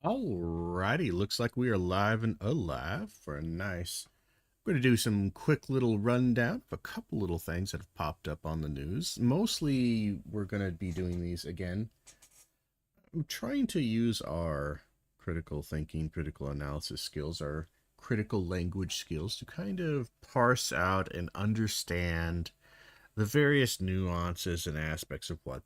Alrighty, looks like we are live and alive for a nice. I'm going to do some quick little rundown of a couple little things that have popped up on the news. Mostly, we're going to be doing these again. I'm trying to use our critical thinking, critical analysis skills, our critical language skills to kind of parse out and understand the various nuances and aspects of what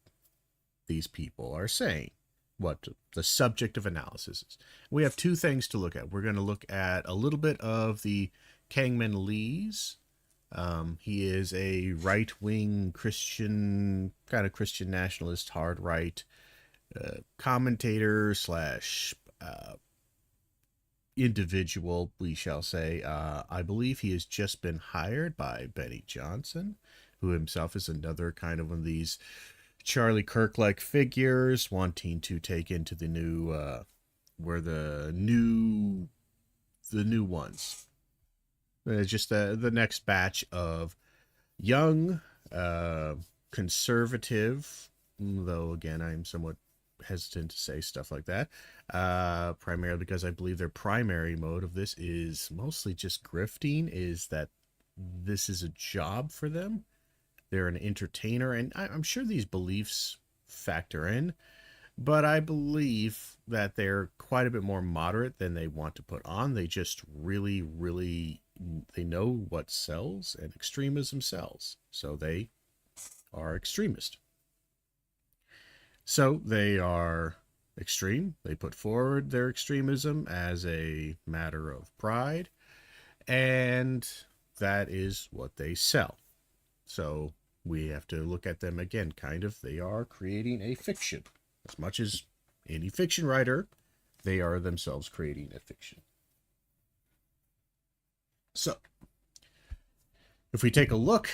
these people are saying, what the subject of analysis is. We have two things to look at. We're going to look at a little bit of the Kangmin Lee's. He is a right-wing Christian, kind of Christian nationalist, hard right commentator slash individual, we shall say. I believe he has just been hired by Benny Johnson, who himself is another kind of one of these Charlie Kirk-like figures wanting to take into the new, where the new ones, just the next batch of young, uh, conservative. Though again, I'm somewhat hesitant to say stuff like that. Primarily because I believe their primary mode of this is mostly just grifting. Is that this is a job for them? They're an entertainer, and I'm sure these beliefs factor in, but I believe that they're quite a bit more moderate than they want to put on. They just really, really, they know what sells, and extremism sells. So they are extremist. So they are extreme. They put forward their extremism as a matter of pride, and that is what they sell. So we have to look at them again, kind of. They are creating a fiction. As much as any fiction writer, they are themselves creating a fiction. So if we take a look,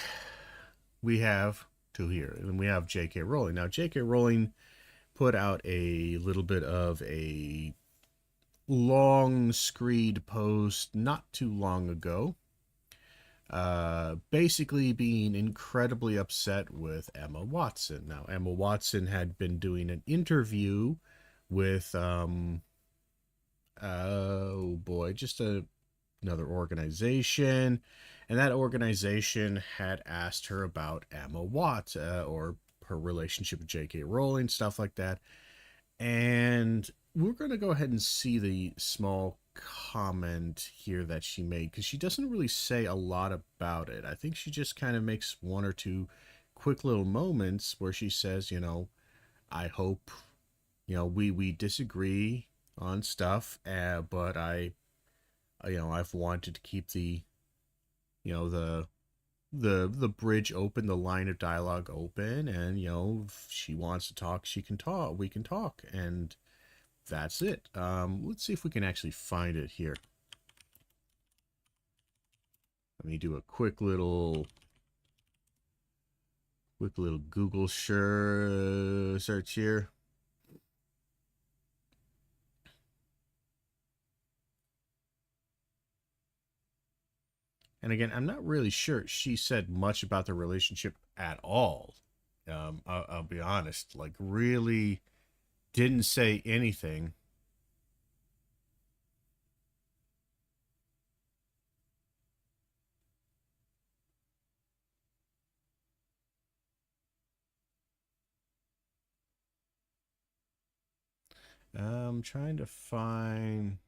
we have to here, and we have J.K. Rowling. Now, J.K. Rowling put out a little bit of a long screed post not too long ago, basically being incredibly upset with Emma Watson. Now, Emma Watson had been doing an interview with, oh boy, just another organization, and that organization had asked her about Emma Watson or her relationship with J.K. Rowling, stuff like that. And we're going to go ahead and see the small comment here that she made because she doesn't really say a lot about it. I think she just kind of makes one or two quick little moments where she says, I hope, we disagree on stuff, but I've wanted to keep you know, the bridge open, the line of dialogue open, and if she wants to talk, she can talk. We can talk, and that's it. Let's see if we can actually find it here. Let me do a quick little Google search here. And again, I'm not really sure she said much about the relationship at all. I'll be honest, like really didn't say anything. I'm trying to find.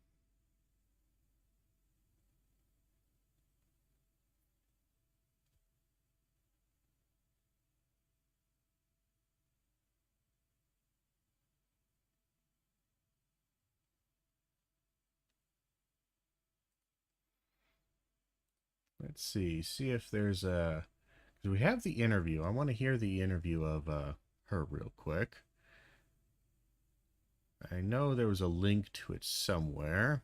Let's see if there's a. Because we have the interview. I want to hear the interview of her real quick. I know there was a link to it somewhere.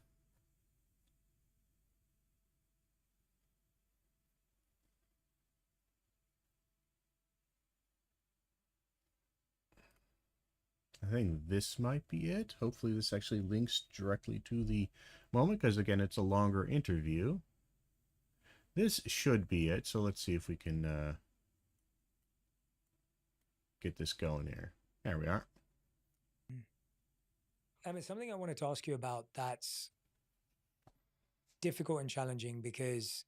I think this might be it. Hopefully this actually links directly to the moment, because again, it's a longer interview. This should be it. So let's see if we can get this going here. There we are. It's something I wanted to ask you about that's difficult and challenging because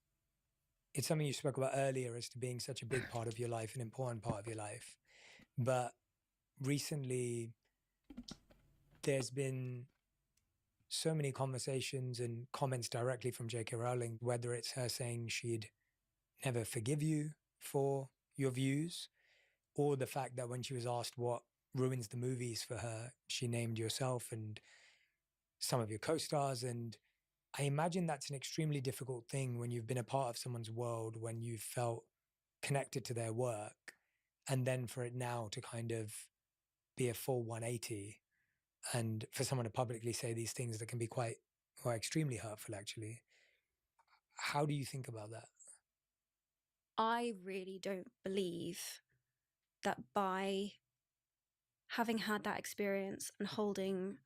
it's something you spoke about earlier as to being such a big part of your life, an important part of your life. But recently, there's been so many conversations and comments directly from J.K. Rowling, whether it's her saying she'd never forgive you for your views, or the fact that when she was asked what ruins the movies for her, she named yourself and some of your co-stars. And I imagine that's an extremely difficult thing when you've been a part of someone's world, when you've felt connected to their work, and then for it now to kind of be a full 180, and for someone to publicly say these things that can be quite or extremely hurtful, actually. How do you think about that? I really don't believe that by having had that experience and holding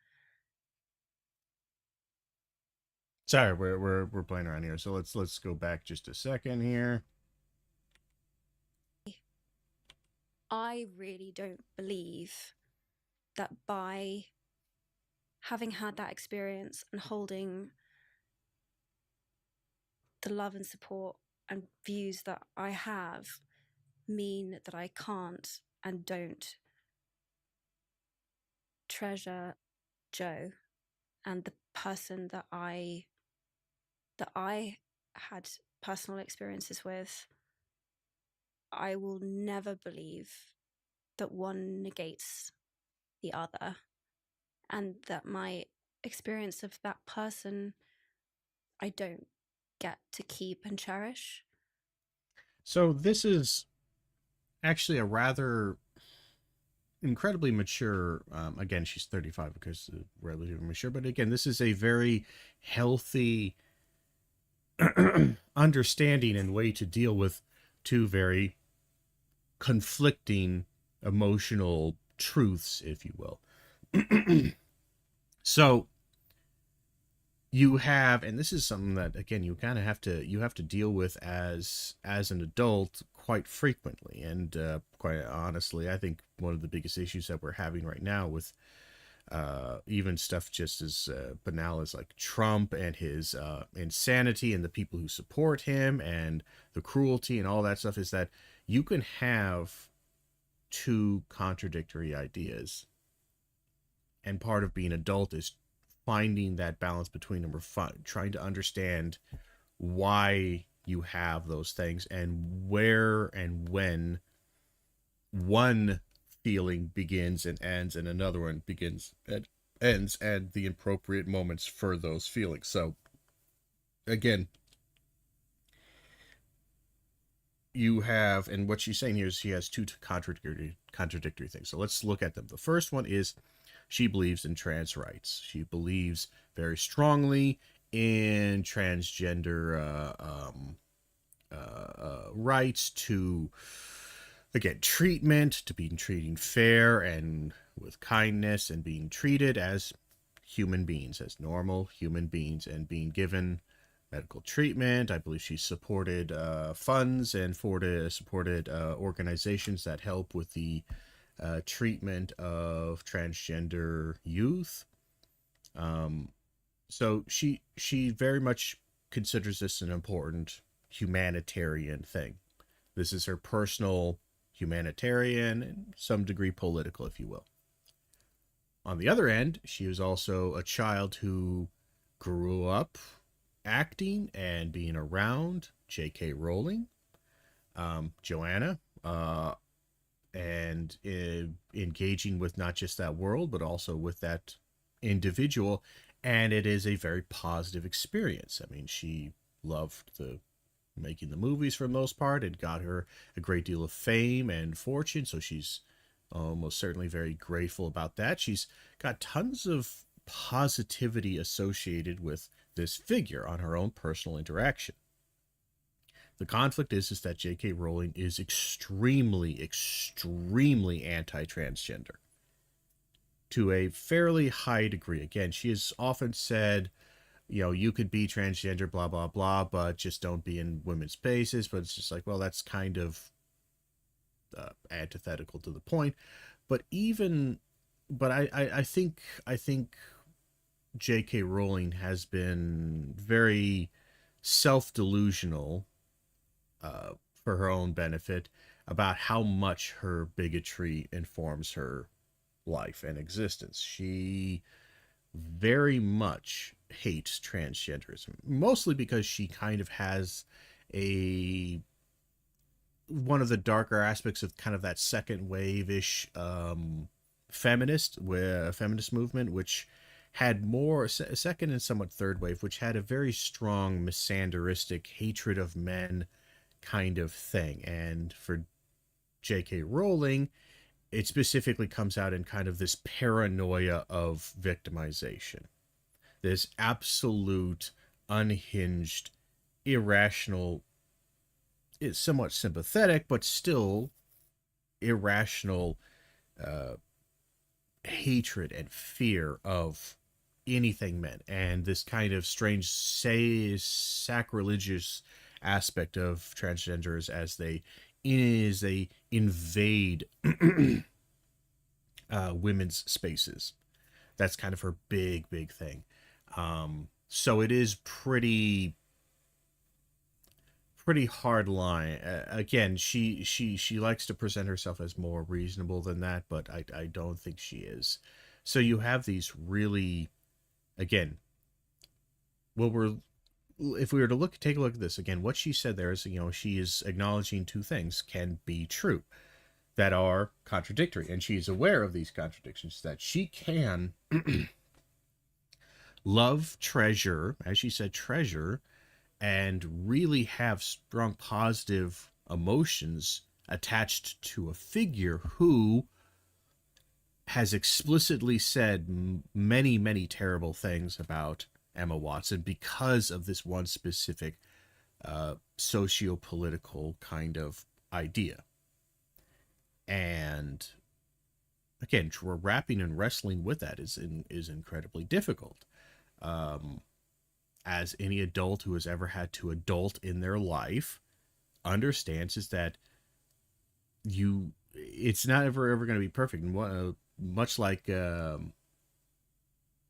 Sorry, we're playing around here. So let's go back just a second here. I really don't believe that by having had that experience and holding the love and support and views that I have mean that I can't and don't treasure Joe and the person that I had personal experiences with. I will never believe that one negates the other, and that my experience of that person I don't get to keep and cherish. So this is actually a rather incredibly mature. Again, she's 35 because relatively mature, but again, this is a very healthy understanding and way to deal with two very conflicting emotional truths, if you will. So you have, and this is something that again you kind of have to deal with as an adult quite frequently, and quite honestly, I think one of the biggest issues that we're having right now with even stuff just as banal as like Trump and his insanity and the people who support him and the cruelty and all that stuff is that you can have two contradictory ideas, and part of being adult is finding that balance between them, or trying to understand why you have those things and where and when one feeling begins and ends and another one begins and ends, and the appropriate moments for those feelings. So again, you have, and what she's saying here is she has two contradictory things. So let's look at them. The first one is she believes in trans rights. She believes very strongly in transgender rights to, again, treatment, to being treated fair and with kindness, and being treated as human beings, as normal human beings, and being given medical treatment. I believe she supported funds and supported organizations that help with the treatment of transgender youth. So she very much considers this an important humanitarian thing. This is her personal humanitarian and some degree political, if you will. On the other end, she was also a child who grew up acting and being around J.K. Rowling, Joanna, and engaging with not just that world, but also with that individual. And it is a very positive experience. I mean, she loved the making the movies for the most part. It got her a great deal of fame and fortune, so she's almost certainly very grateful about that. She's got tons of positivity associated with this figure on her own personal interaction. The conflict is that J.K. Rowling is extremely anti-transgender to a fairly high degree. Again, she has often said, you know, you could be transgender, blah, blah, blah, but just don't be in women's spaces. But it's just like, well, that's kind of antithetical to the point. But even, but I think J.K. Rowling has been very self-delusional for her own benefit about how much her bigotry informs her life and existence. She very much hates transgenderism, mostly because she kind of has a one of the darker aspects of kind of that second wave-ish feminist movement, which had more second and somewhat third wave, which had a very strong misandristic hatred of men kind of thing. And for J.K. Rowling, it specifically comes out in kind of this paranoia of victimization, this absolute unhinged, irrational, is somewhat sympathetic, but still irrational uh, hatred and fear of anything men, and this kind of strange, say, sacrilegious aspect of transgenders as they invade women's spaces. That's kind of her big thing. So it is pretty hard line. Again, she likes to present herself as more reasonable than that, but I don't think she is. So you have these really, again, well, we're if we were to take a look at this again, what she said there is, she is acknowledging two things can be true that are contradictory, and she's aware of these contradictions, that she can love, treasure, as she said, treasure, and really have strong positive emotions attached to a figure who has explicitly said many terrible things about Emma Watson because of this one specific socio-political kind of idea. And again, wrapping and wrestling with that is incredibly difficult. As any adult who has ever had to adult in their life understands, is that it's not ever going to be perfect. And much like an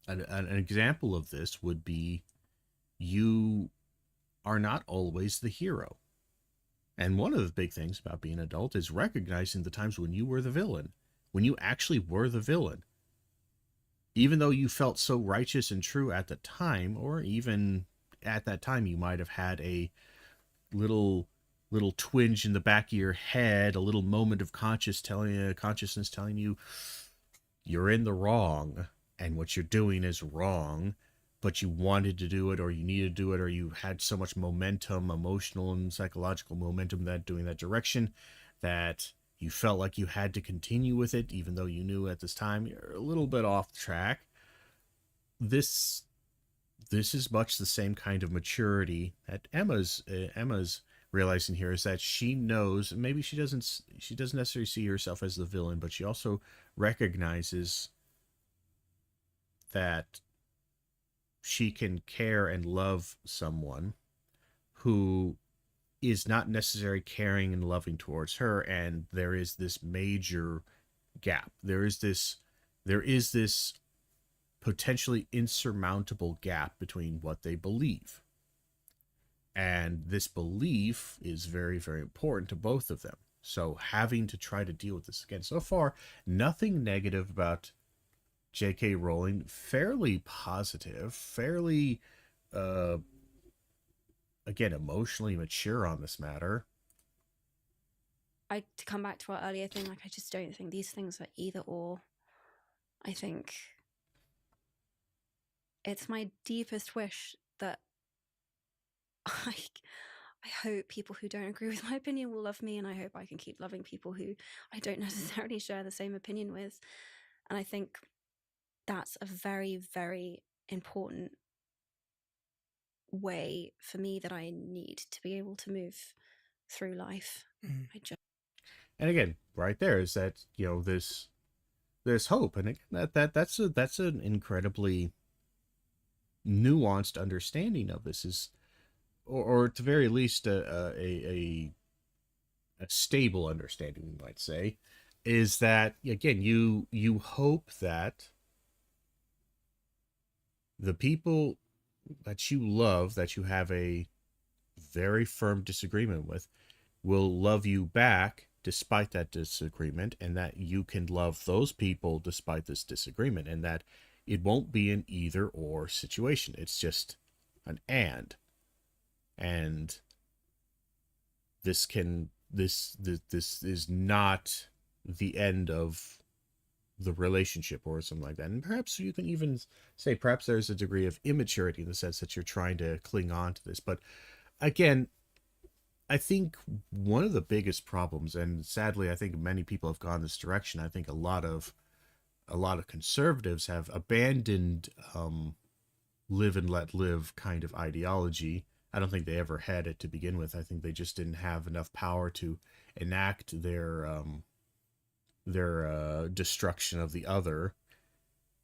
example of this would be, you are not always the hero. And one of the big things about being an adult is recognizing the times when you were the villain, when you actually were the villain. Even though you felt so righteous and true at the time, or even at that time you might have had a little twinge in the back of your head, a little moment of consciousness telling you you're in the wrong and what you're doing is wrong, but you wanted to do it, or you needed to do it, or you had so much momentum, emotional and psychological momentum, that doing that direction, that you felt like you had to continue with it, even though you knew at this time you're a little bit off track. This is much the same kind of maturity that Emma's realizing here, is that she knows, maybe she doesn't necessarily see herself as the villain, but she also recognizes that she can care and love someone who is not necessarily caring and loving towards her, and there is this major gap. There is this potentially insurmountable gap between what they believe. And this belief is very important to both of them. So having to try to deal with this again. So far, nothing negative about J.K. Rowling. Fairly positive, fairly again, emotionally mature on this matter. To come back to our earlier thing, I just don't think these things are either or. I think it's my deepest wish that I hope people who don't agree with my opinion will love me, and I hope I can keep loving people who I don't necessarily share the same opinion with. And I think that's a very important way for me that I need to be able to move through life. And again, right there is that, there's hope, and again, that's an incredibly nuanced understanding of this, is, or at the very least a stable understanding, we might say, is that, again, you hope that the people that you love, that you have a very firm disagreement with, will love you back despite that disagreement, and that you can love those people despite this disagreement, and that it won't be an either or situation. It's just an and this is not the end of the relationship or something like that. And perhaps you can even say perhaps there's a degree of immaturity in the sense that you're trying to cling on to this. But again, I think one of the biggest problems, and sadly I think many people have gone this direction, I think a lot of conservatives have abandoned live and let live kind of ideology. I don't think they ever had it to begin with. I think they just didn't have enough power to enact their destruction of the other.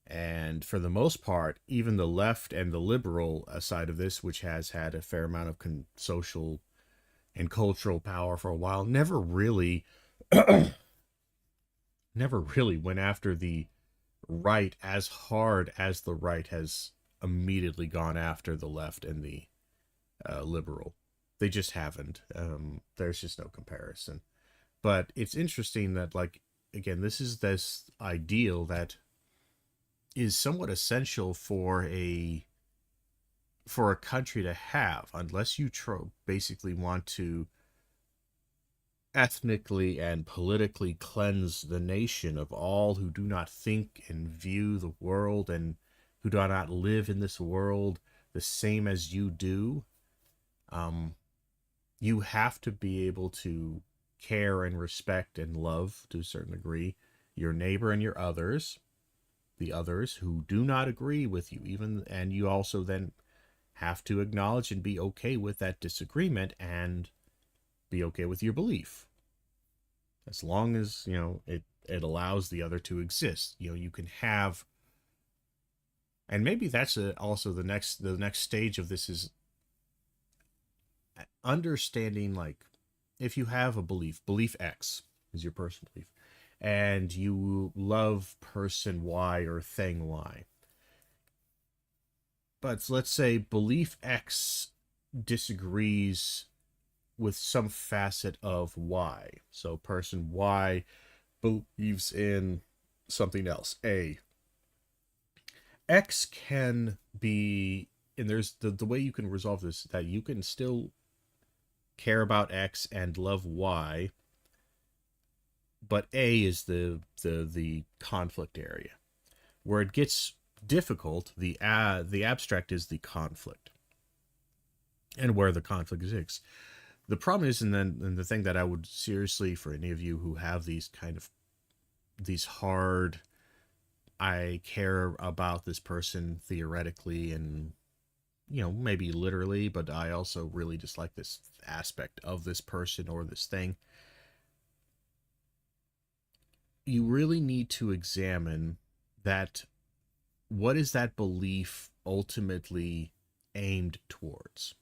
And for the most part, even the left and the liberal side of this, which has had a fair amount of social and cultural power for a while, never really went after the right as hard as the right has immediately gone after the left and the liberal. They just haven't. There's just no comparison. But it's interesting that, like, again, this is this ideal that is somewhat essential for a country to have, unless you basically want to ethnically and politically cleanse the nation of all who do not think and view the world and who do not live in this world the same as you do. You have to be able to care and respect and love, to a certain degree, your neighbor and the others who do not agree with you, and you also then have to acknowledge and be okay with that disagreement and be okay with your belief, as long as it allows the other to exist. You can have, and maybe that's also the next stage of this, is understanding, like, if you have a belief X is your personal belief, and you love person Y or thing Y, but let's say belief X disagrees with some facet of Y. So person Y believes in something else, A. X can be, and there's the way you can resolve this, that you can still care about X and love Y, but A is the conflict area. Where it gets difficult, the abstract is the conflict, and where the conflict exists. The problem is, and the thing that I would seriously, for any of you who have these hard, I care about this person theoretically and maybe literally, but I also really dislike this aspect of this person or this thing. You really need to examine that. What is that belief ultimately aimed towards?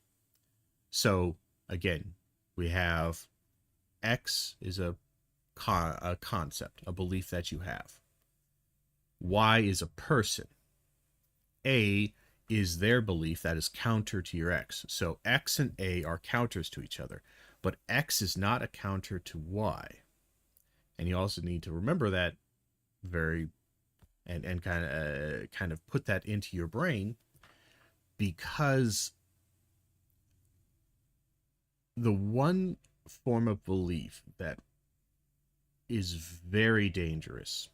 So again, we have X is a concept, a belief that you have. Y is a person. A is their belief that is counter to your X. So X and A are counters to each other, but X is not a counter to Y. And you also need to remember that and kind of put that into your brain, because the one form of belief that is very dangerous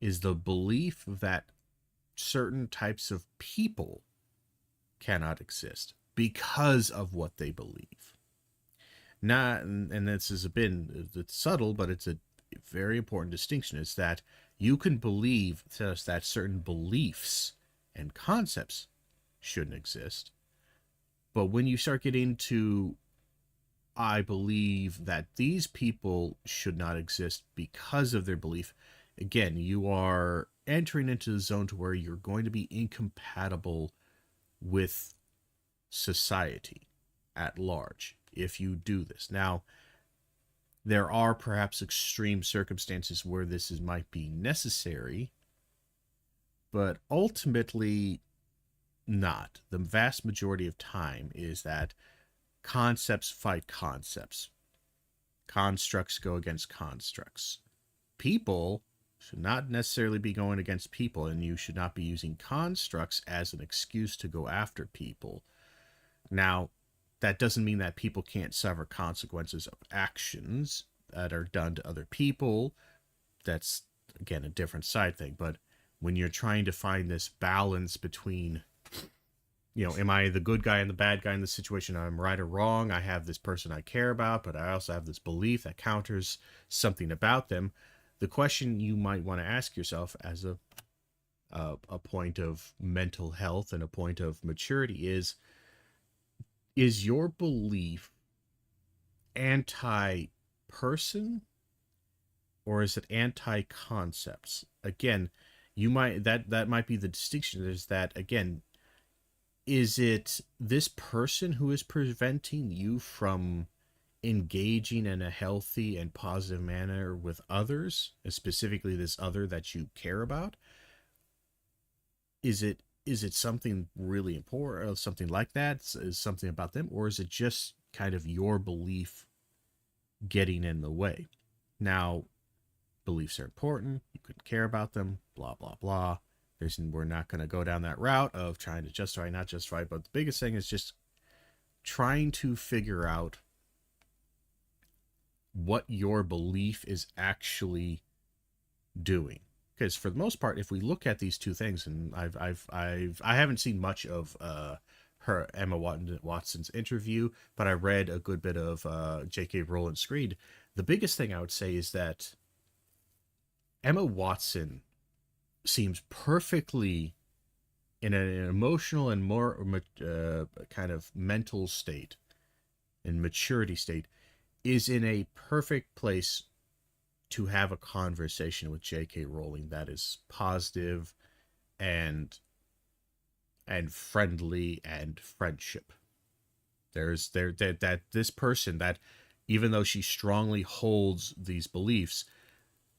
is the belief that certain types of people cannot exist because of what they believe. And this has been, it's subtle, but it's a very important distinction, is that you can believe that certain beliefs and concepts shouldn't exist, but when you start getting to, I believe that these people should not exist because of their belief, again, you are entering into the zone to where you're going to be incompatible with society at large if you do this. Now, there are perhaps extreme circumstances where this might be necessary, but ultimately, not. The vast majority of time is that concepts fight concepts. Constructs go against constructs. People should not necessarily be going against people, and you should not be using constructs as an excuse to go after people. Now, that doesn't mean that people can't suffer consequences of actions that are done to other people. That's, again, a different side thing. But when you're trying to find this balance between, am I the good guy and the bad guy in the situation? I'm right or wrong. I have this person I care about, but I also have this belief that counters something about them. The question you might want to ask yourself as a point of mental health and a point of maturity is your belief anti-person or is it anti-concepts? Again, you might that might be the distinction, is that, again, is it this person who is preventing you from engaging in a healthy and positive manner with others, and specifically this other that you care about? Is it something really important or something like that? Is something about them, or is it just kind of your belief getting in the way? Now, beliefs are important. You could care about them, blah, blah, blah. We're not going to go down that route of trying to justify, not justify, but the biggest thing is just trying to figure out what your belief is actually doing. Because for the most part, if we look at these two things, and I haven't seen much of her Emma Watson's interview, but I read a good bit of J.K. Rowling's screed. The biggest thing I would say is that Emma Watson seems perfectly in an emotional and more kind of mental state and maturity state, is in a perfect place to have a conversation with J.K. Rowling that is positive and friendly and friendship. That this person, that even though she strongly holds these beliefs,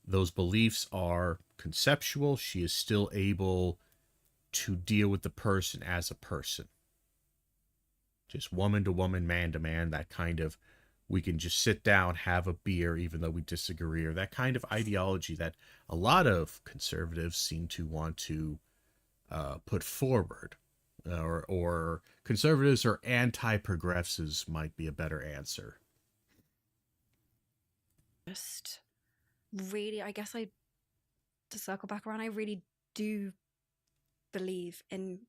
those beliefs are conceptual. She is still able to deal with the person as a person. Just woman to woman, man to man, that kind of, we can just sit down, have a beer, even though we disagree, or that kind of ideology that a lot of conservatives seem to want to put forward. Or conservatives or anti-progressives might be a better answer. Just really, I guess to circle back around, I really do believe in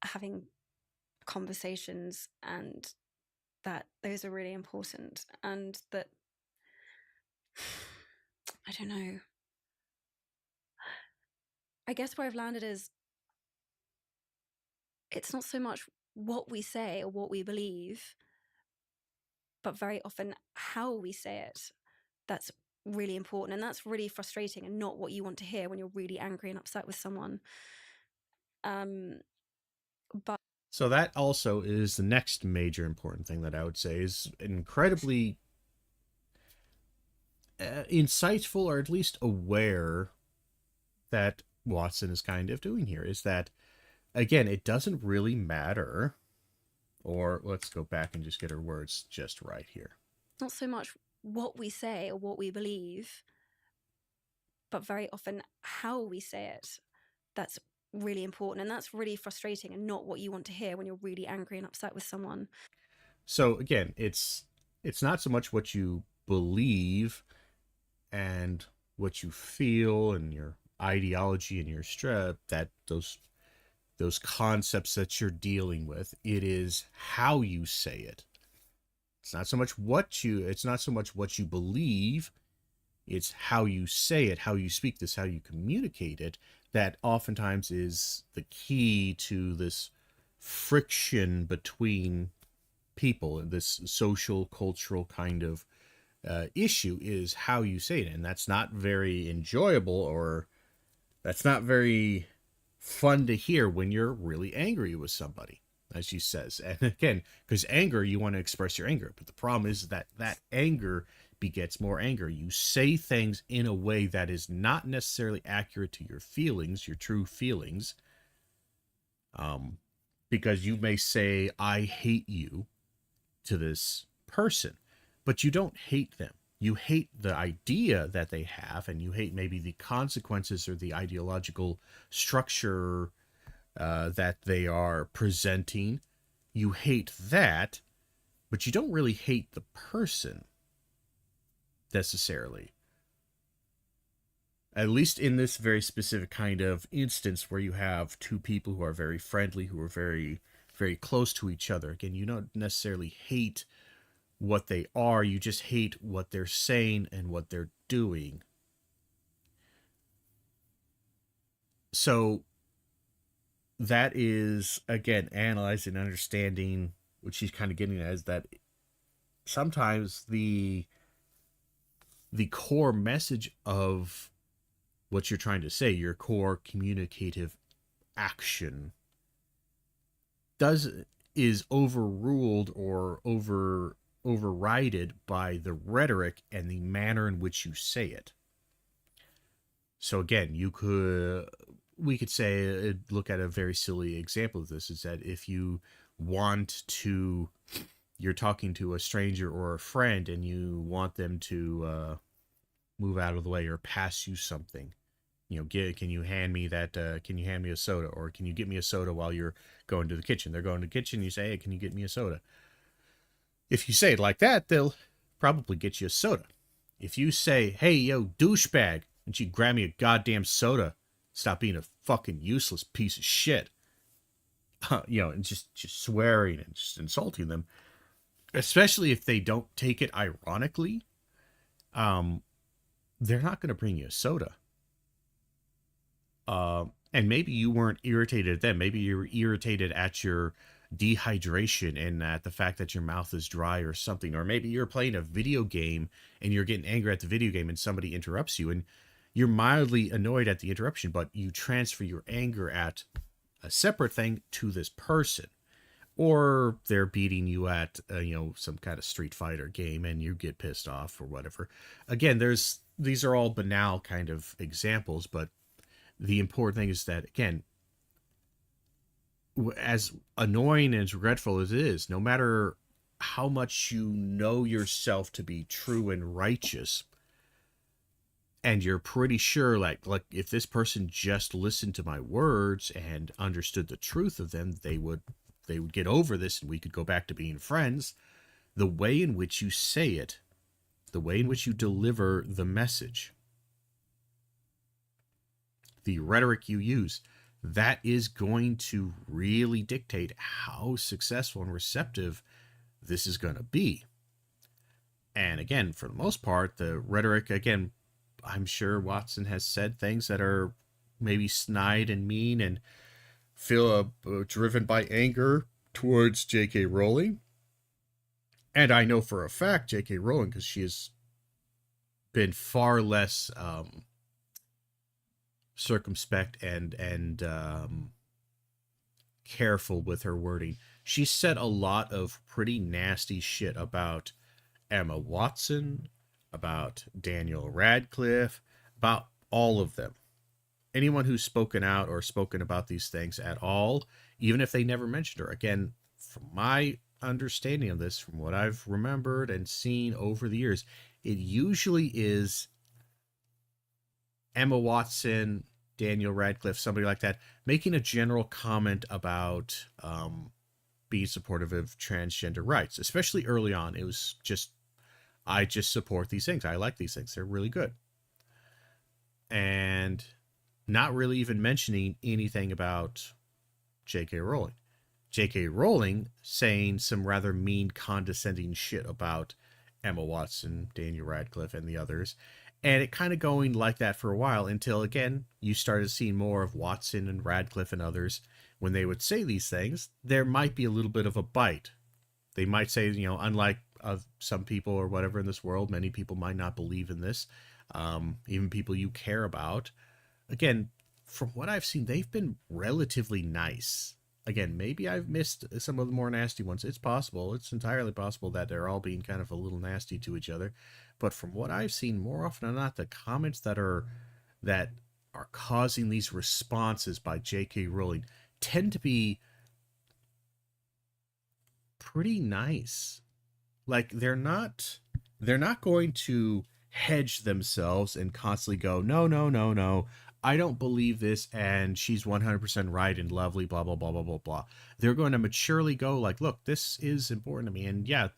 having conversations, and that those are really important, and that I don't know, I guess where I've landed is it's not so much what we say or what we believe, but very often how we say it that's really important, and that's really frustrating and not what you want to hear when you're really angry and upset with someone. But so that also is the next major important thing that I would say is incredibly insightful, or at least aware, that Watson is kind of doing here, is that, again, it doesn't really matter, or let's go back and just get her words just right here. Not so much what we say or what we believe, but very often how we say it that's really important, and that's really frustrating and not what you want to hear when you're really angry and upset with someone. So again, it's not so much what you believe and what you feel and your ideology and your that those concepts that you're dealing with. It is how you say it. It's not so much what you believe. It's how you say it, how you speak this, how you communicate it, that oftentimes is the key to this friction between people, this social, cultural kind of issue, is how you say it. And that's not very enjoyable, or that's not very fun to hear when you're really angry with somebody, as she says. And again, because anger, you want to express your anger, but the problem is that anger begets more anger. You say things in a way that is not necessarily accurate to your feelings, your true feelings, Um, because you may say, I hate you to this person, but you don't hate them. You hate the idea that they have, and you hate maybe the consequences or the ideological structure that they are presenting. You hate that, but you don't really hate the person necessarily. At least in this very specific kind of instance where you have two people who are very friendly, who are very, very close to each other. Again, you don't necessarily hate what they are, you just hate what they're saying and what they're doing. So that is, again, analyzing and understanding what she's kind of getting at is that sometimes the core message of what you're trying to say, your core communicative action, is overruled or overrided by the rhetoric and the manner in which you say it. So again, we could say, look at a very silly example of this, is that if you want to, you're talking to a stranger or a friend and you want them to move out of the way or pass you something, can you hand me a soda, or can you get me a soda while you're going to the kitchen? They're going to the kitchen, you say, hey, can you get me a soda? If you say it like that, they'll probably get you a soda. If you say, hey, yo, douchebag, and you grab me a goddamn soda, stop being a fucking useless piece of shit, and just swearing and just insulting them, especially if they don't take it ironically, they're not going to bring you a soda. And maybe you weren't irritated at them. Maybe you were irritated at your dehydration and at the fact that your mouth is dry or something. Or maybe you're playing a video game and you're getting angry at the video game and somebody interrupts you and you're mildly annoyed at the interruption, but you transfer your anger at a separate thing to this person. Or they're beating you at, some kind of Street Fighter game and you get pissed off or whatever. Again, these are all banal kind of examples, but the important thing is that, again, as annoying and as regretful as it is, no matter how much you know yourself to be true and righteous, and you're pretty sure, like if this person just listened to my words and understood the truth of them, they would get over this and we could go back to being friends. The way in which you say it, the way in which you deliver the message, the rhetoric you use, that is going to really dictate how successful and receptive this is going to be. And again, for the most part, the rhetoric, again, I'm sure Watson has said things that are maybe snide and mean and feel driven by anger towards J.K. Rowling. And I know for a fact J.K. Rowling, because she has been far less circumspect and careful with her wording. She said a lot of pretty nasty shit about Emma Watson, about Daniel Radcliffe, about all of them. Anyone who's spoken out or spoken about these things at all, even if they never mentioned her. Again, from my understanding of this, from what I've remembered and seen over the years, it usually is Emma Watson, Daniel Radcliffe, somebody like that, making a general comment about being supportive of transgender rights. Especially early on, it was just, I just support these things. I like these things. They're really good. And not really even mentioning anything about J.K. Rowling. J.K. Rowling saying some rather mean, condescending shit about Emma Watson, Daniel Radcliffe, and the others. And it kind of going like that for a while until, again, you started seeing more of Watson and Radcliffe and others. When they would say these things, there might be a little bit of a bite. They might say, unlike some people or whatever in this world, many people might not believe in this. Even people you care about. Again, from what I've seen, they've been relatively nice. Again, maybe I've missed some of the more nasty ones. It's possible. It's entirely possible that they're all being kind of a little nasty to each other. But from what I've seen, more often than not, the comments that are causing these responses by J.K. Rowling tend to be pretty nice. Like they're not going to hedge themselves and constantly go, no, no, no, no, I don't believe this, and she's 100% right and lovely, blah, blah, blah, blah, blah, blah. They're going to maturely go like, look, this is important to me. And yeah,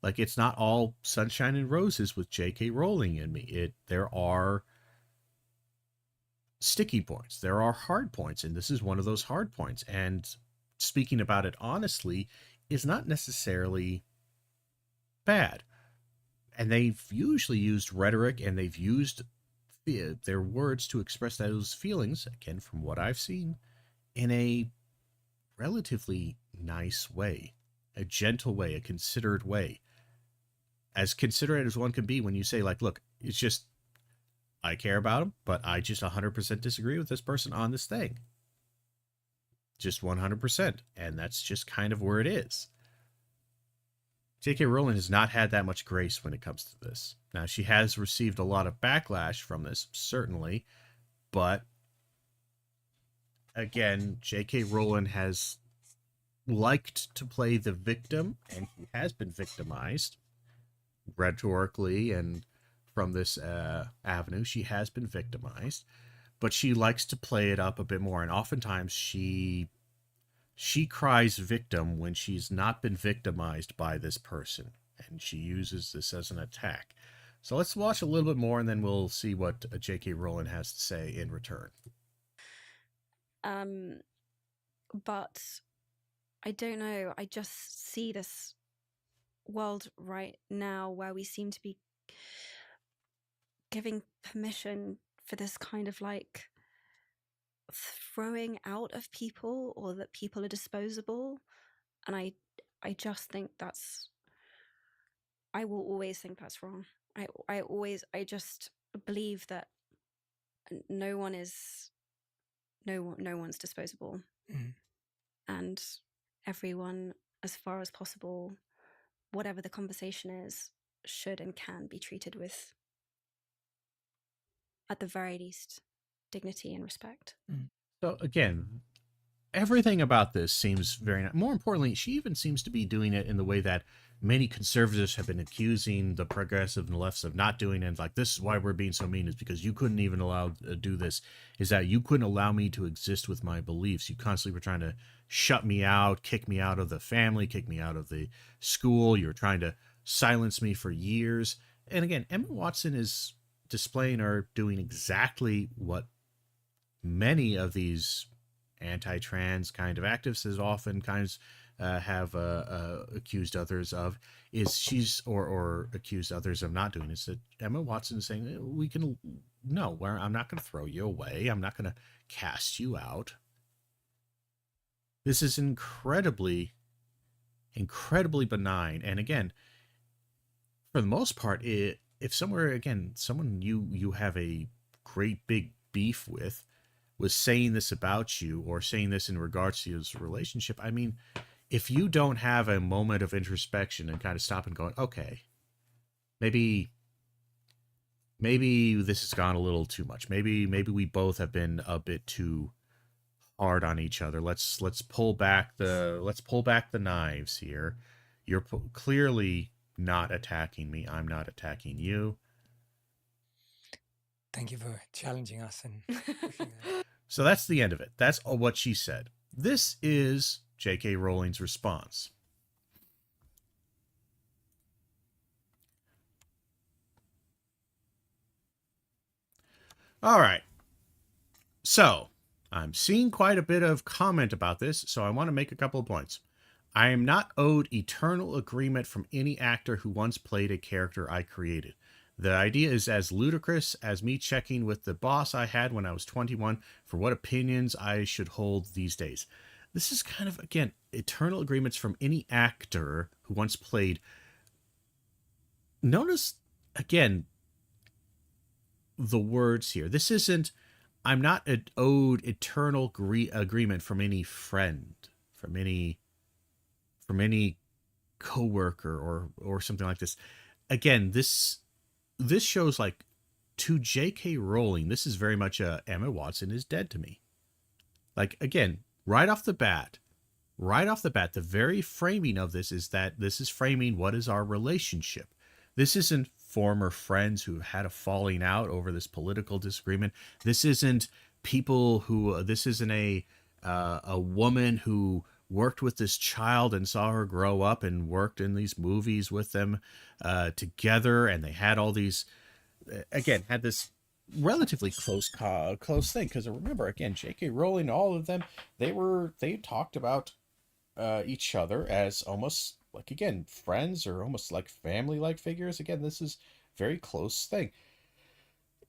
like it's not all sunshine and roses with J.K. Rowling in me. There are sticky points. There are hard points, and this is one of those hard points. And speaking about it honestly is not necessarily bad. And they've usually used rhetoric and they've used their words to express those feelings, again, from what I've seen, in a relatively nice way, a gentle way, a considered way. As considerate as one can be when you say, like, look, it's just, I care about him, but I just 100% disagree with this person on this thing. Just 100%. And that's just kind of where it is. J.K. Rowling has not had that much grace when it comes to this. Now, she has received a lot of backlash from this, certainly, but again, J.K. Rowling has liked to play the victim, and he has been victimized rhetorically, and from this avenue, she has been victimized, but she likes to play it up a bit more, and oftentimes she cries victim when she's not been victimized by this person, and she uses this as an attack. So let's watch a little bit more, and then we'll see what J.K. Rowling has to say in return. But I don't know. I just see this world right now where we seem to be giving permission for this kind of like throwing out of people, or that people are disposable. And I just think I will always think that's wrong. I just believe that no one's disposable. And everyone, as far as possible, whatever the conversation is, should and can be treated with, at the very least, dignity and respect. So again, everything about this seems very nice. More importantly, she even seems to be doing it in the way that many conservatives have been accusing the progressive and the lefts of not doing it. Like, this is why we're being so mean, is because you couldn't even allow to do this, is that you couldn't allow me to exist with my beliefs. You constantly were trying to shut me out, kick me out of the family, kick me out of the school. You were trying to silence me for years. And again, Emma Watson is displaying or doing exactly what many of these anti-trans kind of activists as often kinds have accused others of, is she's or accused others of not doing is that Emma Watson is saying, I'm not going to throw you away, I'm not going to cast you out. This is incredibly benign. And again, for the most part, if someone you have a great big beef with was saying this about you, or saying this in regards to your relationship, I mean, if you don't have a moment of introspection and kind of stop and go, okay, maybe this has gone a little too much. Maybe we both have been a bit too hard on each other. Let's pull back the knives here. You're clearly not attacking me. I'm not attacking you. Thank you for challenging us and pushing that. So that's the end of it. That's what she said. This is J.K. Rowling's response. All right. So I'm seeing quite a bit of comment about this, so I want to make a couple of points. I am not owed eternal agreement from any actor who once played a character I created. The idea is as ludicrous as me checking with the boss I had when I was 21 for what opinions I should hold these days. This is kind of, again, eternal agreements from any actor who once played. Notice, again, the words here. This isn't, I'm not owed eternal agreement from any friend, from any coworker or something like this. Again, this shows, like, to J.K. Rowling, this is very much Emma Watson is dead to me. Like, again, right off the bat, the very framing of this is that this is framing what is our relationship. This isn't former friends who had a falling out over this political disagreement. This isn't people who, this isn't a woman who worked with this child and saw her grow up and worked in these movies with them together, and they had all these, again, had this relatively close thing. Because remember, again, J.K. Rowling, all of them, they talked about each other as almost like, again, friends or almost like family like figures. Again, this is very close thing.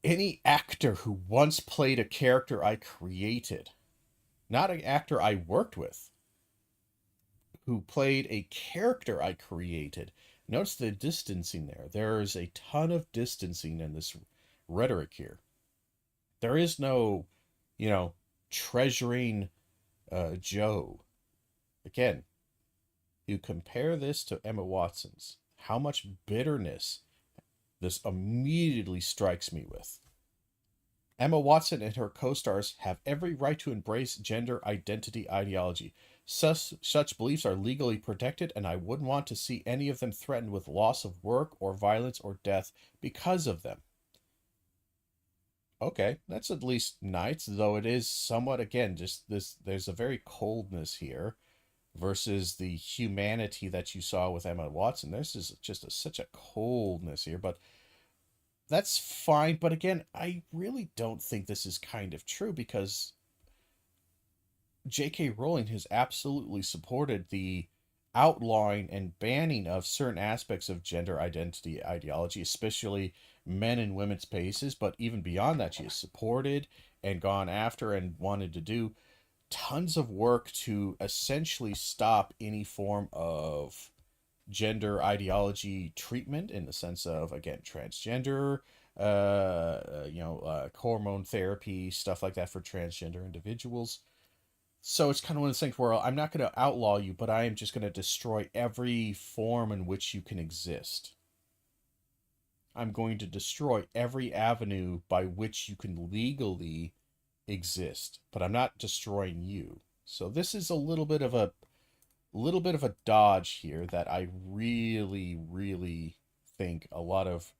Any actor who once played a character I created, not an actor I worked with, who played a character I created, notice the distancing there. There's a ton of distancing in this rhetoric here. There is no, treasuring Joe. Again, you compare this to Emma Watson's, how much bitterness this immediately strikes me with. Emma Watson and her co-stars have every right to embrace gender identity ideology. Such beliefs are legally protected, and I wouldn't want to see any of them threatened with loss of work or violence or death because of them. Okay, that's at least nice, though it is somewhat, again, just this, there's a very coldness here versus the humanity that you saw with Emma Watson. This is just such a coldness here, but that's fine. But again, I really don't think this is kind of true, because J.K. Rowling has absolutely supported the outlawing and banning of certain aspects of gender identity ideology, especially men and women's spaces. But even beyond that, she has supported and gone after and wanted to do tons of work to essentially stop any form of gender ideology treatment, in the sense of, again, transgender, hormone therapy, stuff like that for transgender individuals. So it's kind of one of those things where I'm not going to outlaw you, but I am just going to destroy every form in which you can exist. I'm going to destroy every avenue by which you can legally exist, but I'm not destroying you. So this is a little bit of a dodge here that I really, really think a lot of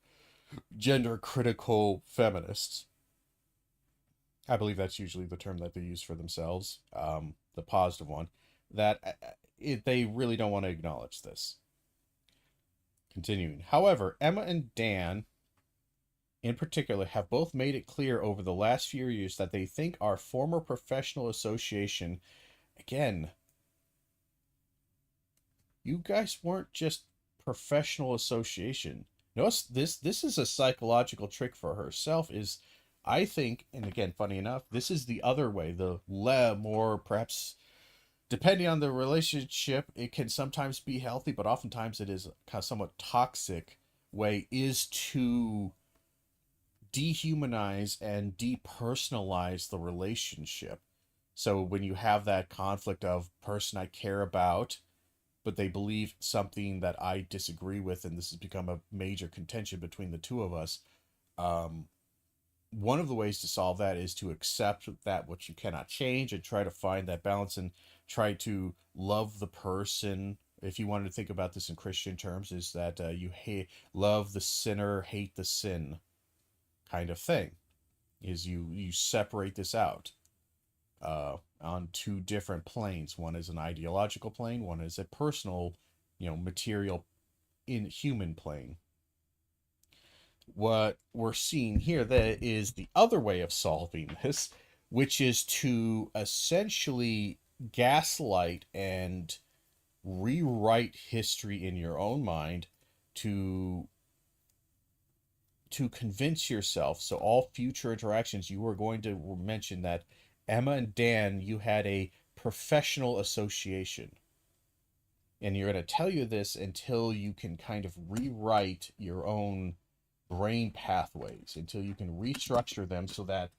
gender critical feminists, I believe that's usually the term that they use for themselves, the positive one, that they really don't want to acknowledge this. Continuing. However, Emma and Dan in particular have both made it clear over the last few years that they think our former professional association, again, you guys weren't just professional association. Notice this is a psychological trick for herself, is, I think, and again, funny enough, this is the other way, the more, perhaps, depending on the relationship, it can sometimes be healthy, but oftentimes it is kind of somewhat toxic way, is to dehumanize and depersonalize the relationship. So when you have that conflict of person I care about, but they believe something that I disagree with, and this has become a major contention between the two of us, one of the ways to solve that is to accept that which you cannot change and try to find that balance and try to love the person. If you wanted to think about this in Christian terms, is that you love the sinner, hate the sin kind of thing. Is you separate this out on two different planes. One is an ideological plane, one is a personal, material, human plane. What we're seeing here that is the other way of solving this, which is to essentially gaslight and rewrite history in your own mind to convince yourself, so all future interactions you are going to mention that Emma and Dan, you had a professional association. And you're going to tell you this until you can kind of rewrite your own brain pathways, until you can restructure them so that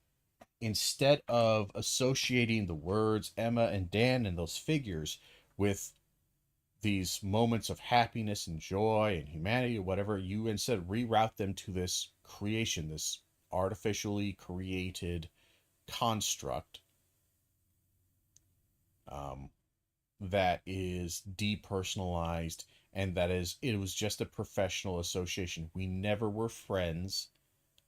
instead of associating the words Emma and Dan and those figures with these moments of happiness and joy and humanity or whatever, you instead reroute them to this creation, this artificially created construct that is depersonalized, and that is, it was just a professional association. We never were friends.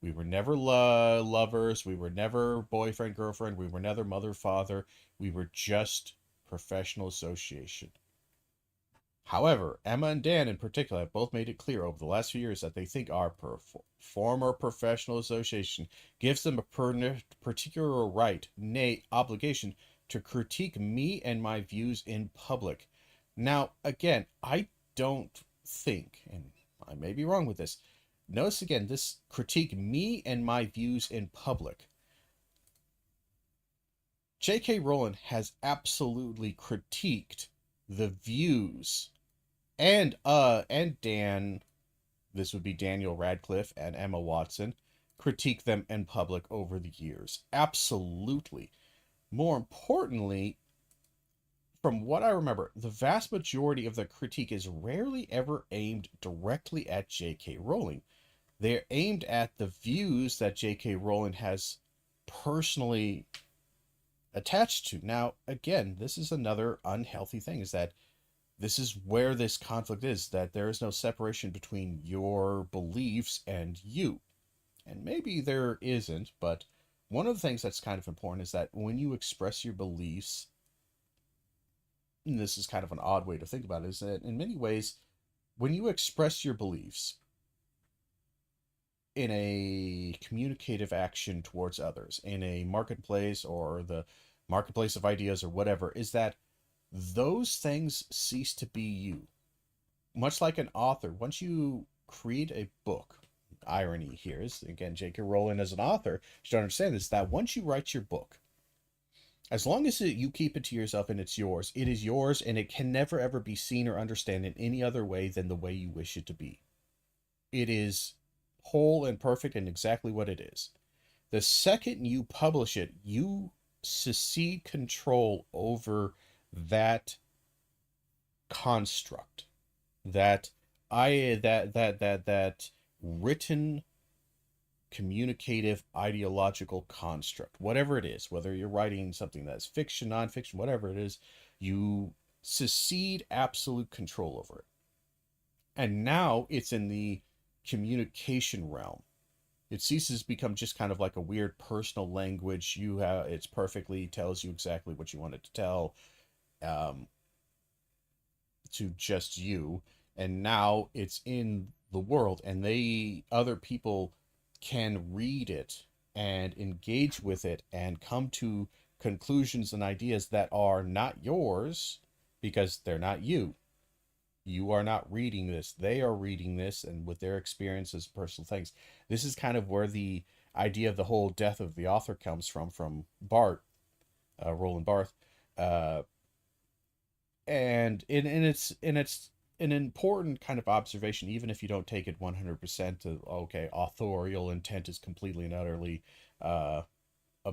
We were never lovers. We were never boyfriend, girlfriend. We were never mother, father. We were just professional association. However, Emma and Dan in particular have both made it clear over the last few years that they think our former professional association gives them a particular right, nay, obligation, to critique me and my views in public. Now, again, I don't think, and I may be wrong with this, notice again, this critique me and my views in public. J.K. Rowling has absolutely critiqued the views and Dan, this would be Daniel Radcliffe and Emma Watson, critique them in public over the years. Absolutely. More importantly, from what I remember, the vast majority of the critique is rarely ever aimed directly at J.K. Rowling. They're aimed at the views that J.K. Rowling has personally attached to. Now, again, this is another unhealthy thing, is that this is where this conflict is, that there is no separation between your beliefs and you. And maybe there isn't, but one of the things that's kind of important is that when you express your beliefs, and this is kind of an odd way to think about it, is that in many ways, when you express your beliefs in a communicative action towards others, in a marketplace or the marketplace of ideas or whatever, is that those things cease to be you. Much like an author, once you create a book, irony here is, again, J.K. Rowling as an author, you should understand this, that once you write your book, as long as you keep it to yourself and it's yours, it is yours, and it can never ever be seen or understood in any other way than the way you wish it to be. It is whole and perfect and exactly what it is. The second you publish it, you secede control over that construct, that written communicative ideological construct, whatever it is, whether you're writing something that's fiction, nonfiction, whatever it is, you secede absolute control over it. And now it's in the communication realm. It ceases to become just kind of like a weird personal language. You have, it's perfectly tells you exactly what you want it to tell, to just you. And now it's in the world, and other people can read it and engage with it and come to conclusions and ideas that are not yours, because they're not you. You are not reading this. They are reading this, and with their experiences, personal things. This is kind of where the idea of the whole death of the author comes from Bart, Roland Barthes, and it's an important kind of observation, even if you don't take it 100% to, okay, authorial intent is completely and utterly a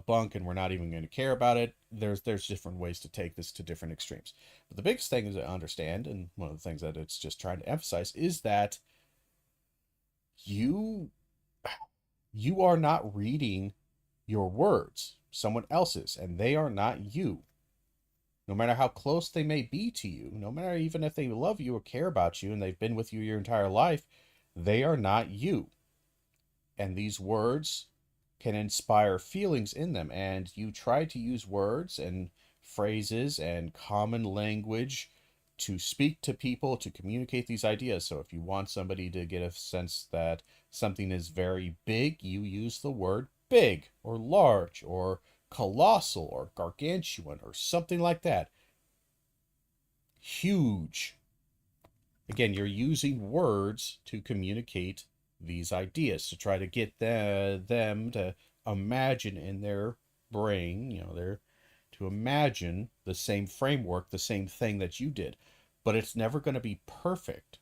bunk, and we're not even going to care about it. There's different ways to take this to different extremes. But the biggest thing is to understand, and one of the things that it's just trying to emphasize, is that you are not reading your words. Someone else's, and they are not you. No matter how close they may be to you, no matter even if they love you or care about you and they've been with you your entire life, they are not you. And these words can inspire feelings in them, and you try to use words and phrases and common language to speak to people, to communicate these ideas. So if you want somebody to get a sense that something is very big, you use the word big or large or colossal or gargantuan or something like that. Huge. Again, you're using words to communicate these ideas, to try to get them to imagine in their brain, to imagine the same framework, the same thing that you did. But it's never going to be perfect.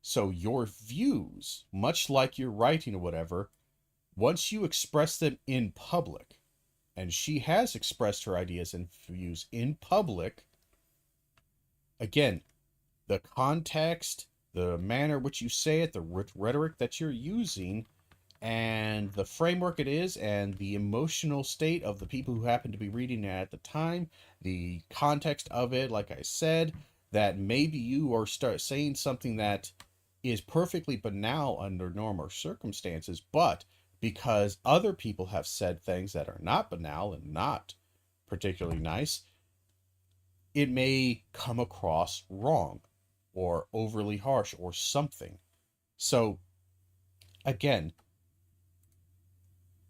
So your views, much like your writing or whatever, once you express them in public, and she has expressed her ideas and views in public, again, the context, the manner which you say it, the rhetoric that you're using and the framework it is, and the emotional state of the people who happen to be reading it at the time, the context of it, like I said, that maybe you are start saying something that is perfectly banal under normal circumstances, but because other people have said things that are not banal and not particularly nice, it may come across wrong or overly harsh or something. So again,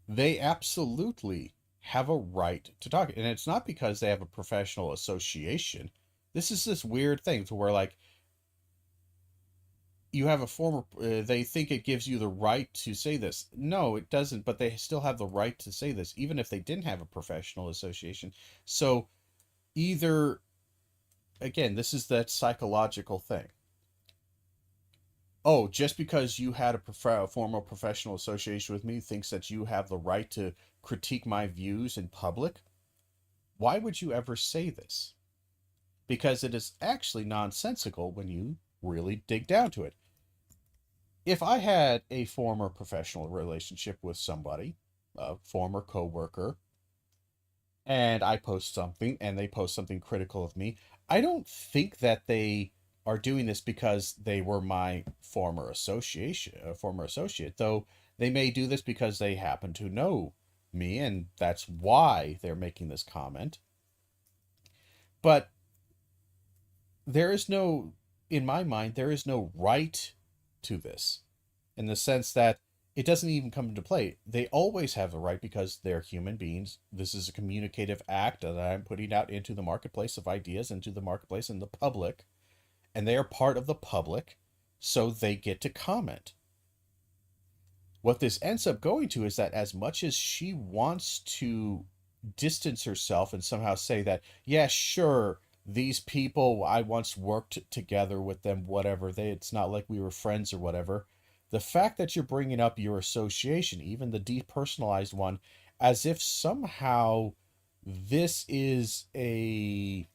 they absolutely have a right to talk. And it's not because they have a professional association. This is this weird thing to where, like, you have a former, they think it gives you the right to say this. No, it doesn't, but they still have the right to say this, even if they didn't have a professional association. So either, again, this is that psychological thing. Oh, just because you had a formal professional association with me thinks that you have the right to critique my views in public? Why would you ever say this? Because it is actually nonsensical when you really dig down to it. If I had a former professional relationship with somebody, a former coworker, and I post something and they post something critical of me, I don't think that they are doing this because they were my former associate, though they may do this because they happen to know me and that's why they're making this comment. But there is no, in my mind, there is no right to this, in the sense that it doesn't even come into play. They always have the right because they're human beings. This is a communicative act that I'm putting out into the marketplace of ideas, into the marketplace and the public, and they are part of the public, so they get to comment. What this ends up going to is that as much as she wants to distance herself and somehow say that, yeah, sure, these people, I once worked together with them, whatever, it's not like we were friends or whatever. The fact that you're bringing up your association, even the depersonalized one, as if somehow this is a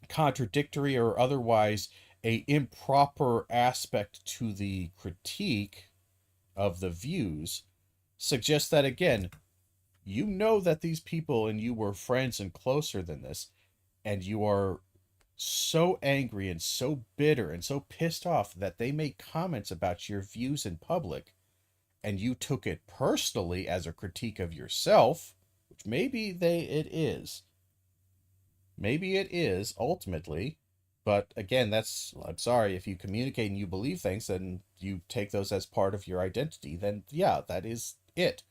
contradictory or otherwise a improper aspect to the critique of the views, suggests that, again, you know that these people and you were friends and closer than this, and you are so angry and so bitter and so pissed off that they make comments about your views in public, and you took it personally as a critique of yourself, which maybe it is ultimately, but again, I'm sorry, if you communicate and you believe things and you take those as part of your identity, then yeah, that is it.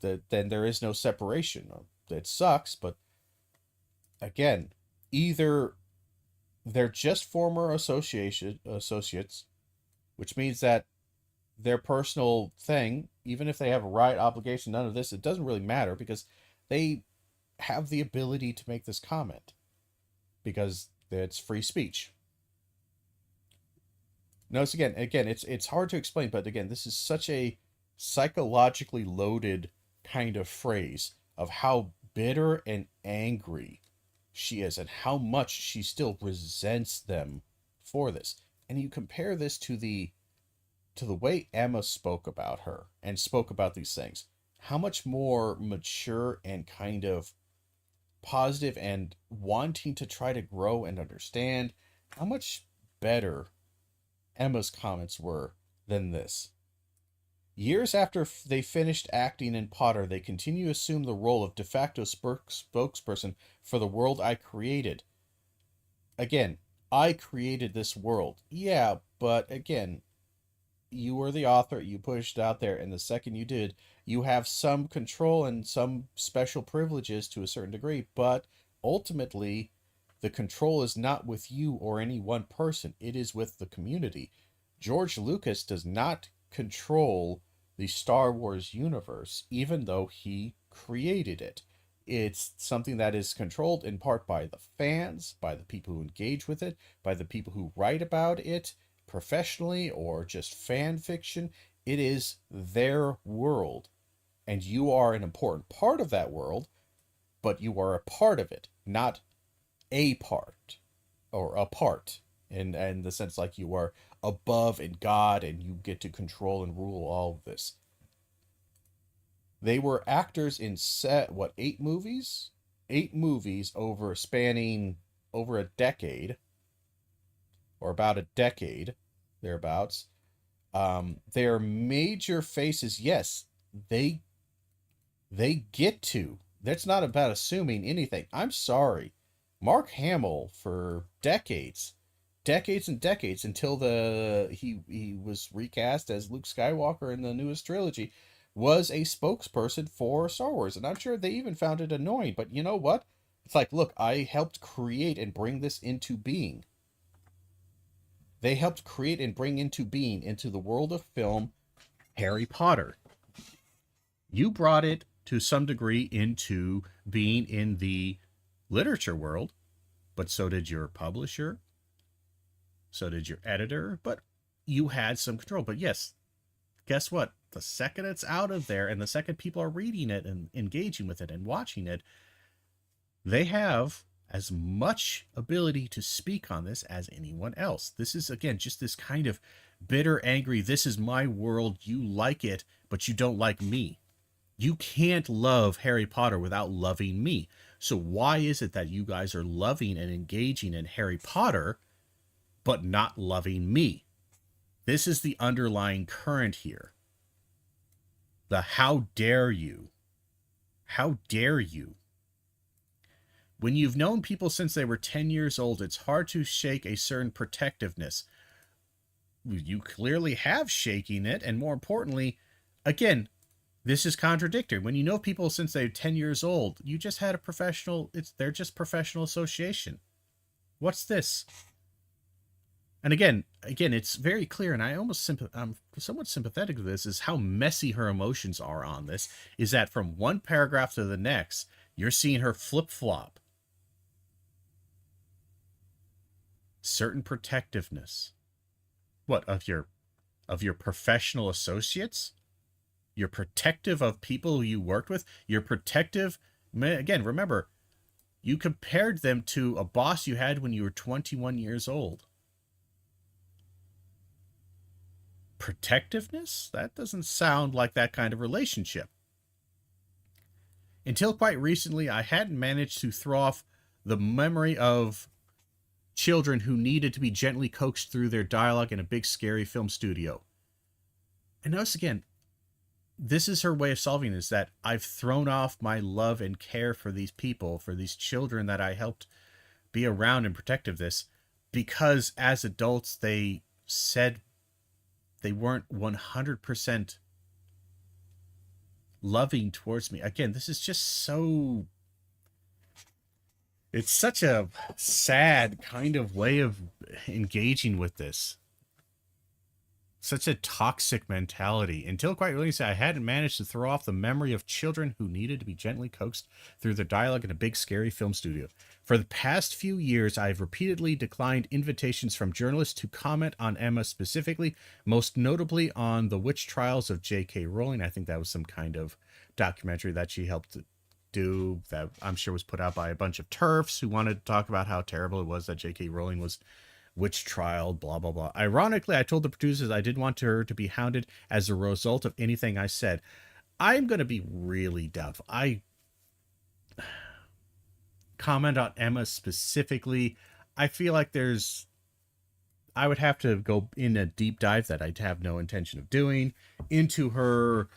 Then there is no separation. It sucks, but again, either they're just former associates, which means that their personal thing, even if they have a right, obligation, none of this, it doesn't really matter because they have the ability to make this comment because it's free speech. Notice again, it's hard to explain, but again, this is such a psychologically loaded kind of phrase of how bitter and angry she is and how much she still resents them for this. And you compare this to the way Emma spoke about her and spoke about these things. How much more mature and kind of positive and wanting to try to grow and understand, how much better Emma's comments were than this. Years after they finished acting in Potter, they continue to assume the role of de facto spokesperson for the world I created. Again, I created this world. Yeah, but again, you were the author, you pushed it out there, and the second you did, you have some control and some special privileges to a certain degree, but ultimately, the control is not with you or any one person, it is with the community. George Lucas does not control the Star Wars universe, even though he created it. It's something that is controlled in part by the fans, by the people who engage with it, by the people who write about it, professionally or just fan fiction. It is their world, and you are an important part of that world, but you are a part of it, not a part or a part. and the sense like you are above in God and you get to control and rule all of this. They were actors in 8 movies? 8 movies over spanning over a decade, or about a decade, thereabouts. Their major faces, yes, they get to. That's not about assuming anything. I'm sorry. Mark Hamill, for decades and decades, until he was recast as Luke Skywalker in the newest trilogy, was a spokesperson for Star Wars. And I'm sure they even found it annoying. But you know what? It's like, look, I helped create and bring this into being. They helped create and bring into being, into the world of film, Harry Potter. You brought it to some degree into being in the literature world, but so did your publisher, so did your editor, but you had some control. But yes, guess what? The second it's out of there and the second people are reading it and engaging with it and watching it, they have as much ability to speak on this as anyone else. This is, again, just this kind of bitter, angry, this is my world, you like it, but you don't like me. You can't love Harry Potter without loving me. So why is it that you guys are loving and engaging in Harry Potter, but not loving me? This is the underlying current here. The how dare you? How dare you? When you've known people since they were 10 years old, it's hard to shake a certain protectiveness. You clearly have shaking it, and more importantly, again, this is contradictory. When you know people since they're 10 years old, you just had they're just professional association. What's this? And again, it's very clear, and I'm somewhat sympathetic to this, is how messy her emotions are on this, is that from one paragraph to the next, you're seeing her flip-flop. Certain protectiveness. What, of your professional associates? You're protective of people who you worked with? You're protective, again, remember, you compared them to a boss you had when you were 21 years old. Protectiveness? That doesn't sound like that kind of relationship. Until quite recently, I hadn't managed to throw off the memory of children who needed to be gently coaxed through their dialogue in a big scary film studio. And notice again, this is her way of solving this, that I've thrown off my love and care for these people, for these children that I helped be around and protect of this, because as adults they said they weren't 100% loving towards me. Again, this is just so... It's such a sad kind of way of engaging with this. Such a toxic mentality. Until quite recently, I hadn't managed to throw off the memory of children who needed to be gently coaxed through their dialogue in a big scary film studio. For the past few years, I've repeatedly declined invitations from journalists to comment on Emma specifically, most notably on the witch trials of J.K. Rowling. I think that was some kind of documentary that she helped do, that I'm sure was put out by a bunch of TERFs who wanted to talk about how terrible it was that J.K. Rowling was witch trial, blah, blah, blah. Ironically, I told the producers I didn't want her to be hounded as a result of anything I said. I'm going to be really doubtful. I comment on Emma specifically. I feel like I would have to go in a deep dive that I'd have no intention of doing into her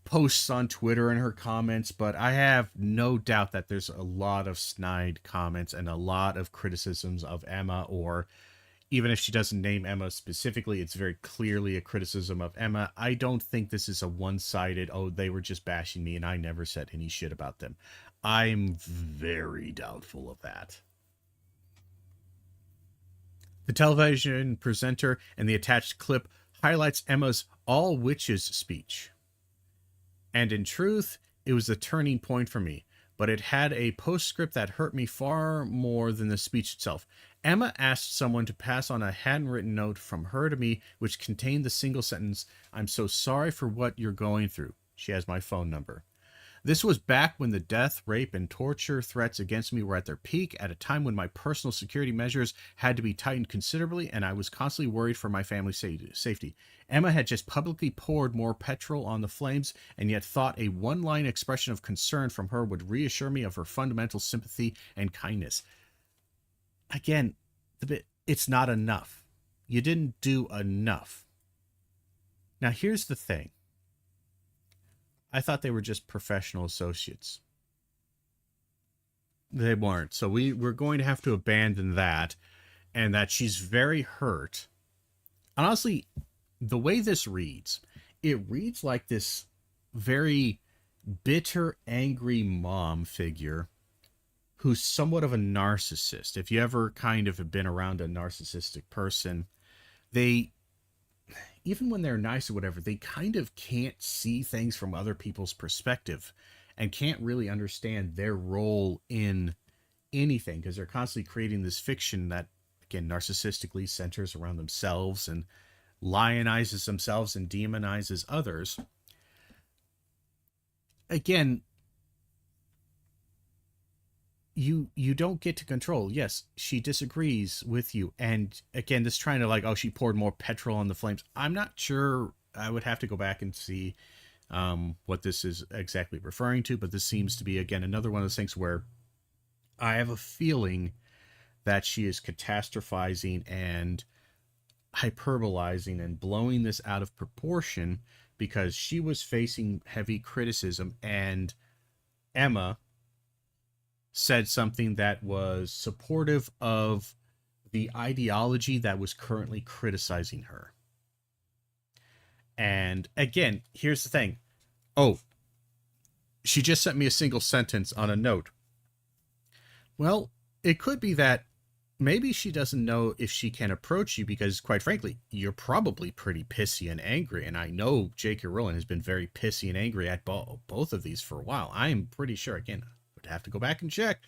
posts on Twitter and her comments, but I have no doubt that there's a lot of snide comments and a lot of criticisms of Emma, or even if she doesn't name Emma specifically, it's very clearly a criticism of Emma. I don't think this is a one-sided, oh, they were just bashing me and I never said any shit about them. I'm very doubtful of that. The television presenter and the attached clip highlights Emma's all witches speech. And in truth, it was a turning point for me, but it had a postscript that hurt me far more than the speech itself. Emma asked someone to pass on a handwritten note from her to me, which contained the single sentence, "I'm so sorry for what you're going through." She has my phone number. This was back when the death, rape, and torture threats against me were at their peak, at a time when my personal security measures had to be tightened considerably, and I was constantly worried for my family's safety. Emma had just publicly poured more petrol on the flames, and yet thought a one-line expression of concern from her would reassure me of her fundamental sympathy and kindness. Again, it's not enough. You didn't do enough. Now, here's the thing. I thought they were just professional associates. They weren't. So we're going to have to abandon that, and that she's very hurt. And honestly, the way this reads, it reads like this very bitter, angry mom figure who's somewhat of a narcissist. If you ever kind of have been around a narcissistic person, they, even when they're nice or whatever, they kind of can't see things from other people's perspective and can't really understand their role in anything, because they're constantly creating this fiction that, again, narcissistically centers around themselves and lionizes themselves and demonizes others. Again, you don't get to control. Yes, she disagrees with you. And again, this trying to like, oh, she poured more petrol on the flames. I'm not sure. I would have to go back and see what this is exactly referring to. But this seems to be, again, another one of those things where I have a feeling that she is catastrophizing and hyperbolizing and blowing this out of proportion, because she was facing heavy criticism, and Emma said something that was supportive of the ideology that was currently criticizing her. And again, here's the thing. Oh, she just sent me a single sentence on a note. Well, it could be that maybe she doesn't know if she can approach you because, quite frankly, you're probably pretty pissy and angry. And I know J.K. Rowling has been very pissy and angry at both of these for a while. I am pretty sure, again, I would have to go back and check,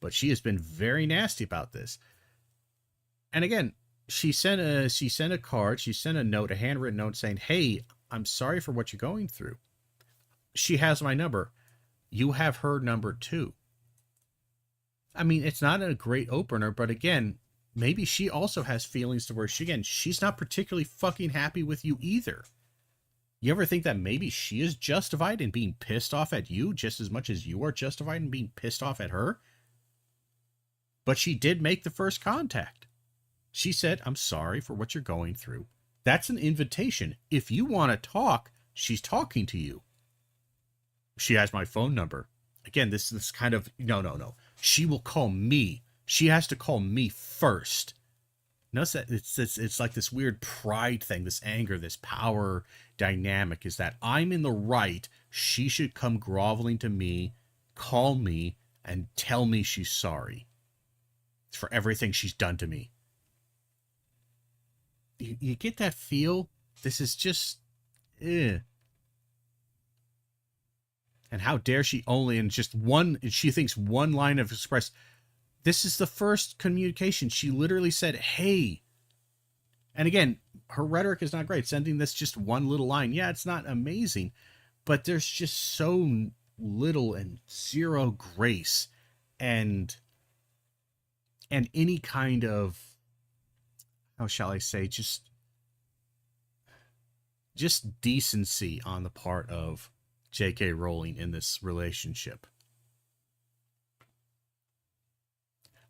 but she has been very nasty about this. And again, she sent a card, she sent a note, a handwritten note saying, hey, I'm sorry for what you're going through. She has my number. You have her number too. I mean, it's not a great opener, but again, maybe she also has feelings to where she's not particularly fucking happy with you either. You ever think that maybe she is justified in being pissed off at you just as much as you are justified in being pissed off at her? But she did make the first contact. She said, I'm sorry for what you're going through. That's an invitation. If you want to talk, she's talking to you. She has my phone number. Again, this kind of, no. She will call me. She has to call me first. Notice that it's like this weird pride thing, this anger, this power dynamic is that I'm in the right. She should come groveling to me, call me, and tell me she's sorry for everything she's done to me. You get that feel? This is just, And how dare she only in just one, she thinks one line of express. This is the first communication. She literally said, hey. And again, her rhetoric is not great. Sending this just one little line. Yeah, it's not amazing, but there's just so little and zero grace and any kind of, how shall I say, just decency on the part of J.K. Rowling in this relationship.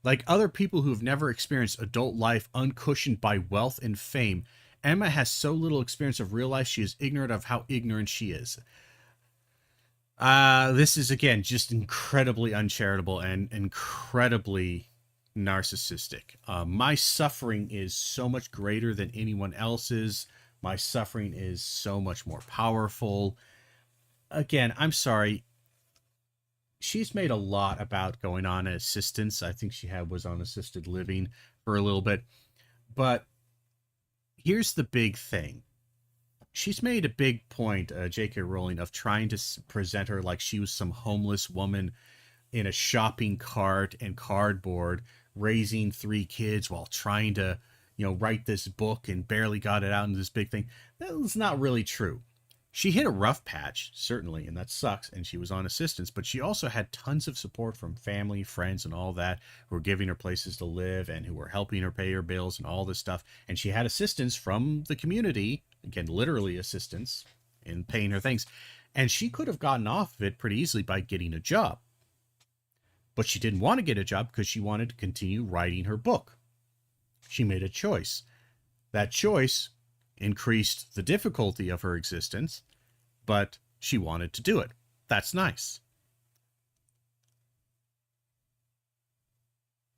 Like other people who've never experienced adult life uncushioned by wealth and fame, Emma has so little experience of real life she is ignorant of how ignorant she is. This is, again, just incredibly uncharitable and incredibly narcissistic. My suffering is so much greater than anyone else's. My suffering is so much more powerful. Again, I'm sorry. She's made a lot about going on assistance. I think she was on assisted living for a little bit. But here's the big thing. She's made a big point, J.K. Rowling, of trying to present her like she was some homeless woman in a shopping cart and cardboard, raising 3 kids while trying to, write this book and barely got it out into this big thing. That's not really true. She hit a rough patch, certainly, and that sucks, and she was on assistance, but she also had tons of support from family, friends, and all that, who were giving her places to live and who were helping her pay her bills and all this stuff. And she had assistance from the community, again, literally assistance in paying her things. And she could have gotten off of it pretty easily by getting a job. But she didn't want to get a job because she wanted to continue writing her book. She made a choice. That choice increased the difficulty of her existence, but she wanted to do it. That's nice.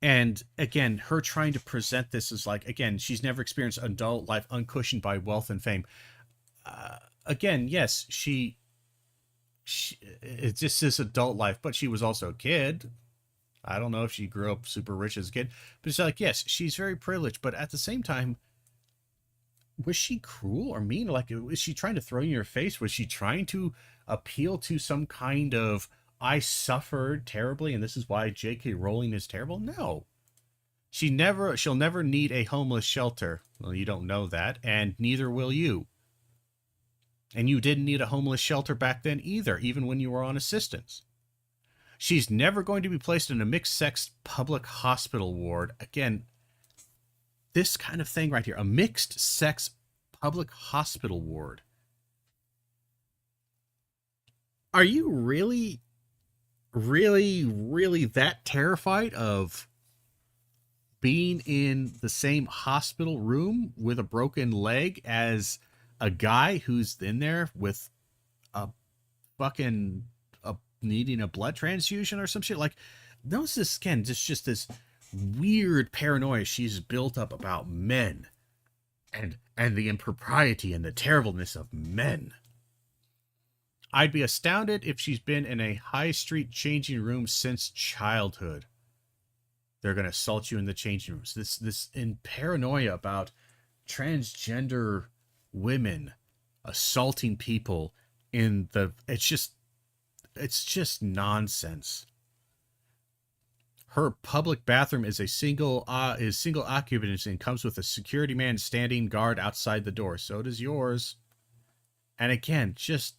And again, her trying to present this as like, again, she's never experienced adult life uncushioned by wealth and fame. Again, yes, it's just this adult life, but she was also a kid. I don't know if she grew up super rich as a kid, but it's like, yes, she's very privileged, but at the same time, was she cruel or mean? Like, was she trying to throw in your face? Was she trying to appeal to some kind of, I suffered terribly and this is why J.K. Rowling is terrible? No. She'll never need a homeless shelter. Well, you don't know that, and neither will you. And you didn't need a homeless shelter back then either, even when you were on assistance. She's never going to be placed in a mixed-sex public hospital ward. Again, this kind of thing right here, a mixed-sex public hospital ward. Are you really, really, really that terrified of being in the same hospital room with a broken leg as a guy who's in there with a fucking needing a blood transfusion or some shit? Like, notice this again, just this weird paranoia she's built up about men and the impropriety and the terribleness of men. I'd be astounded if she's been in a high street changing room since childhood. They're going to assault you in the changing rooms. This in paranoia about transgender women assaulting people in the, it's just nonsense. Her public bathroom is single occupancy and comes with a security man standing guard outside the door. So does yours. And again, just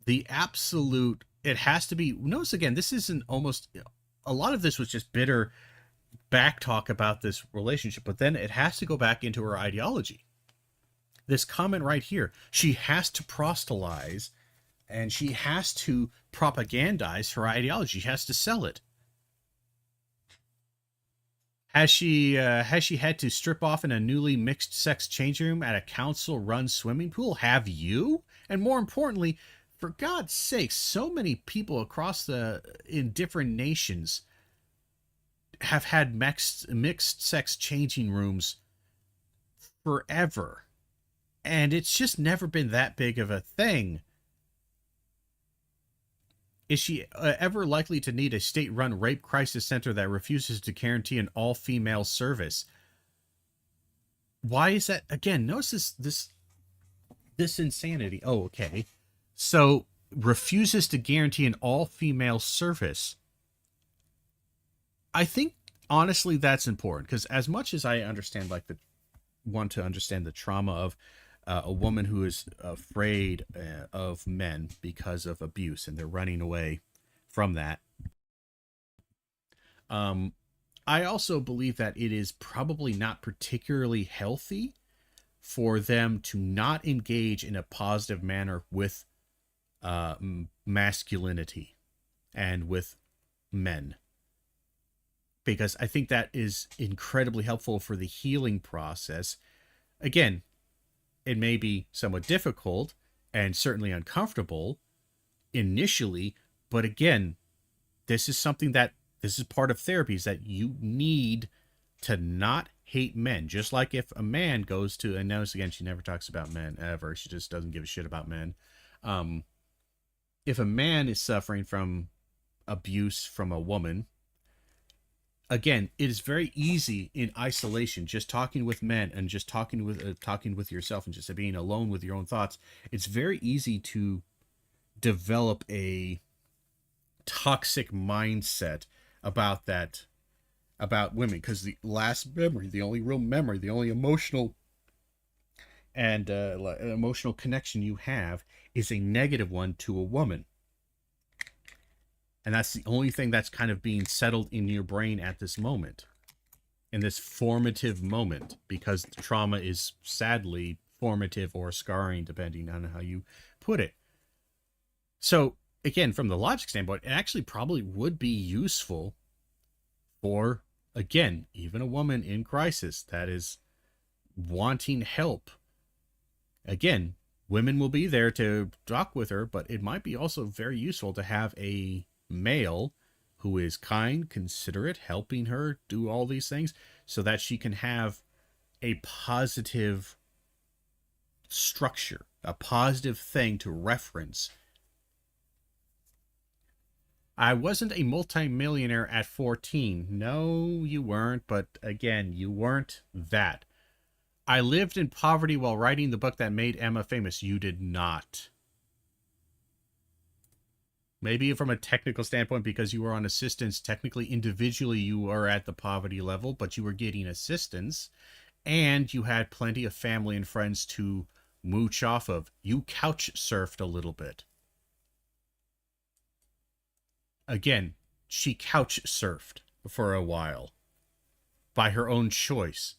the absolute, it has to be, notice again, this isn't almost, a lot of this was just bitter back talk about this relationship, but then it has to go back into her ideology. This comment right here, she has to proselytize and she has to propagandize her ideology. She has to sell it. Has she had to strip off in a newly mixed sex changing room at a council-run swimming pool? Have you? And more importantly, for God's sake, so many people in different nations have had mixed sex changing rooms forever. And it's just never been that big of a thing. Is she ever likely to need a state-run rape crisis center that refuses to guarantee an all-female service? Why is that? Again, notice this insanity. Oh, okay. So, refuses to guarantee an all-female service. I think, honestly, that's important. Because as much as I understand, want to understand the trauma of a woman who is afraid of men because of abuse and they're running away from that. I also believe that it is probably not particularly healthy for them to not engage in a positive manner with masculinity and with men. Because I think that is incredibly helpful for the healing process. Again, it may be somewhat difficult and certainly uncomfortable initially, but again, this is part of therapy, is that you need to not hate men. Just like if a man goes to, and notice again, she never talks about men ever. She just doesn't give a shit about men. If a man is suffering from abuse from a woman, again, it is very easy in isolation, just talking with men and just talking with yourself and just being alone with your own thoughts. It's very easy to develop a toxic mindset about women, because the last memory, the only real memory, the only emotional and an emotional connection you have is a negative one to a woman. And that's the only thing that's kind of being settled in your brain at this moment, in this formative moment, because trauma is sadly formative or scarring, depending on how you put it. So, again, from the logic standpoint, it actually probably would be useful for, again, even a woman in crisis that is wanting help. Again, women will be there to talk with her, but it might be also very useful to have a male who is kind, considerate, helping her do all these things so that she can have a positive structure, a positive thing to reference. I wasn't a multimillionaire at 14. No, you weren't, but again, you weren't that. I lived in poverty while writing the book that made Emma famous. You did not. Maybe from a technical standpoint, because you were on assistance, technically, individually, you were at the poverty level, but you were getting assistance, and you had plenty of family and friends to mooch off of. You couch surfed a little bit. Again, she couch surfed for a while by her own choice.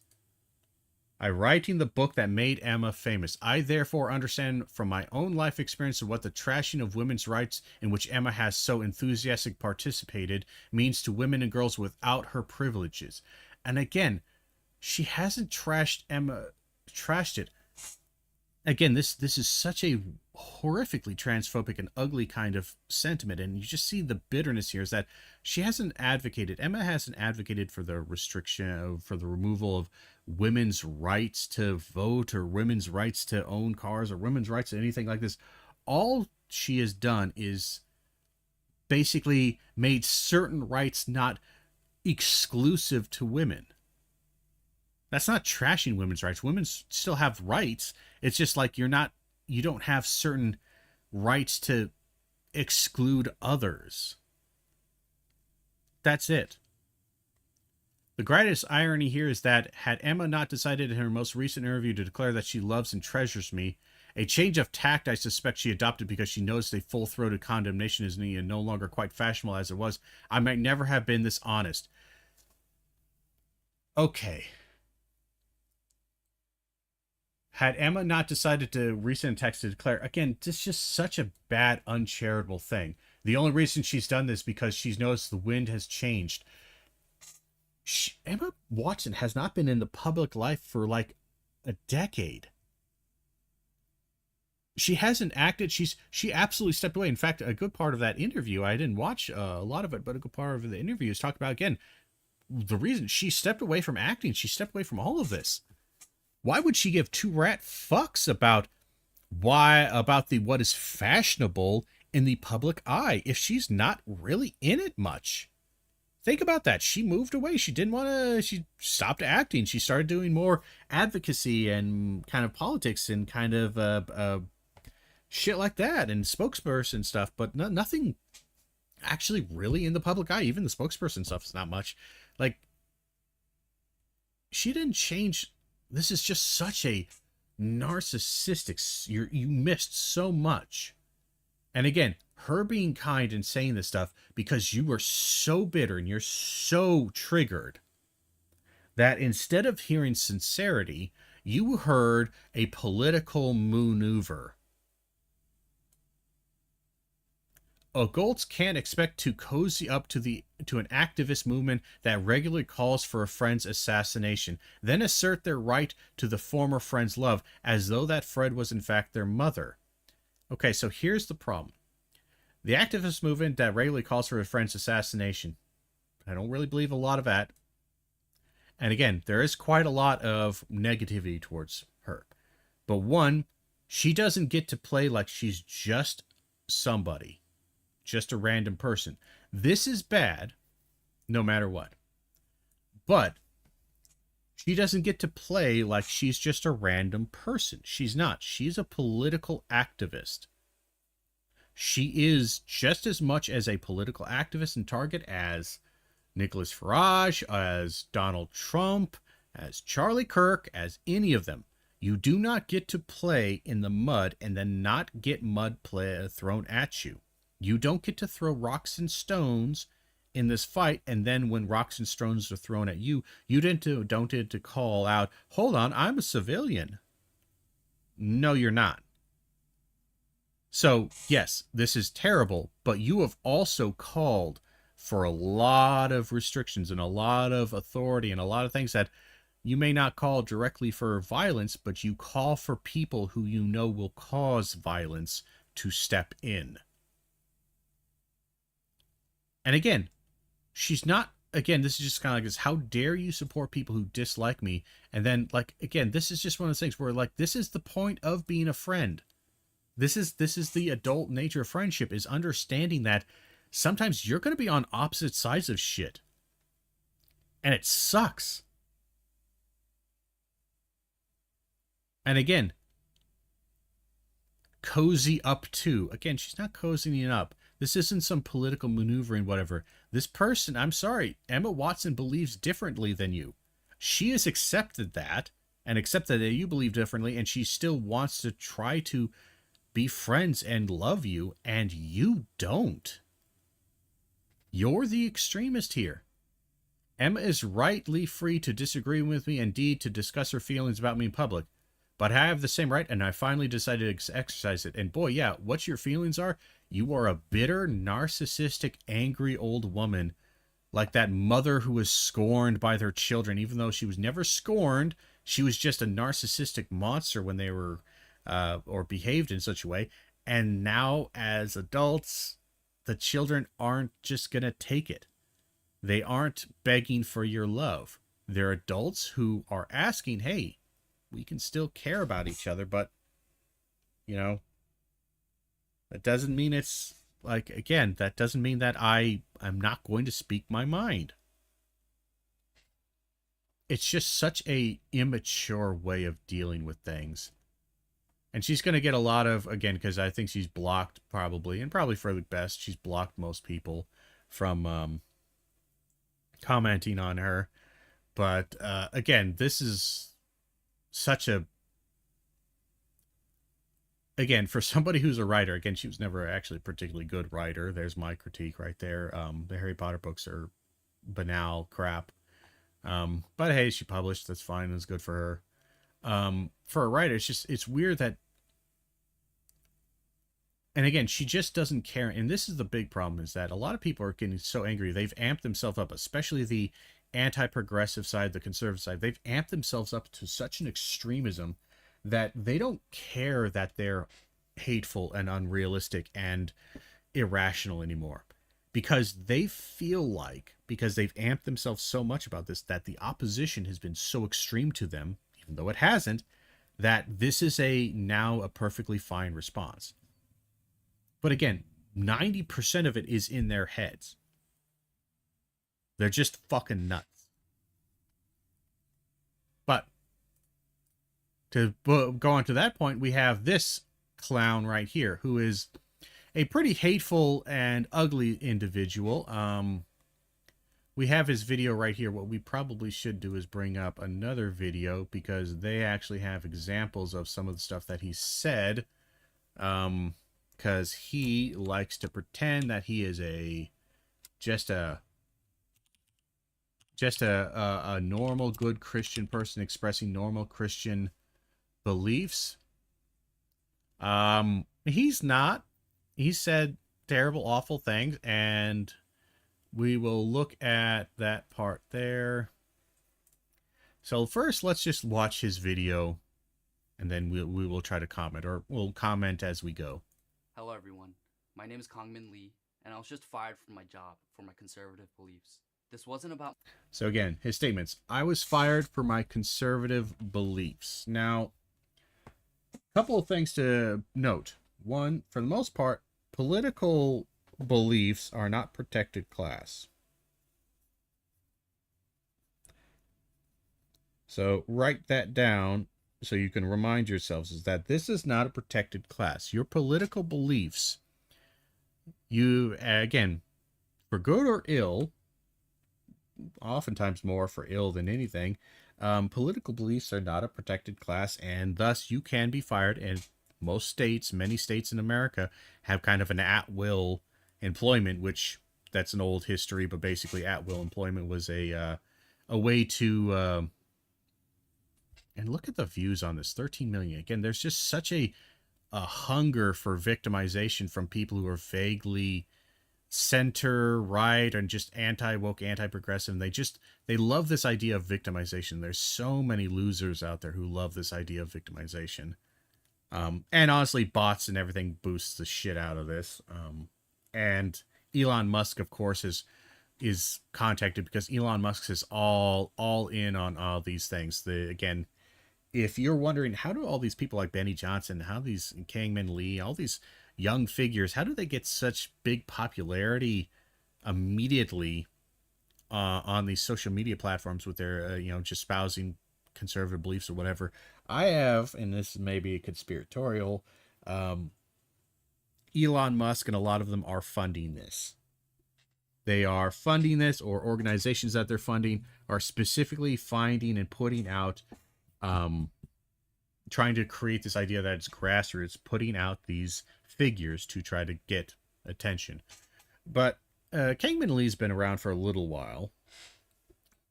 I writing the book that made Emma famous. I therefore understand from my own life experience of what the trashing of women's rights, in which Emma has so enthusiastically participated, means to women and girls without her privileges. And again, she hasn't trashed it. Again, this is such a horrifically transphobic and ugly kind of sentiment, and you just see the bitterness here is that Emma hasn't advocated for the restriction, for the removal of women's rights to vote, or women's rights to own cars, or women's rights to anything like this. All she has done is basically made certain rights not exclusive to women. That's not trashing women's rights. Women still have rights. It's just like you don't have certain rights to exclude others. That's it. The greatest irony here is that had Emma not decided in her most recent interview to declare that she loves and treasures me, a change of tact I suspect she adopted because she noticed a full-throated condemnation is no longer quite fashionable as it was, I might never have been this honest. Okay. Had Emma not decided to resend text to declare, again, this is just such a bad, uncharitable thing. The only reason she's done this because she's noticed the wind has changed. Emma Watson has not been in the public life for like a decade. She hasn't acted. She absolutely stepped away. In fact, a good part of that interview, I didn't watch a lot of it, but a good part of the interview is talked about, again, the reason she stepped away from acting. She stepped away from all of this. Why would she give two rat fucks about what is fashionable in the public eye if she's not really in it much? Think about that. She moved away. She stopped acting. She started doing more advocacy and kind of politics and kind of shit like that and spokesperson stuff, but nothing actually really in the public eye. Even the spokesperson stuff is not much. Like, she didn't change. This is just such a narcissistic, you missed so much. And again, her being kind and saying this stuff because you were so bitter and you're so triggered that instead of hearing sincerity, you heard a political maneuver. Adults can't expect to cozy up to an activist movement that regularly calls for a friend's assassination, then assert their right to the former friend's love, as though that friend was in fact their mother. Okay, so here's the problem. The activist movement that regularly calls for a friend's assassination, I don't really believe a lot of that. And again, there is quite a lot of negativity towards her. But one, she doesn't get to play like she's just somebody. Just a random person. This is bad, no matter what. But she doesn't get to play like she's just a random person. She's not. She's a political activist. She is just as much as a political activist and target as Nicholas Farage, as Donald Trump, as Charlie Kirk, as any of them. You do not get to play in the mud and then not get mud thrown at you. You don't get to throw rocks and stones in this fight, and then when rocks and stones are thrown at you, you don't get to call out, hold on, I'm a civilian. No, you're not. So, yes, this is terrible, but you have also called for a lot of restrictions and a lot of authority and a lot of things that you may not call directly for violence, but you call for people who you know will cause violence to step in. And again, she's not, again, this is just kind of like this, how dare you support people who dislike me? And then, like, again, this is just one of those things where, like, this is the point of being a friend. This is the adult nature of friendship, is understanding that sometimes you're going to be on opposite sides of shit. And it sucks. And again, cozy up to. Again, she's not cozying up. This isn't some political maneuvering, whatever. This person, I'm sorry, Emma Watson believes differently than you. She has accepted that and accepted that you believe differently, and she still wants to try to be friends and love you, and you don't. You're the extremist here. Emma is rightly free to disagree with me, indeed to discuss her feelings about me in public. But I have the same right, and I finally decided to exercise it. And boy, yeah, what your feelings are, you are a bitter, narcissistic, angry old woman, like that mother who was scorned by their children, even though she was never scorned. She was just a narcissistic monster when they were, or behaved in such a way. And now, as adults, the children aren't just going to take it. They aren't begging for your love. They're adults who are asking, hey, we can still care about each other, but, you know, that doesn't mean it's, like, again, that doesn't mean that I'm not going to speak my mind. It's just such a immature way of dealing with things. And she's going to get a lot of, again, because I think she's blocked probably, and probably for the best, she's blocked most people from commenting on her. But, again, this is such a, again, for somebody who's a writer, again, she was never actually a particularly good writer. There's my critique right there. The Harry Potter books are banal crap. But hey, she published, that's fine, it's good for her. For a writer, it's weird that, and again, she just doesn't care. And this is the big problem, is that a lot of people are getting so angry, they've amped themselves up, especially the anti-progressive side, the conservative side. They've amped themselves up to such an extremism that they don't care that they're hateful and unrealistic and irrational anymore, because they feel like, because they've amped themselves so much about this, that the opposition has been so extreme to them, even though it hasn't, that this is now a perfectly fine response. But again, 90% of it is in their heads. They're just fucking nuts. But to go on to that point, we have this clown right here, who is a pretty hateful and ugly individual. We have his video right here. What we probably should do is bring up another video, because they actually have examples of some of the stuff that he said. Because he likes to pretend that he is just a normal, good Christian person expressing normal Christian beliefs. He's not. He said terrible, awful things, and we will look at that part there. So first, let's just watch his video, and then we will try to comment, or we'll comment as we go. Hello everyone, my name is Kangmin Lee, and I was just fired from my job for my conservative beliefs. This wasn't about... So again, his statements. I was fired for my conservative beliefs. Now, a couple of things to note. One, for the most part, political beliefs are not protected class. So write that down so you can remind yourselves, is that this is not a protected class. Your political beliefs, you, again, for good or ill, oftentimes more for ill than anything. Political beliefs are not a protected class, and thus you can be fired. And most states, many states in America, have kind of an at-will employment, which that's an old history, but basically at-will employment was a way to. And look at the views on this, 13 million. Again, there's just such a hunger for victimization from people who are vaguely center right and just anti-woke, anti-progressive. They love this idea of victimization. There's so many losers out there who love this idea of victimization. And honestly, bots and everything boosts the shit out of this. And Elon Musk, of course, is contacted because Elon Musk is all in on all these things. Again, if you're wondering, how do all these people like Benny Johnson, how these Kangmin Lee, all these young figures, how do they get such big popularity immediately on these social media platforms with their, just espousing conservative beliefs or whatever? I have, and this may be conspiratorial, Elon Musk and a lot of them are funding this. They are funding this, or organizations that they're funding are specifically finding and putting out, trying to create this idea that it's grassroots, putting out these figures to try to get attention. But Kangmin Lee's been around for a little while.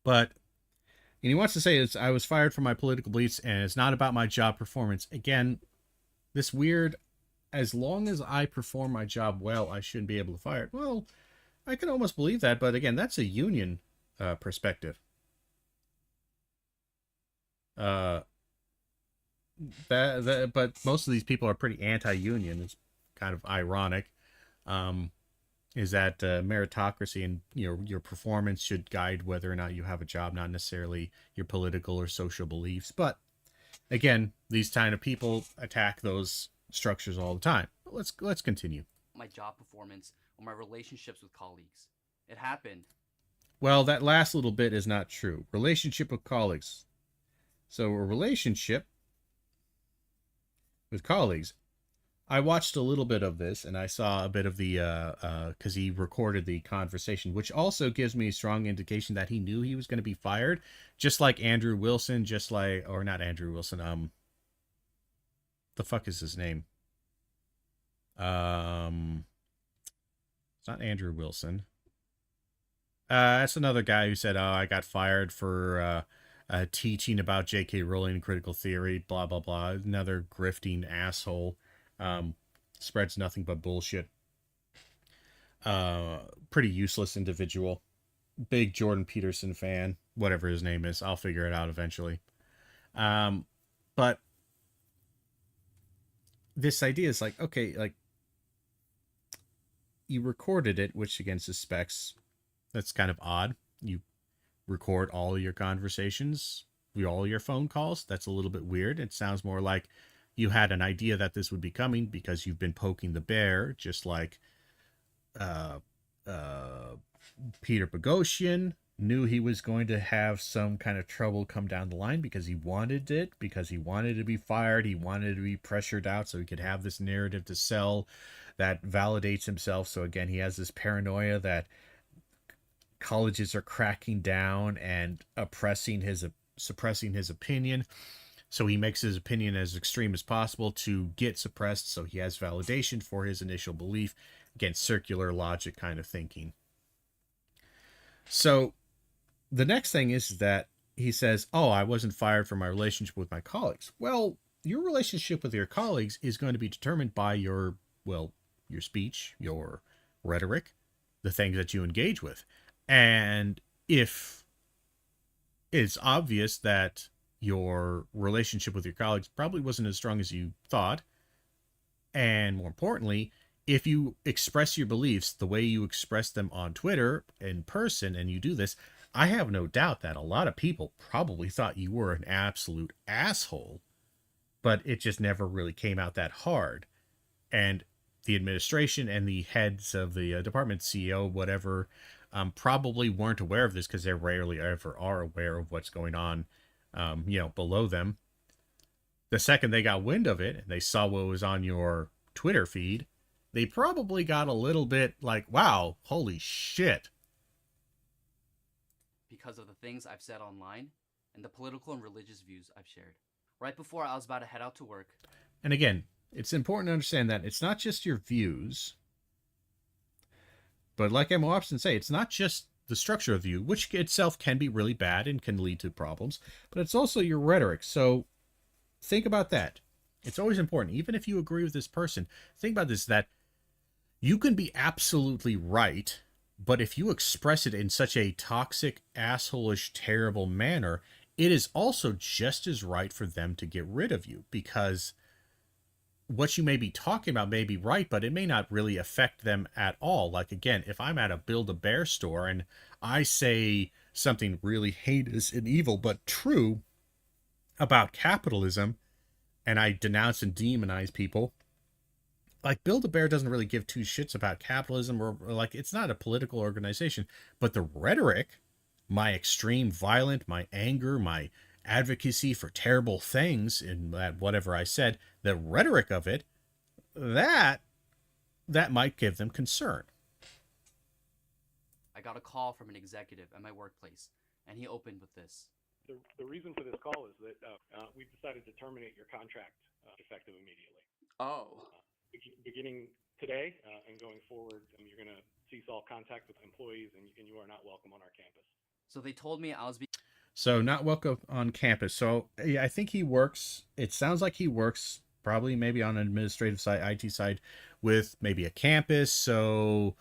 And he wants to say, I was fired for my political beliefs, and it's not about my job performance. Again, this weird, as long as I perform my job well, I shouldn't be able to fire it. Well, I can almost believe that, but again, that's a union perspective. But most of these people are pretty anti-union. It's kind of ironic. Is that meritocracy and your performance should guide whether or not you have a job, not necessarily your political or social beliefs. But again, these kind of people attack those structures all the time. But let's continue. My job performance or my relationships with colleagues. It happened. Well, that last little bit is not true. Relationship with colleagues. So a relationship with colleagues. I watched a little bit of this, and I saw a bit of the, because he recorded the conversation, which also gives me a strong indication that he knew he was going to be fired, just like Andrew Wilson, or not Andrew Wilson, the fuck is his name? It's not Andrew Wilson. That's another guy who said, I got fired for teaching about J.K. Rowling and critical theory, blah, blah, blah. Another grifting asshole. Spreads nothing but bullshit. Pretty useless individual. Big Jordan Peterson fan. Whatever his name is. I'll figure it out eventually. But this idea is like, okay, like, you recorded it, which again suspects that's kind of odd. You record all your conversations, all your phone calls. That's a little bit weird. It sounds more like you had an idea that this would be coming because you've been poking the bear, just like Peter Boghossian knew he was going to have some kind of trouble come down the line because he wanted it, because he wanted to be fired, he wanted to be pressured out so he could have this narrative to sell that validates himself. So again, he has this paranoia that colleges are cracking down and suppressing his opinion. So he makes his opinion as extreme as possible to get suppressed, so he has validation for his initial belief. Again, circular logic kind of thinking. So the next thing is that he says, I wasn't fired for my relationship with my colleagues. Well, your relationship with your colleagues is going to be determined by your speech, your rhetoric, the things that you engage with. And if it's obvious that your relationship with your colleagues probably wasn't as strong as you thought, and more importantly, if you express your beliefs the way you express them on Twitter in person, and you do this, I have no doubt that a lot of people probably thought you were an absolute asshole, but it just never really came out that hard. And the administration and the heads of the department, CEO, whatever, probably weren't aware of this because they rarely ever are aware of what's going on, below them. The second they got wind of it and they saw what was on your Twitter feed, they probably got a little bit like, wow, holy shit. because of the things I've said online and the political and religious views I've shared. Right before I was about to head out to work. And again, it's important to understand that it's not just your views, but like Emma Watson say, it's not just the structure of the view, which itself can be really bad and can lead to problems, but it's also your rhetoric. So think about that. It's always important, even if you agree with this person, think about this, that you can be absolutely right, but if you express it in such a toxic, asshole-ish, terrible manner, it is also just as right for them to get rid of you, because what you may be talking about may be right, but it may not really affect them at all. Like, again, if I'm at a Build-A-Bear store and I say something really heinous and evil but true about capitalism, and I denounce and demonize people, like, Build-A-Bear doesn't really give two shits about capitalism, or like, it's not a political organization. But the rhetoric, my extreme violent, my anger, my advocacy for terrible things in that whatever I said, the rhetoric of it, that might give them concern. I got a call from an executive at my workplace, and he opened with this. The reason for this call is that we've decided to terminate your contract effective immediately. Oh. Beginning today and going forward, you're going to cease all contact with employees, and you are not welcome on our campus. So they told me I was So not welcome on campus. So yeah, I think he works, it sounds like he works probably maybe on an administrative side, IT side, with maybe a campus. So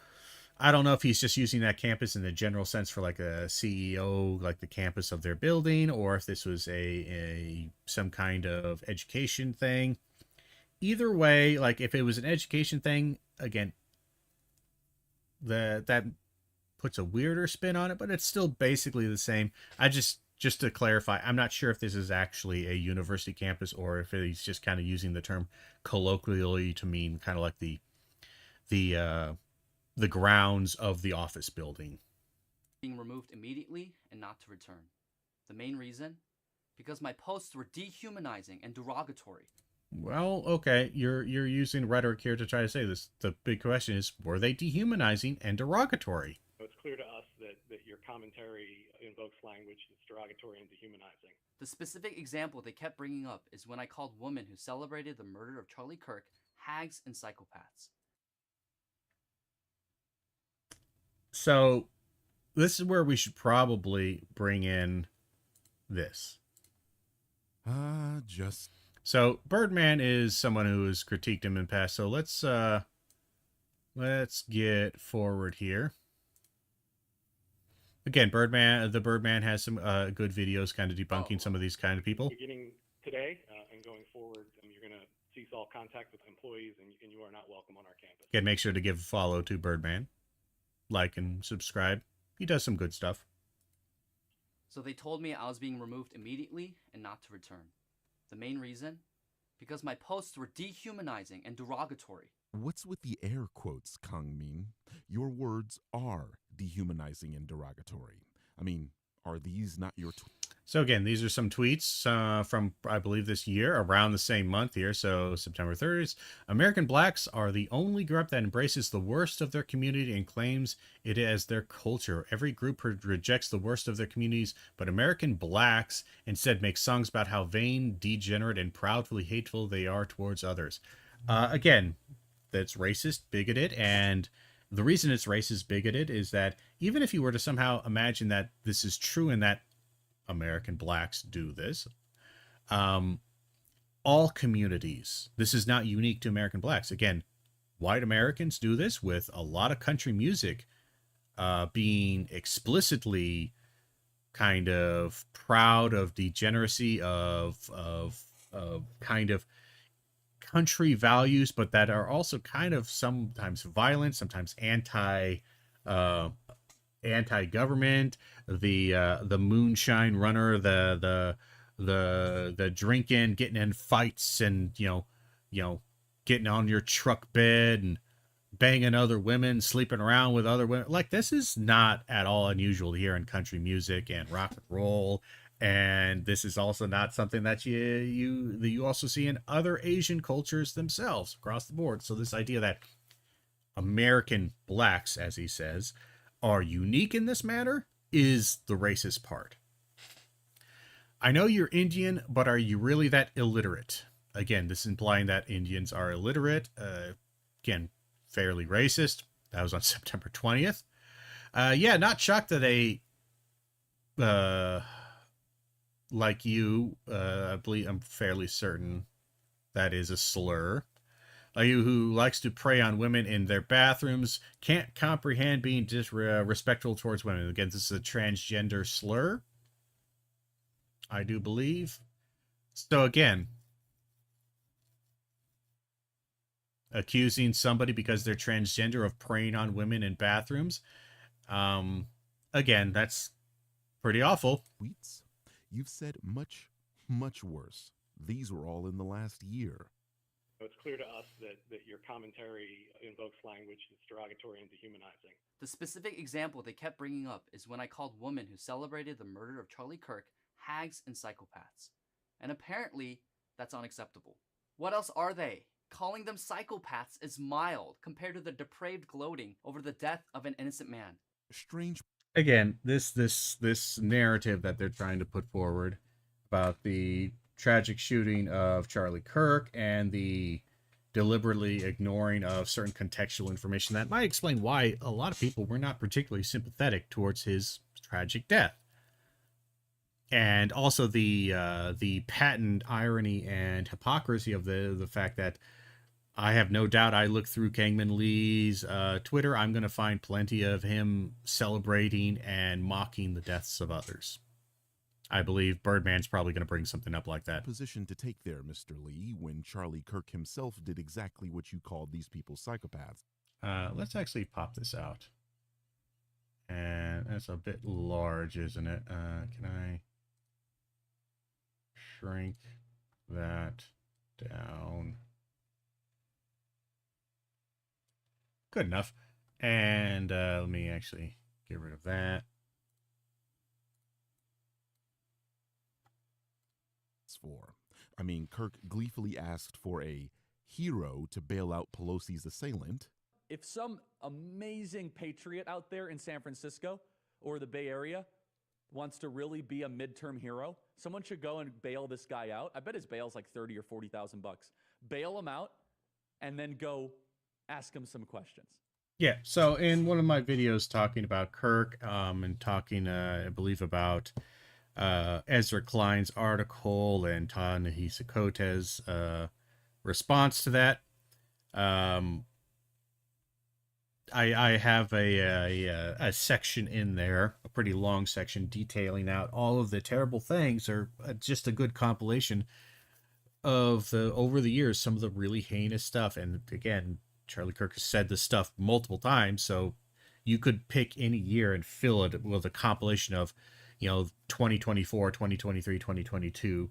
I don't know if he's just using that campus in the general sense for like a CEO, like the campus of their building, or if this was a some kind of education thing. Either way, like if it was an education thing, again, that puts a weirder spin on it, but it's still basically the same. I just to clarify, I'm not sure if this is actually a university campus or if he's just kind of using the term colloquially to mean kind of like the grounds of the office building. being removed immediately and not to return. The main reason? Because my posts were dehumanizing and derogatory. Well, okay, you're using rhetoric here to try to say this. The big question is, were they dehumanizing and derogatory? So it's clear to us that your commentary invokes language that's derogatory and dehumanizing. The specific example they kept bringing up is when I called women who celebrated the murder of Charlie Kirk hags and psychopaths. So this is where we should probably bring in this. So Birdman is someone who has critiqued him in the past. So let's get forward here. Again, the Birdman has some good videos kind of debunking some of these kind of people. Beginning today and going forward, you're going to cease all contact with employees, and you are not welcome on our campus. Again, make sure to give a follow to Birdman. Like and subscribe. He does some good stuff. So they told me I was being removed immediately and not to return. The main reason? Because my posts were dehumanizing and derogatory. What's with the air quotes, Kangmin? Your words are dehumanizing and derogatory. I mean, are these not your... So again, these are some tweets from, I believe, this year, around the same month here, so September 30th. American blacks are the only group that embraces the worst of their community and claims it as their culture. Every group rejects the worst of their communities, but American blacks instead make songs about how vain, degenerate, and proudly hateful they are towards others. Again, that's racist, bigoted, and the reason it's racist, bigoted is that even if you were to somehow imagine that this is true and that American blacks do this, all communities, this is not unique to American blacks. Again, white Americans do this with a lot of country music being explicitly kind of proud of degeneracy of kind of country values, but that are also kind of sometimes violent, sometimes anti-government, the moonshine runner, the drinking, getting in fights, and you know getting on your truck bed and banging other women, sleeping around with other women. Like, this is not at all unusual to hear in country music and rock and roll. And this is also not something that you also see in other Asian cultures themselves across the board. So this idea that American blacks, as he says, are unique in this matter is the racist part. I know you're Indian, but are you really that illiterate? Again, this is implying that Indians are illiterate. Again, fairly racist. That was on September 20th. Yeah, not shocked that like you, I believe, I'm fairly certain that is a slur. You who likes to prey on women in their bathrooms can't comprehend being disrespectful towards women. Again, this is a transgender slur, I do believe. So again, accusing somebody because they're transgender of preying on women in bathrooms. Again, that's pretty awful. Tweets? You've said much, much worse. These were all in the last year. So it's clear to us that your commentary invokes language that's derogatory and dehumanizing. The specific example they kept bringing up is when I called women who celebrated the murder of Charlie Kirk hags and psychopaths. And apparently, that's unacceptable. What else are they? Calling them psychopaths is mild compared to the depraved gloating over the death of an innocent man. Strange. Again, this narrative that they're trying to put forward about the tragic shooting of Charlie Kirk and the deliberately ignoring of certain contextual information that might explain why a lot of people were not particularly sympathetic towards his tragic death. And also the patent irony and hypocrisy of the fact that I have no doubt I look through Kangmin Lee's Twitter, I'm going to find plenty of him celebrating and mocking the deaths of others. I believe Birdman's probably going to bring something up like that. Position to take there, Mr. Lee, when Charlie Kirk himself did exactly what you called these people psychopaths. Let's actually pop this out. And that's a bit large, isn't it? Can I shrink that down? Good enough. And let me actually get rid of that. For. I mean, Kirk gleefully asked for a hero to bail out Pelosi's assailant. If some amazing patriot out there in San Francisco or the Bay Area wants to really be a midterm hero, someone should go and bail this guy out. I bet his bail's like $30,000 or $40,000. Bail him out and then go ask him some questions. Yeah, so in one of my videos talking about Kirk and talking, I believe, about Ezra Klein's article and Ta-Nehisi Coates's response to that, I have a section in there, a pretty long section, detailing out all of the terrible things, or just a good compilation of over the years, some of the really heinous stuff. And again, Charlie Kirk has said this stuff multiple times, so you could pick any year and fill it with a compilation of, 2024, 2023, 2022,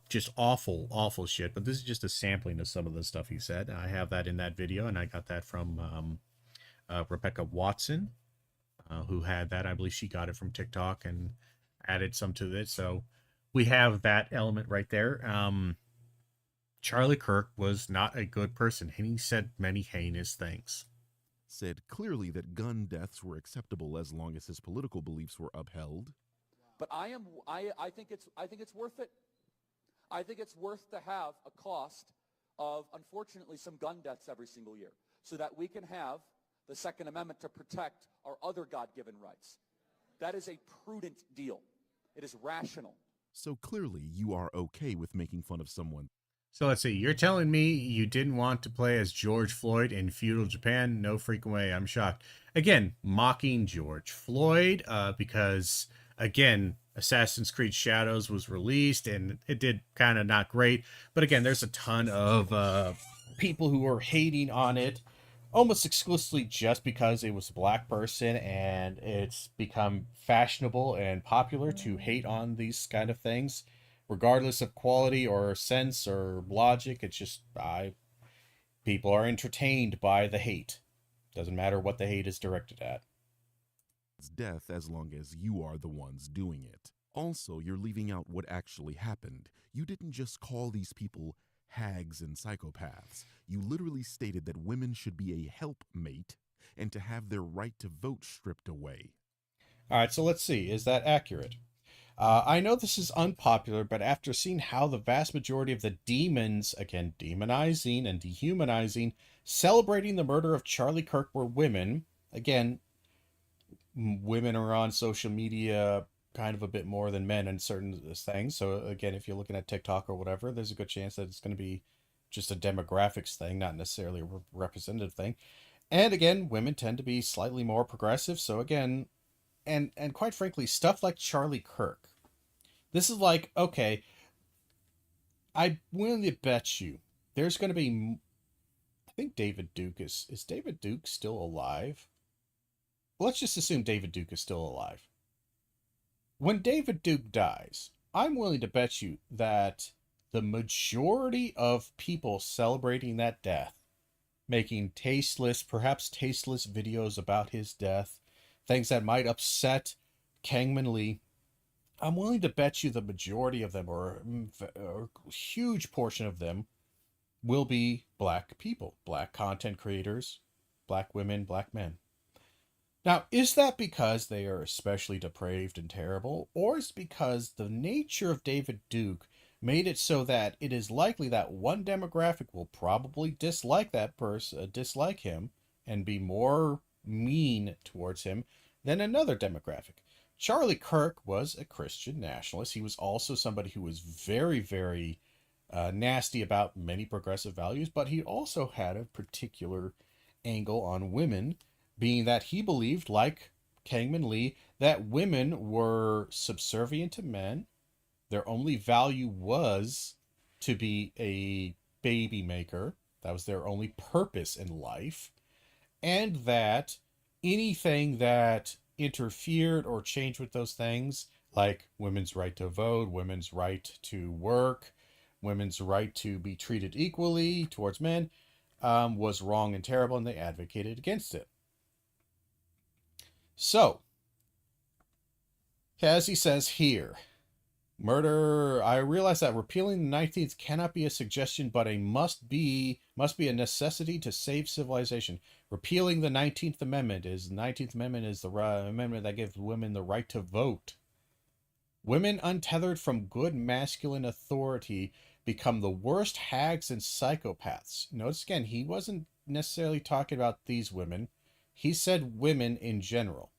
just awful shit. But this is just a sampling of some of the stuff he said. I have that in that video, and I got that from Rebecca Watson, who had that. I believe she got it from TikTok and added some to it. So we have that element right there. Charlie Kirk was not a good person, and he said many heinous things. Said clearly that gun deaths were acceptable as long as his political beliefs were upheld. But I think it's worth it. I think it's worth to have a cost of, unfortunately, some gun deaths every single year, so that we can have the Second Amendment to protect our other God-given rights. That is a prudent deal. It is rational. So clearly you are okay with making fun of someone. So let's see. You're telling me you didn't want to play as George Floyd in feudal Japan? No freaking way. I'm shocked. Again, mocking George Floyd because, again, Assassin's Creed Shadows was released and it did kind of not great. But again, there's a ton of people who are hating on it almost exclusively just because it was a black person, and it's become fashionable and popular to hate on these kind of things. Regardless of quality or sense or logic, it's just people are entertained by the hate. Doesn't matter what the hate is directed at. It's death as long as you are the ones doing it. Also, you're leaving out what actually happened. You didn't just call these people hags and psychopaths. You literally stated that women should be a helpmate and to have their right to vote stripped away. All right, so let's see. Is that accurate? I know this is unpopular, but after seeing how the vast majority of the demons, again, demonizing and dehumanizing, celebrating the murder of Charlie Kirk were women, again, women are on social media kind of a bit more than men in certain things. So, again, if you're looking at TikTok or whatever, there's a good chance that it's going to be just a demographics thing, not necessarily a representative thing. And again, women tend to be slightly more progressive. So, again, and quite frankly, stuff like Charlie Kirk. This is like, okay, I'm willing to bet you there's going to be. I think David Duke is David Duke still alive? Let's just assume David Duke is still alive. When David Duke dies, I'm willing to bet you that the majority of people celebrating that death, making tasteless, perhaps tasteless videos about his death, things that might upset Kangmin Lee, I'm willing to bet you the majority of them, or a huge portion of them, will be black people, black content creators, black women, black men. Now, is that because they are especially depraved and terrible, or is it because the nature of David Duke made it so that it is likely that one demographic will probably dislike that person, dislike him, and be more mean towards him than another demographic? Charlie Kirk was a Christian nationalist. He was also somebody who was very, very nasty about many progressive values, but he also had a particular angle on women, being that he believed, like Kangmin Lee, that women were subservient to men. Their only value was to be a baby maker. That was their only purpose in life. And that anything that interfered or changed with those things, like women's right to vote, women's right to work, women's right to be treated equally towards men, was wrong and terrible, and they advocated against it. So, as he says here, murder, I realize that repealing the 19th cannot be a suggestion, but a must be a necessity to save civilization. Repealing the 19th Amendment is the amendment that gives women the right to vote. Women untethered from good masculine authority become the worst hags and psychopaths. Notice again, he wasn't necessarily talking about these women. He said women in general.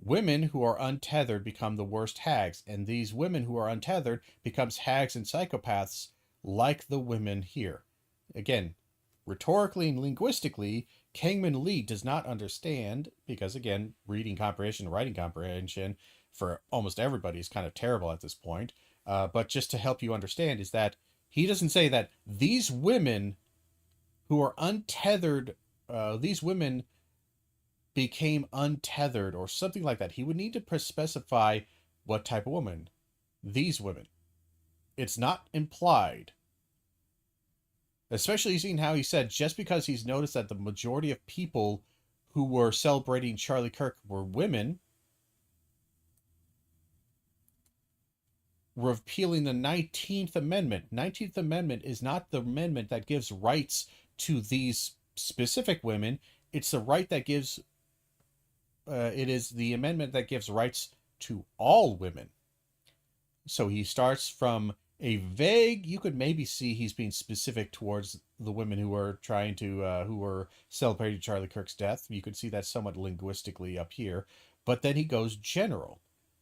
Women who are untethered become the worst hags, and these women who are untethered becomes hags and psychopaths like the women here. Again, rhetorically and linguistically, Kangmin Lee does not understand, because again, reading comprehension, writing comprehension for almost everybody is kind of terrible at this point. But just to help you understand is that he doesn't say that these women who are untethered, these women became untethered or something like that. He would need to specify what type of woman. These women. It's not implied. Especially seeing how he said just because he's noticed that the majority of people who were celebrating Charlie Kirk were women, repealing the 19th Amendment. 19th Amendment is not the amendment that gives rights to these specific women. It's the right that gives it is the amendment that gives rights to all women. So he starts from a vague, you could maybe see he's being specific towards the women who were trying to, who were celebrating Charlie Kirk's death. You could see that somewhat linguistically up here. But then he goes general.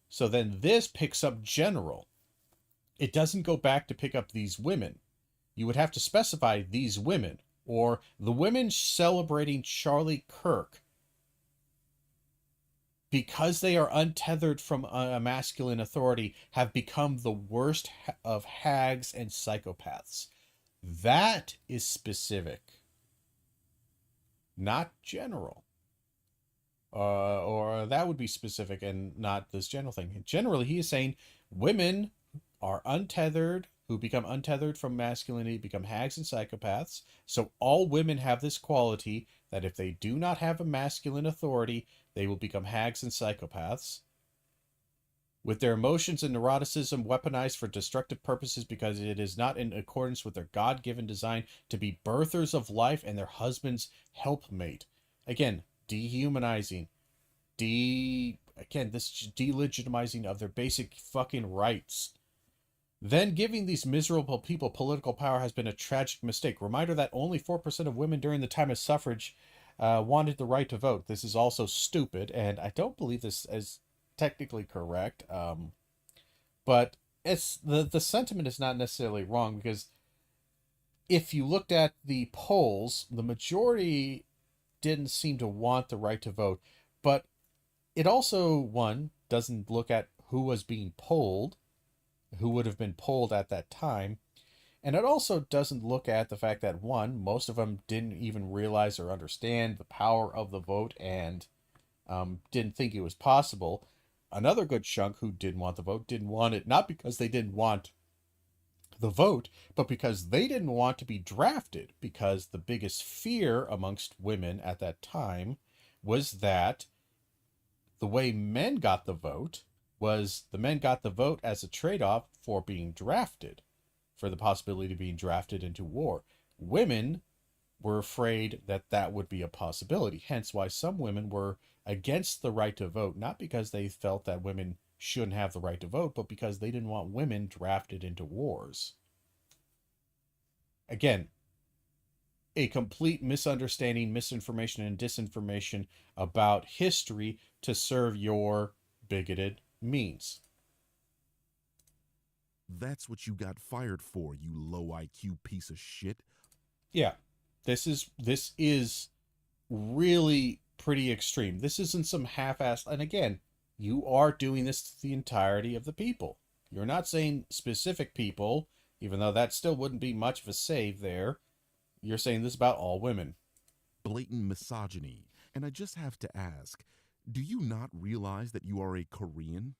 So then this picks up general. It doesn't go back to pick up these women. You would have to specify these women, or the women celebrating Charlie Kirk, because they are untethered from a masculine authority, have become the worst of hags and psychopaths. That is specific, not general. Or that would be specific and not this general thing. Generally, he is saying women are untethered, who become untethered from masculinity, become hags and psychopaths. So all women have this quality that if they do not have a masculine authority, they will become hags and psychopaths. With their emotions and neuroticism weaponized for destructive purposes because it is not in accordance with their God-given design to be birthers of life and their husband's helpmate. Again, dehumanizing, again, this delegitimizing of their basic fucking rights. Then giving these miserable people political power has been a tragic mistake. Reminder that only 4% of women during the time of suffrage wanted the right to vote. This is also stupid, and I don't believe this is technically correct. But it's the sentiment is not necessarily wrong, because if you looked at the polls, the majority didn't seem to want the right to vote. But it also, one, doesn't look at who was being polled, who would have been polled at that time. And it also doesn't look at the fact that, one, most of them didn't even realize or understand the power of the vote and didn't think it was possible. Another good chunk who didn't want the vote didn't want it, not because they didn't want the vote, but because they didn't want to be drafted, because the biggest fear amongst women at that time was that the way men got the vote was the men got the vote as a trade-off for being drafted, for the possibility of being drafted into war. Women were afraid that that would be a possibility, hence why some women were against the right to vote, not because they felt that women shouldn't have the right to vote, but because they didn't want women drafted into wars. Again, a complete misunderstanding, misinformation, and disinformation about history to serve your bigoted means. That's what you got fired for, you low IQ piece of shit. Yeah, this is really pretty extreme. This isn't some half-assed, and again, you are doing this to the entirety of the people. You're not saying specific people, even though that still wouldn't be much of a save there. You're saying this about all women. Blatant misogyny. And I just have to ask, do you not realize that you are a Korean?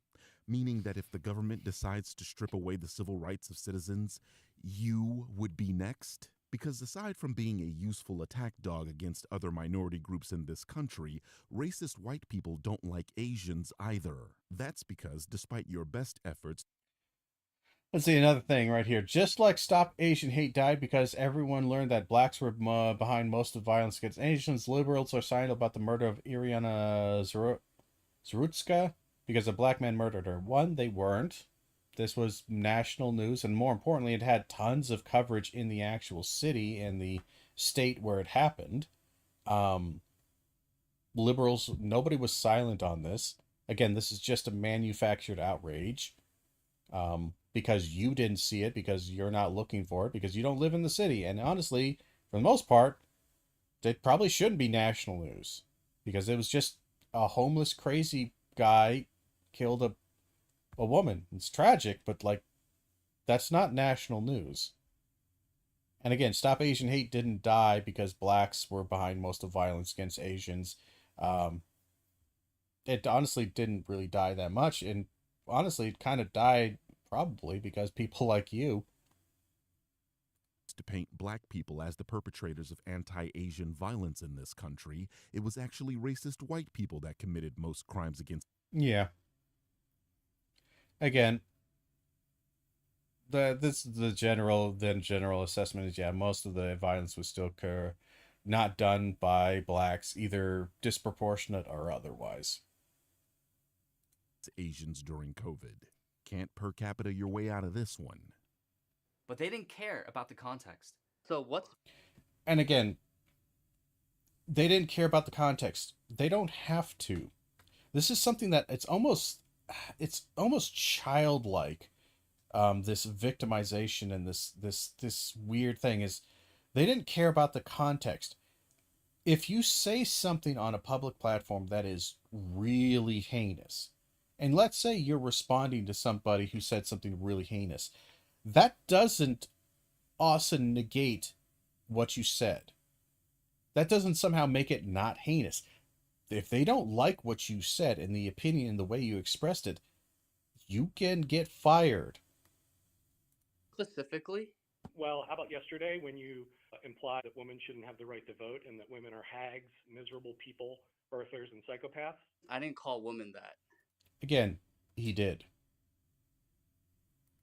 Meaning that if the government decides to strip away the civil rights of citizens, you would be next? Because aside from being a useful attack dog against other minority groups in this country, racist white people don't like Asians either. That's because, despite your best efforts, Let's see another thing right here. Just like Stop Asian Hate died because everyone learned that blacks were behind most of violence against Asians, liberals are silent about the murder of Iriana Zarutska because a black man murdered her. One, they weren't. This was national news, and more importantly, it had tons of coverage in the actual city and the state where it happened. Liberals, nobody was silent on this. Again, this is just a manufactured outrage. Because you didn't see it, because you're not looking for it, because you don't live in the city. And honestly, for the most part, it probably shouldn't be national news, because it was just a homeless, crazy guy killed a woman. It's tragic, but like, that's not national news. And again, Stop Asian Hate didn't die because blacks were behind most of violence against Asians. It honestly didn't really die that much, and honestly, it kind of died probably because people like you to paint black people as the perpetrators of anti-Asian violence in this country, it was actually racist white people that committed most crimes against. Yeah. Again, the general assessment is, yeah, most of the violence was still not done by blacks, either disproportionate or otherwise. Asians during COVID. Can't per capita your way out of this one. But they didn't care about the context. So what's... And again, they didn't care about the context. They don't have to. This is something that it's almost childlike. This victimization and this weird thing is, they didn't care about the context. If you say something on a public platform that is really heinous, and let's say you're responding to somebody who said something really heinous, that doesn't also negate what you said. That doesn't somehow make it not heinous. If they don't like what you said and the opinion and the way you expressed it, you can get fired. Specifically? Well, how about yesterday when you implied that women shouldn't have the right to vote and that women are hags, miserable people, birthers, and psychopaths? I didn't call women that. Again, he did.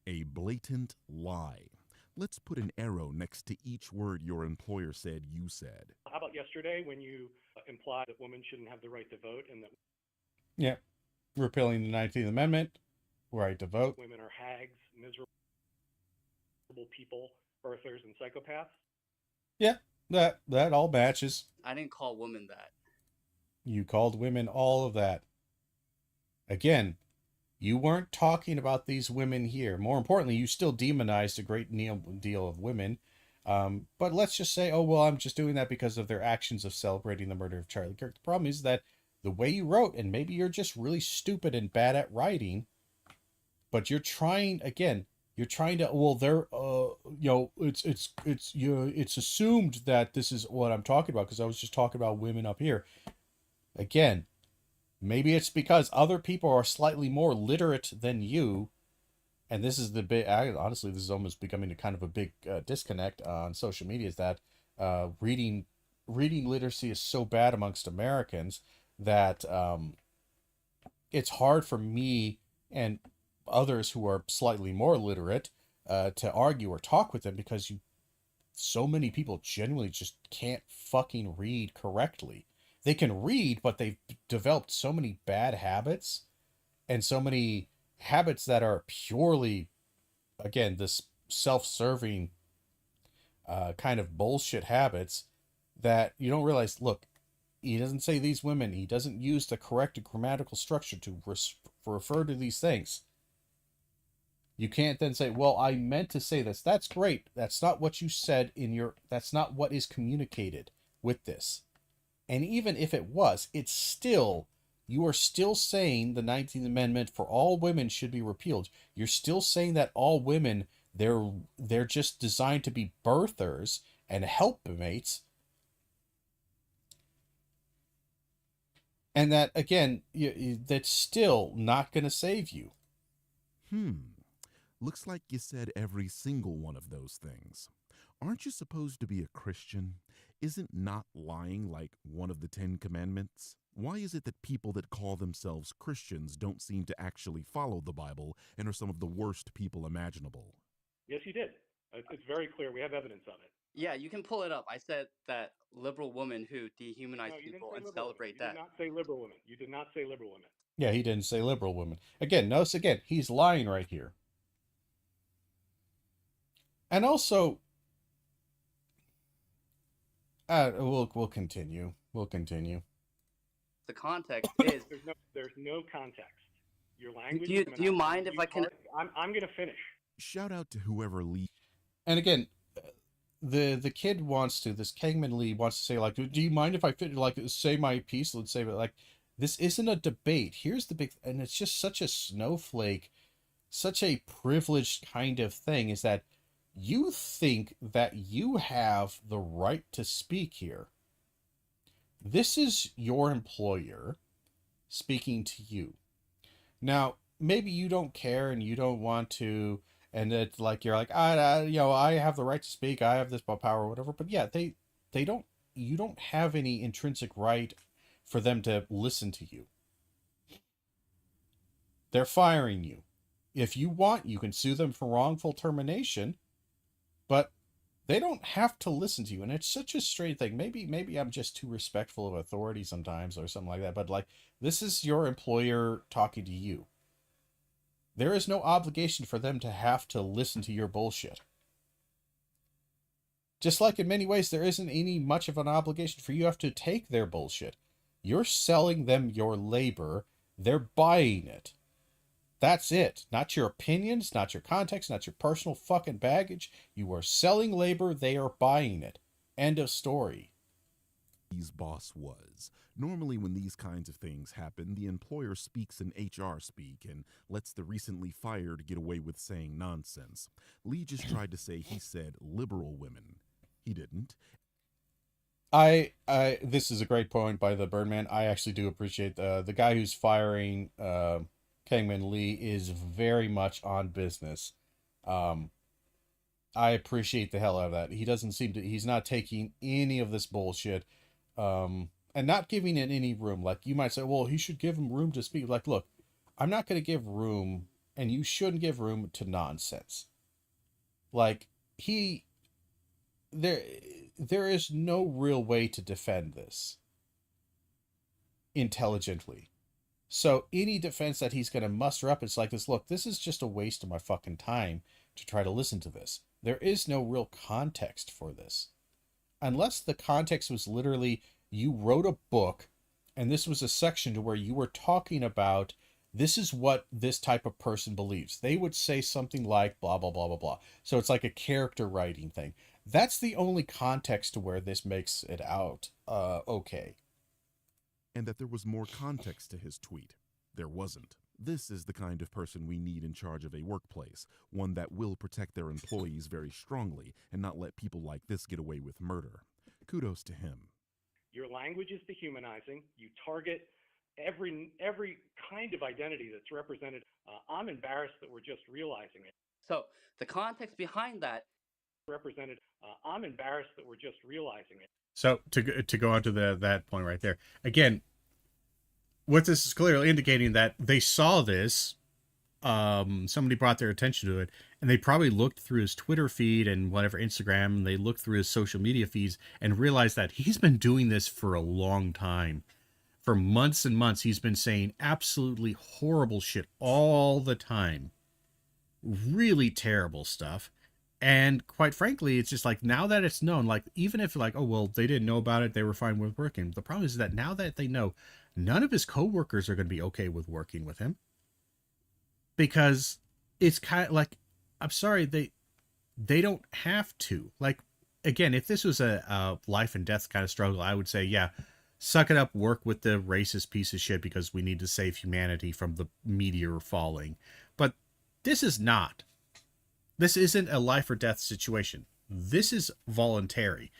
A blatant lie. Let's put an arrow next to each word your employer said you said. How about yesterday when you implied that women shouldn't have the right to vote and that... Yeah. repealing the 19th Amendment, right to vote. Women are hags, miserable people, birthers, and psychopaths. Yeah, that all matches. I didn't call women that. You called women all of that. Again, you weren't talking about these women here. More importantly, you still demonized a great deal of women. But let's just say, oh, well, I'm just doing that because of their actions of celebrating the murder of Charlie Kirk. The problem is that the way you wrote, and maybe you're just really stupid and bad at writing, but you're trying to, well, they're, it's assumed that this is what I'm talking about because I was just talking about women up here. Again, maybe it's because other people are slightly more literate than you. And this is the big, honestly, this is almost becoming a kind of a big disconnect on social media, is that reading literacy is so bad amongst Americans that it's hard for me and others who are slightly more literate to argue or talk with them, because so many people genuinely just can't fucking read correctly. They can read, but they've developed so many bad habits and so many habits that are purely, again, this self-serving kind of bullshit habits that you don't realize. Look, he doesn't say these women. He doesn't use the correct grammatical structure to refer to these things. You can't then say, well, I meant to say this. That's great. That's not what you said that's not what is communicated with this. And even if it was, it's still, you are still saying the 19th Amendment for all women should be repealed. You're still saying that all women, they're just designed to be birthers and helpmates. And that, again, that's still not going to save you. Looks like you said every single one of those things. Aren't you supposed to be a Christian? Isn't not lying like one of the 10 Commandments? Why is it that people that call themselves Christians don't seem to actually follow the Bible and are some of the worst people imaginable? Yes, you did. It's very clear. We have evidence of it. Yeah, you can pull it up. I said that liberal women who dehumanize people and celebrate that. You did not say liberal women. You did not say liberal women. Yeah, he didn't say liberal women. Again, notice again, he's lying right here. And also, we'll continue. We'll continue. The context is. There's no context. Your language. Do you mind if I can? I'm going to finish. Shout out to whoever leads. And again, the kid wants to. This Kangmin Lee wants to say, like, do you mind if I say my piece? Let's say, but like, this isn't a debate. Here's the big, and it's just such a snowflake, such a privileged kind of thing, is that you think that you have the right to speak here. This is your employer speaking to you. Now, maybe you don't care and you don't want to, and it's like you're like, I have the right to speak. I have this power or whatever. But yeah, they don't. You don't have any intrinsic right for them to listen to you. They're firing you. If you want, you can sue them for wrongful termination. But they don't have to listen to you, and it's such a strange thing. Maybe I'm just too respectful of authority sometimes or something like that, but like, this is your employer talking to you. There is no obligation for them to have to listen to your bullshit. Just like in many ways, there isn't any much of an obligation for you to have to take their bullshit. You're selling them your labor. They're buying it. That's it. Not your opinions, not your context, not your personal fucking baggage. You are selling labor. They are buying it. End of story. His boss was. Normally when these kinds of things happen, the employer speaks in HR speak and lets the recently fired get away with saying nonsense. Lee just tried to say he said liberal women. He didn't. This is a great point by the Birdman. I actually do appreciate the guy who's firing Kangmin Lee is very much on business. I appreciate the hell out of that. He doesn't seem to, he's not taking any of this bullshit, and not giving it any room. Like, you might say, well, he should give him room to speak. Like, look, I'm not going to give room, and you shouldn't give room to nonsense. Like, there is no real way to defend this intelligently. So any defense that he's going to muster up, it's like this, look, this is just a waste of my fucking time to try to listen to this. There is no real context for this. Unless the context was literally you wrote a book and this was a section to where you were talking about this is what this type of person believes. They would say something like blah, blah, blah, blah, blah. So it's like a character writing thing. That's the only context to where this makes it out okay. And that there was more context to his tweet. There wasn't. This is the kind of person we need in charge of a workplace, one that will protect their employees very strongly and not let people like this get away with murder. Kudos to him. Your language is dehumanizing. You target every kind of identity that's represented. I'm embarrassed that we're just realizing it. So the context behind that Represented. I'm embarrassed that we're just realizing it. So to go on to that point right there again, what this is clearly indicating that they saw this, somebody brought their attention to it, and they probably looked through his Twitter feed and whatever Instagram, and they looked through his social media feeds and realized that he's been doing this for a long time. For months and months, he's been saying absolutely horrible shit all the time. Really terrible stuff. And quite frankly, it's just like now that it's known, like even if like, oh, well, they didn't know about it, they were fine with working. The problem is that now that they know, none of his coworkers are going to be okay with working with him. Because it's kind of like, I'm sorry, they don't have to. Like, again, if this was a life and death kind of struggle, I would say, yeah, suck it up, work with the racist piece of shit because we need to save humanity from the meteor falling. But this is not. This isn't a life or death situation. This is voluntary.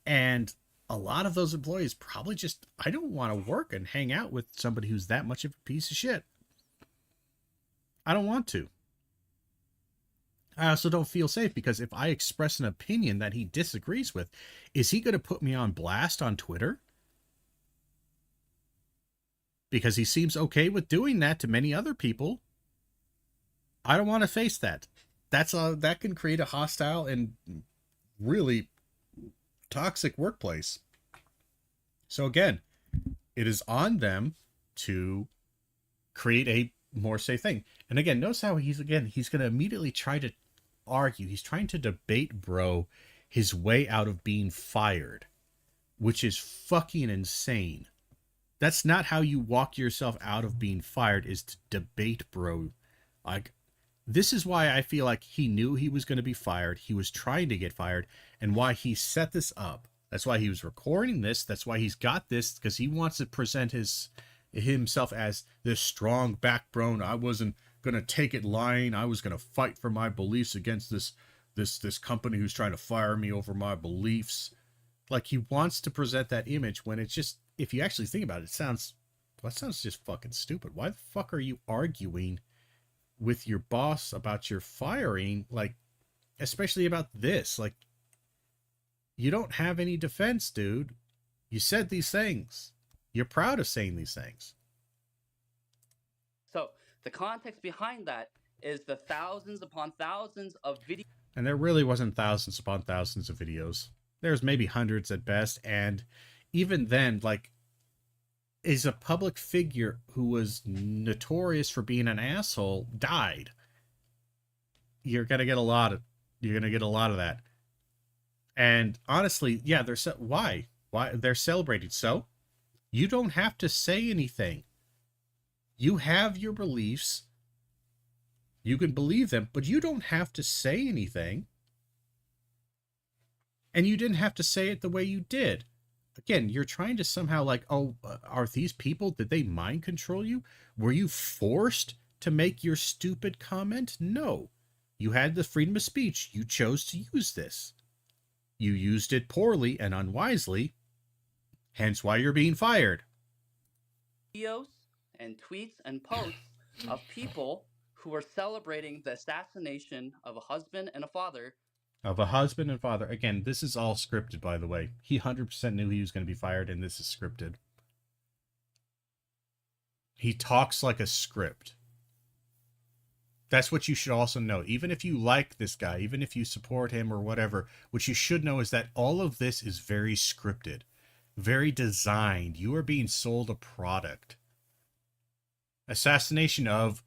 And a lot of those employees probably just, I don't want to work and hang out with somebody who's that much of a piece of shit. I don't want to. I also don't feel safe because if I express an opinion that he disagrees with, is he going to put me on blast on Twitter? Because he seems okay with doing that to many other people. I don't want to face that. That can create a hostile and really toxic workplace. So again, it is on them to create a more safe thing. And again, notice how he's going to immediately try to argue. He's trying to debate bro his way out of being fired, which is fucking insane. That's not how you walk yourself out of being fired, is to debate bro. Like, this is why I feel like he knew he was going to be fired. He was trying to get fired, and why he set this up. That's why he was recording this. That's why he's got this, because he wants to present himself as this strong backbone. I wasn't going to take it lying. I was going to fight for my beliefs against this company who's trying to fire me over my beliefs. Like, he wants to present that image when it's just, if you actually think about it, that sounds just fucking stupid. Why the fuck are you arguing with your boss about your firing? Like, especially about this, like, you don't have any defense, dude. You said these things. You're proud of saying these things. So the context behind that is the thousands upon thousands of videos. And there really wasn't thousands upon thousands of videos. There's maybe hundreds at best. And even then, like, is a public figure who was notorious for being an asshole died. You're going to get a lot of that. And honestly, yeah, why they're celebrating. So you don't have to say anything. You have your beliefs. You can believe them, but you don't have to say anything. And you didn't have to say it the way you did. Again, you're trying to somehow like, are these people, did they mind control you? Were you forced to make your stupid comment? No. You had the freedom of speech. You chose to use this. You used it poorly and unwisely, hence why you're being fired. Videos and tweets and posts of people who are celebrating the assassination of a husband and a father. Again, this is all scripted, by the way. He 100% knew he was going to be fired, and this is scripted. He talks like a script. That's what you should also know. Even if you like this guy, even if you support him or whatever, what you should know is that all of this is very scripted, very designed. You are being sold a product. Assassination of,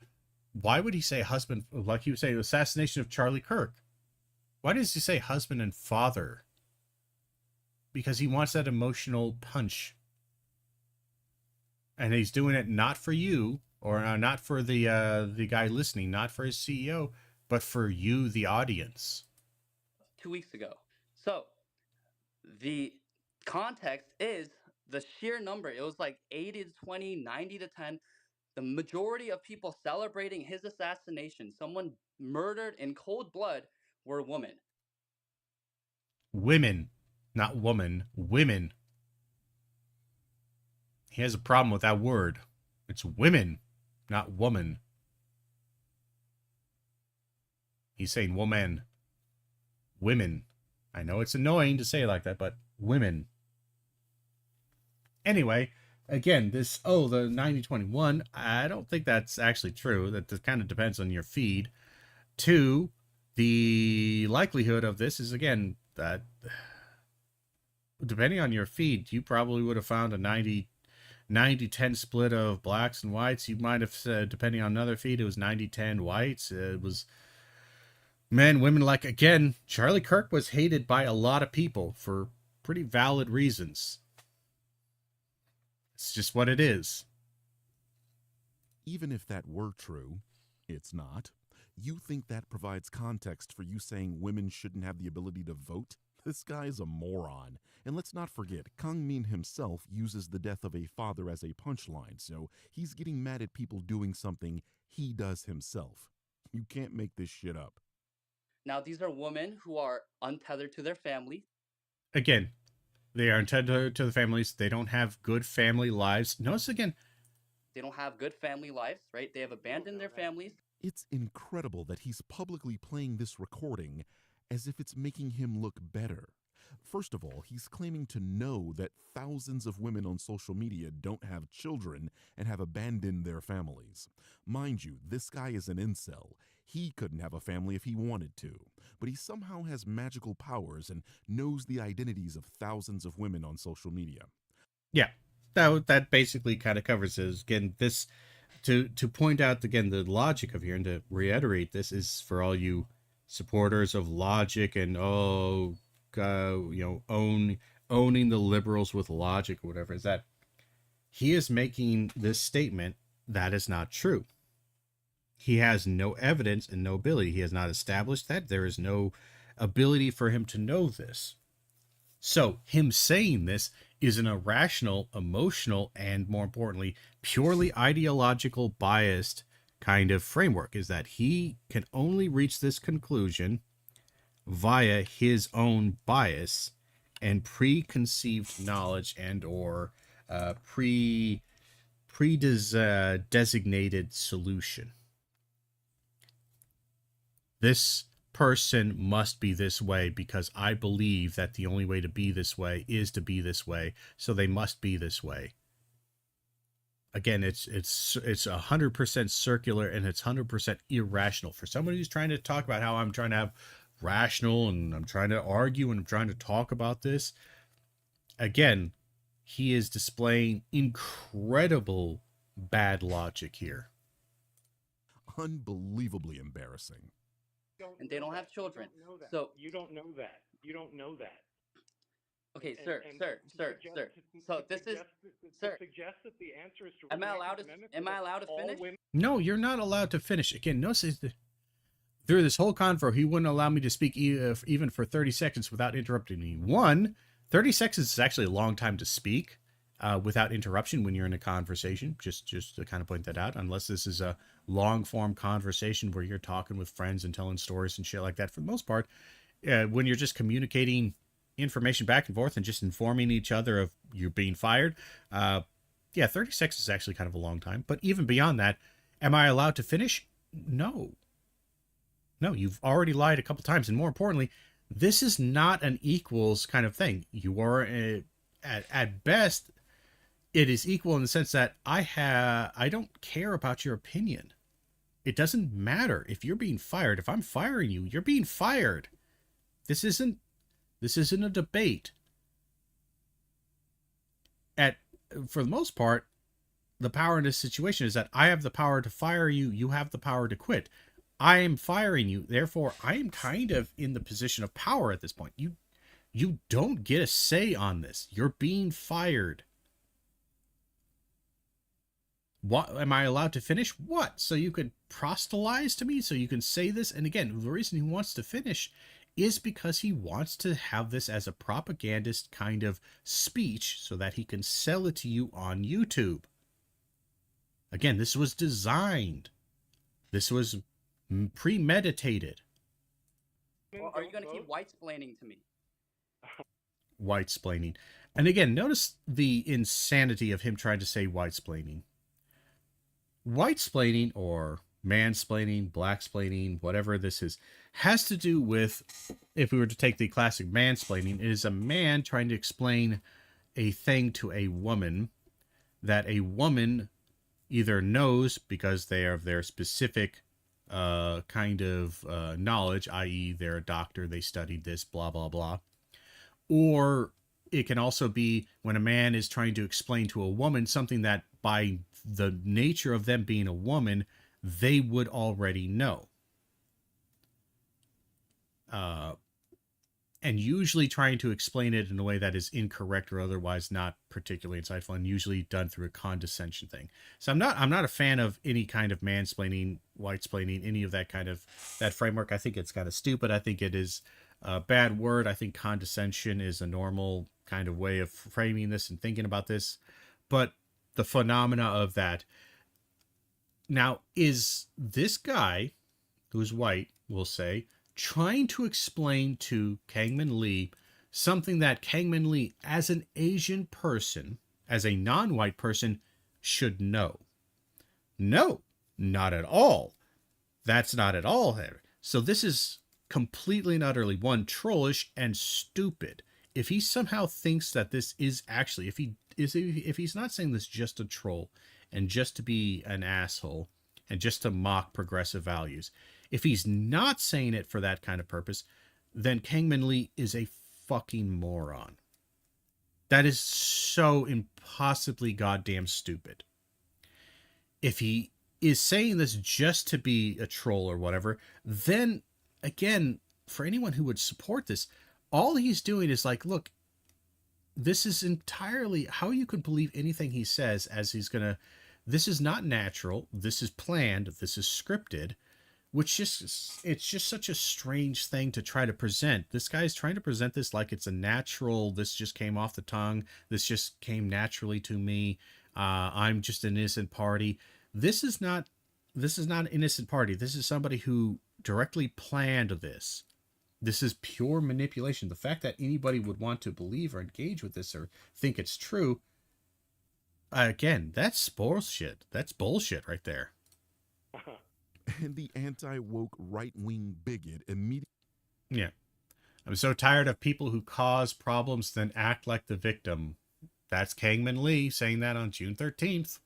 why would he say husband? Like he would say assassination of Charlie Kirk. Why does he say husband and father? Because he wants that emotional punch. And he's doing it not for you, or not for the guy listening, not for his CEO, but for you, the audience. 2 weeks ago. So the context is the sheer number. It was like 80 to 20, 90 to 10. The majority of people celebrating his assassination, someone murdered in cold blood, were women. Women, not woman, women. He has a problem with that word. It's women, not woman. He's saying woman. Women. I know it's annoying to say it like that, but women. Anyway, again, the 90-21, I don't think that's actually true. That kind of depends on your feed. 2, the likelihood of this is, again, that depending on your feed, you probably would have found a 90-10 split of blacks and whites. You might have said, depending on another feed, it was 90-10 whites. It was men, women. Like, again, Charlie Kirk was hated by a lot of people for pretty valid reasons. It's just what it is. Even if that were true, it's not. You think that provides context for you saying women shouldn't have the ability to vote? This guy is a moron. And let's not forget, Kangmin himself uses the death of a father as a punchline, so he's getting mad at people doing something he does himself. You can't make this shit up. Now, these are women who are untethered to their family. Again, they are untethered to the families. They don't have good family lives. Notice again, they don't have good family lives, right? They have abandoned their families. It's incredible that he's publicly playing this recording as if it's making him look better. First of all, he's claiming to know that thousands of women on social media don't have children and have abandoned their families. Mind you, this guy is an incel. He couldn't have a family if he wanted to, but he somehow has magical powers and knows the identities of thousands of women on social media. Yeah, that basically kind of covers it. Again, this to point out again the logic of here, and to reiterate, this is for all you supporters of logic and owning the liberals with logic or whatever, is that he is making this statement that is not true. He has no evidence and no ability. He has not established that. There is no ability for him to know this. So him saying this is an irrational, emotional, and more importantly, purely ideological biased kind of framework, is that he can only reach this conclusion via his own bias and preconceived knowledge and or designated solution. This person must be this way because I believe that the only way to be this way is to be this way, so they must be this way. Again, it's 100% circular and it's 100% irrational. For somebody who's trying to talk about how I'm trying to have rational and I'm trying to argue and I'm trying to talk about this, again, he is displaying incredible bad logic here. Unbelievably embarrassing. And they don't have children. So you don't know that. You don't know that. Okay, sir. So this is, sir. Suggest that the answer is to. Am I allowed to finish? No, you're not allowed to finish. Again, notice through this whole convo, he wouldn't allow me to speak even for 30 seconds without interrupting me. 30 seconds is actually a long time to speak without interruption when you're in a conversation. Just to kind of point that out, unless this is a long form conversation where you're talking with friends and telling stories and shit like that. For the most part, when you're just communicating information back and forth and just informing each other of you being fired, 30 seconds is actually kind of a long time. But even beyond that, am I allowed to finish? No, you've already lied a couple times. And more importantly, this is not an equals kind of thing. You are at best, it is equal in the sense that I don't care about your opinion. It doesn't matter if you're being fired. If I'm firing you, you're being fired. This isn't a debate. For the most part, the power in this situation is that I have the power to fire you, you have the power to quit. I am firing you, therefore I am kind of in the position of power at this point. You don't get a say on this. You're being fired. What am I allowed to finish? What? So you could proselytize to me? So you can say this? And again, the reason he wants to finish is because he wants to have this as a propagandist kind of speech so that he can sell it to you on YouTube. Again, this was designed. This was premeditated. Or are you going to keep white-splaining to me? White-splaining. And again, notice the insanity of him trying to say white-splaining. White-splaining or mansplaining, black-splaining, whatever this is, has to do with, if we were to take the classic mansplaining, it is a man trying to explain a thing to a woman that a woman either knows because they are of their specific kind of knowledge, i.e. they're a doctor, they studied this, blah, blah, blah. Or it can also be when a man is trying to explain to a woman something that by the nature of them being a woman, they would already know. And usually trying to explain it in a way that is incorrect or otherwise not particularly insightful, and usually done through a condescension thing. So I'm not a fan of any kind of mansplaining, whitesplaining, any of that kind of that framework. I think it's kind of stupid. I think it is a bad word. I think condescension is a normal kind of way of framing this and thinking about this. But the phenomena of that. Now, is this guy, who's white, we'll say, trying to explain to Kangmin Lee something that Kangmin Lee, as an Asian person, as a non-white person, should know? No, not at all. That's not at all there. So this is completely and utterly, one, trollish and stupid. If he somehow thinks that this is actually, if he's not saying this just to troll and just to be an asshole and just to mock progressive values, if he's not saying it for that kind of purpose, then Kangmin Lee is a fucking moron. That is so impossibly goddamn stupid. If he is saying this just to be a troll or whatever, then again, for anyone who would support this, all he's doing is like, look, this is entirely how you could believe anything he says, as he's gonna, this is not natural, this is planned, this is scripted, which just, it's just such a strange thing to try to present. This guy's trying to present this like it's a natural, this just came off the tongue, this just came naturally to me, I'm just an innocent party. This is not an innocent party. This is somebody who directly planned this. This is pure manipulation. The fact that anybody would want to believe or engage with this or think it's true, again, that's bullshit. That's bullshit right there. And the anti-woke right-wing bigot immediately... Yeah. I'm so tired of people who cause problems then act like the victim. That's Kangmin Lee saying that on June 13th.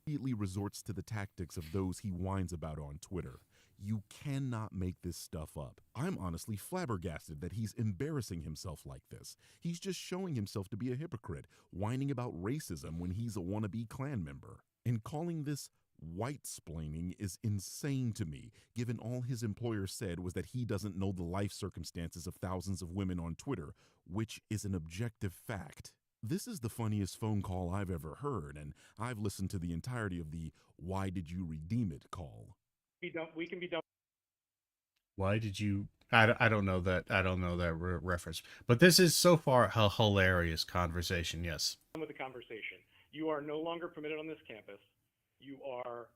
Immediately resorts to the tactics of those he whines about on Twitter. You cannot make this stuff up. I'm honestly flabbergasted that he's embarrassing himself like this. He's just showing himself to be a hypocrite, whining about racism when he's a wannabe Klan member. And calling this white-splaining is insane to me, given all his employer said was that he doesn't know the life circumstances of thousands of women on Twitter, which is an objective fact. This is the funniest phone call I've ever heard, and I've listened to the entirety of the "Why did you redeem it?" call. We can be done. Why did you? I don't know that. I don't know that reference. But this is so far a hilarious conversation. Yes. With the conversation, you are no longer permitted on this campus. You are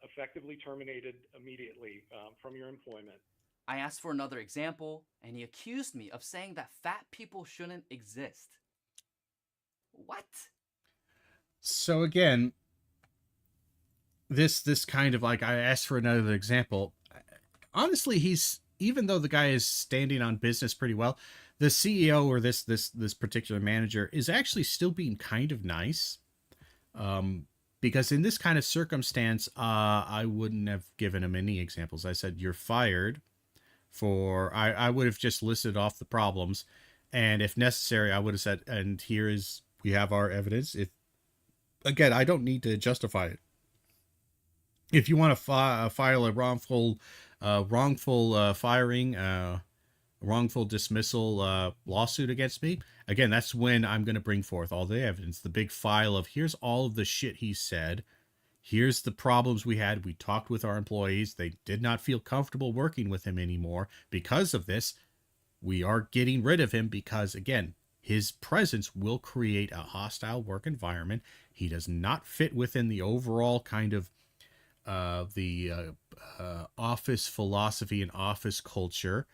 effectively terminated immediately from your employment. I asked for another example, and he accused me of saying that fat people shouldn't exist. What? So again, this kind of like, I asked for another example. Honestly, he's, even though the guy is standing on business pretty well, the CEO or this particular manager is actually still being kind of nice. Because in this kind of circumstance, I wouldn't have given him any examples. I said, you're fired for, I would have just listed off the problems. And if necessary, I would have said, and here is, we have our evidence. If again, I don't need to justify it. If you want to file a wrongful firing, wrongful dismissal lawsuit against me, again, that's when I'm going to bring forth all the evidence, the big file of here's all of the shit he said. Here's the problems we had. We talked with our employees. They did not feel comfortable working with him anymore. Because of this, we are getting rid of him because, again, his presence will create a hostile work environment. He does not fit within the overall kind of the office philosophy and office culture.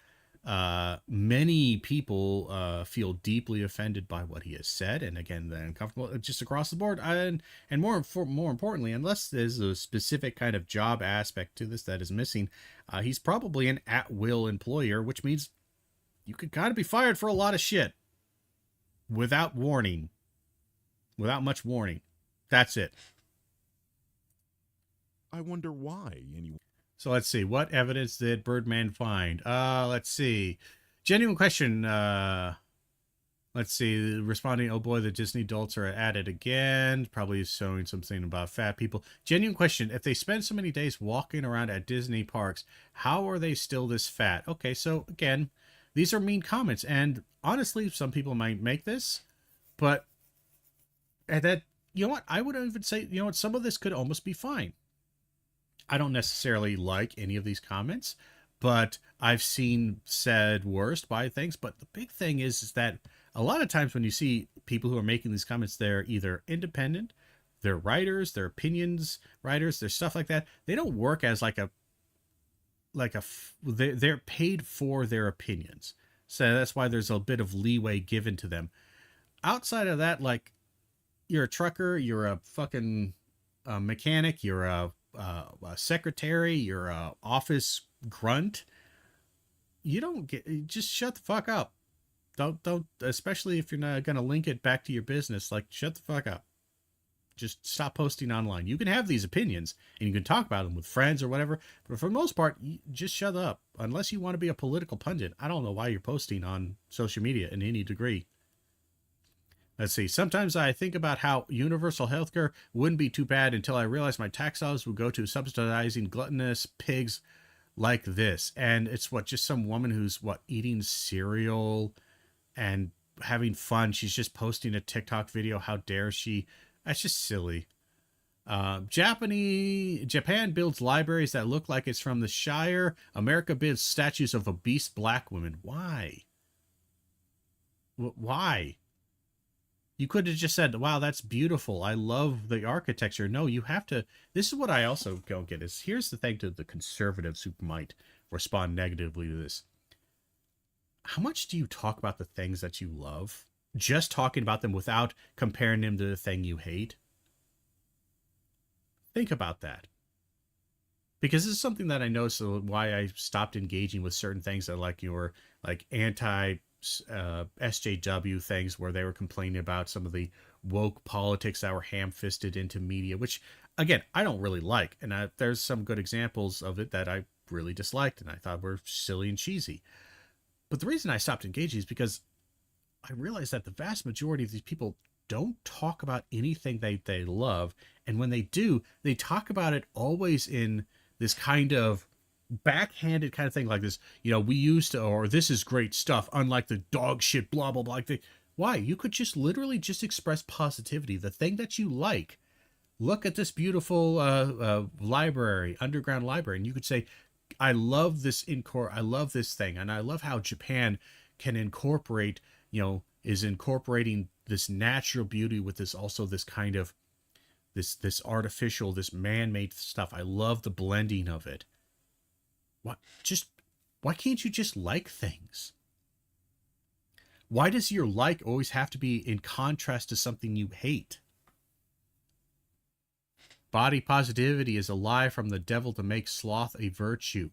Many people feel deeply offended by what he has said, and again, they're uncomfortable just across the board. And more importantly, unless there's a specific kind of job aspect to this that is missing, he's probably an at-will employer, which means you could kind of be fired for a lot of shit without warning, without much warning. That's it. I wonder why anyone. So let's see. What evidence did Birdman find? Let's see. Genuine question. Let's see. Responding, oh boy, the Disney adults are at it again. Probably showing something about fat people. Genuine question. If they spend so many days walking around at Disney parks, how are they still this fat? Okay, so again, these are mean comments. And honestly, some people might make this, but that, you know what? I would even say, you know what? Some of this could almost be fine. I don't necessarily like any of these comments, but I've seen said worst by things. But the big thing is that a lot of times when you see people who are making these comments, they're either independent, they're writers, they're opinions writers, they're stuff like that. They don't work as they're paid for their opinions. So that's why there's a bit of leeway given to them. Outside of that, like, you're a trucker, you're a fucking mechanic, you're a secretary, you're a office grunt, you don't get, just shut the fuck up. Don't, especially if you're not going to link it back to your business, like, shut the fuck up. Just stop posting online. You can have these opinions and you can talk about them with friends or whatever, but for the most part, just shut up. Unless you want to be a political pundit, I don't know why you're posting on social media in any degree. Let's see. Sometimes I think about how universal healthcare wouldn't be too bad until I realize my tax dollars would go to subsidizing gluttonous pigs like this. And it's just some woman who's eating cereal and having fun. She's just posting a TikTok video. How dare she? That's just silly. Japan builds libraries that look like it's from the Shire. America builds statues of obese black women. Why? Why? You could have just said, wow, that's beautiful. I love the architecture. No, you have to. This is what I also don't get is, here's the thing to the conservatives who might respond negatively to this. How much do you talk about the things that you love? Just talking about them without comparing them to the thing you hate? Think about that. Because this is something that I noticed why I stopped engaging with certain things that your anti SJW things where they were complaining about some of the woke politics that were ham-fisted into media, which again, I don't really like. And there's some good examples of it that I really disliked and I thought were silly and cheesy. But the reason I stopped engaging is because I realized that the vast majority of these people don't talk about anything they love. And when they do, they talk about it always in this kind of backhanded kind of thing, like this, we used to, or this is great stuff, unlike the dog shit, blah, blah, blah. Why? You could just literally just express positivity, the thing that you like. Look at this beautiful library, underground library, and you could say, I love this I love this thing, and I love how Japan can incorporate, is incorporating this natural beauty with this also this kind of this artificial, this man-made stuff. I love the blending of it. Why can't you just like things? Why does your like always have to be in contrast to something you hate? Body positivity is a lie from the devil to make sloth a virtue.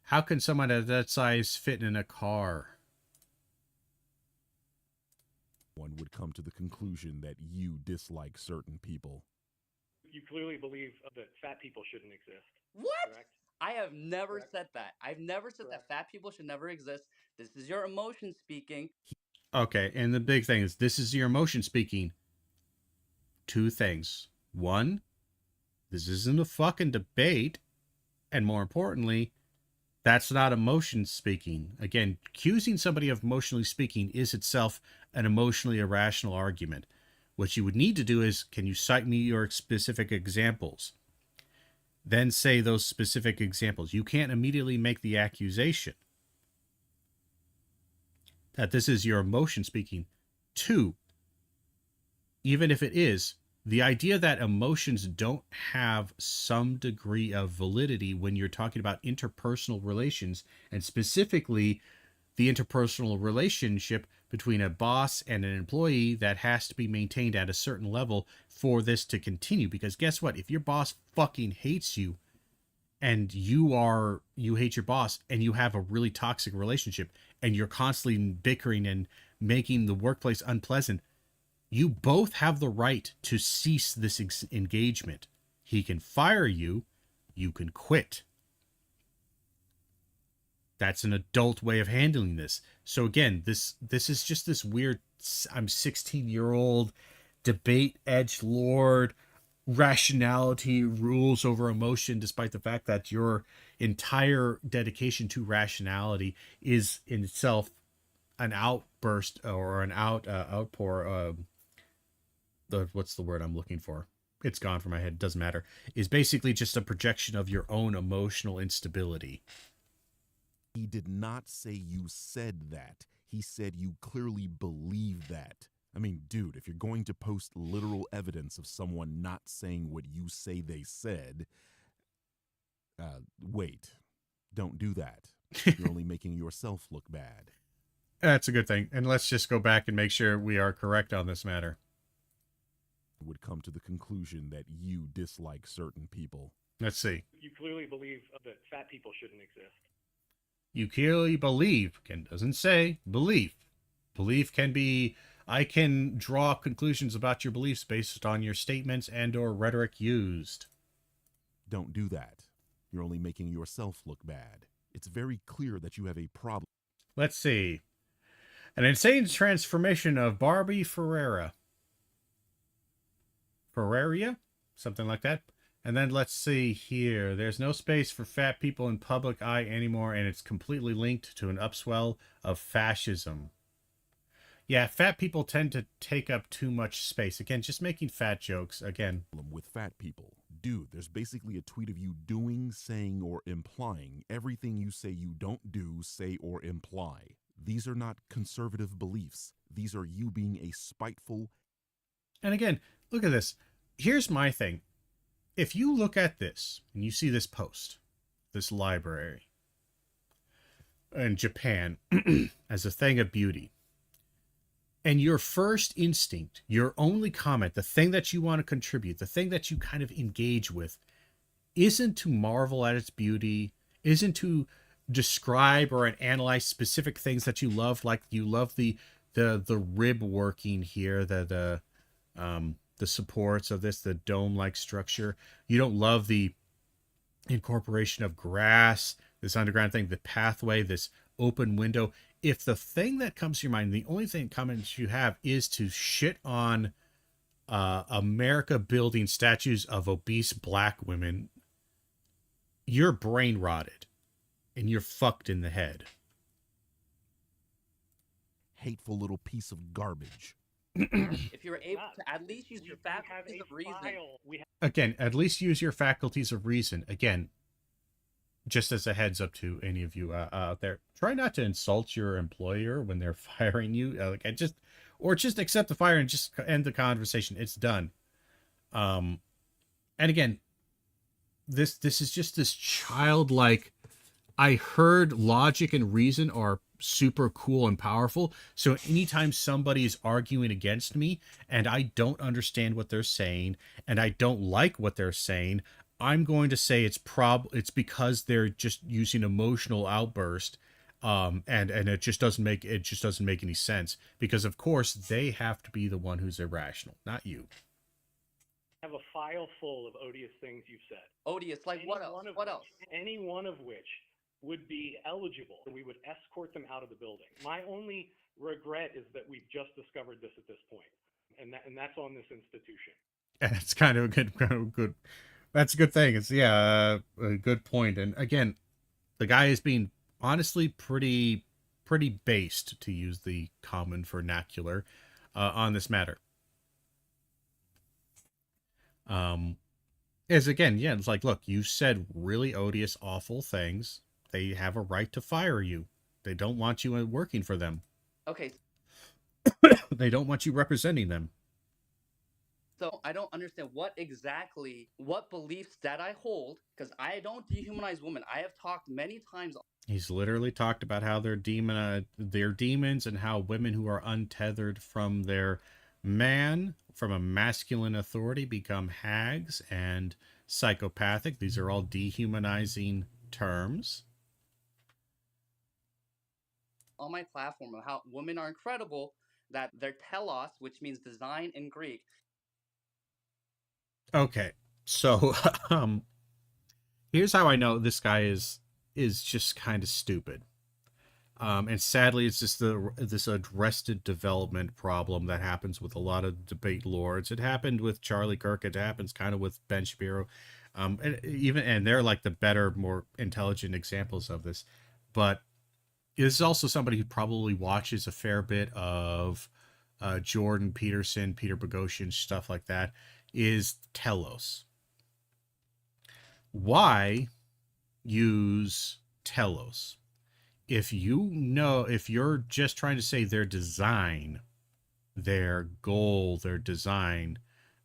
How can someone at that size fit in a car? One would come to the conclusion that you dislike certain people. You clearly believe that fat people shouldn't exist. What? Correct? I have never Correct. said that. I've never said that fat people should never exist. This is your emotion speaking. Okay, and the big thing is, this is your emotion speaking. two things. One, this isn't a fucking debate. And more importantly, that's not emotion speaking. Again, accusing somebody of emotionally speaking is itself an emotionally irrational argument. What you would need to do is, can you cite me your specific examples? Then say those specific examples. You can't immediately make the accusation that this is your emotion speaking. Two, even if it is, the idea that emotions don't have some degree of validity when you're talking about interpersonal relations, and specifically the interpersonal relationship between a boss and an employee that has to be maintained at a certain level for this to continue. Because guess what? If your boss fucking hates you and you hate your boss and you have a really toxic relationship and you're constantly bickering and making the workplace unpleasant, you both have the right to cease this engagement. He can fire you, you can quit. That's an adult way of handling this. So again, this is just this weird, I'm 16-year-old debate edgelord, rationality rules over emotion, despite the fact that your entire dedication to rationality is in itself an outburst or an outpour. What's the word I'm looking for? It's gone from my head. It doesn't matter. Is basically just a projection of your own emotional instability. He did not say you said that. He said you clearly believe that. I mean, dude, if you're going to post literal evidence of someone not saying what you say they said, wait, don't do that. You're only making yourself look bad. That's a good thing. And let's just go back and make sure we are correct on this matter. Would come to the conclusion that you dislike certain people. Let's see. You clearly believe that fat people shouldn't exist. You clearly believe. Ken doesn't say belief. Belief can be, I can draw conclusions about your beliefs based on your statements and or rhetoric used. Don't do that. You're only making yourself look bad. It's very clear that you have a problem. Let's see. An insane transformation of Barbie Ferreira. Something like that. And then let's see here. There's no space for fat people in public eye anymore, and it's completely linked to an upswell of fascism. Yeah, fat people tend to take up too much space. Again, just making fat jokes. Again. With fat people. Dude, there's basically a tweet of you doing, saying, or implying everything you say you don't do, say, or imply. These are not conservative beliefs. These are you being a spiteful. And again, look at this. Here's my thing. If you look at this and you see this post, this library in Japan as a thing of beauty, and your first instinct, your only comment, the thing that you want to contribute, the thing that you kind of engage with, isn't to marvel at its beauty, isn't to describe or analyze specific things that you love, like you love the rib working here, the supports of this, the dome-like structure. You don't love the incorporation of grass, this underground thing, the pathway, this open window. If the thing that comes to your mind, the only thing comments you have is to shit on America building statues of obese black women, you're brain rotted and you're fucked in the head. Hateful little piece of garbage. If you're able to at least use your faculties of reason. Again, at least use your faculties of reason. Again, just as a heads up to any of you out there, try not to insult your employer when they're firing you. Just accept the fire and just end the conversation. It's done. And again, this is just this childlike. I heard logic and reason are super cool and powerful. So anytime somebody is arguing against me and I don't understand what they're saying and I don't like what they're saying, I'm going to say it's because they're just using emotional outburst, and it just doesn't make any sense, because of course they have to be the one who's irrational, not you. Have a file full of odious things you've said. Odious, like what else? What else? Any one of which would be eligible, and we would escort them out of the building. My only regret is that we've just discovered this at this point, and that's on this institution. And it's kind of a good. That's a good thing. It's a good point. And again, the guy is being honestly pretty based, to use the common vernacular, on this matter. Is again, yeah, it's like, look, you said really odious, awful things. They have a right to fire you. They don't want you working for them. Okay, They don't want you representing them. so I don't understand what beliefs that I hold, because I don't dehumanize women. I have talked many times. He's literally talked about how they're demons, and how women who are untethered from their from a masculine authority, become hags and psychopathic. These are all dehumanizing terms. On my platform of how women are incredible, that they're telos, which means design in Greek. Okay, so here's how I know this guy is just kind of stupid. And sadly, it's just this arrested development problem that happens with a lot of debate lords. It happened with Charlie Kirk. It happens kind of with Ben Shapiro. And they're like the better, more intelligent examples of this. But this is also somebody who probably watches a fair bit of Jordan Peterson, Peter Boghossian, stuff like that, is telos. Why use telos? If you're just trying to say their design, their goal, their design,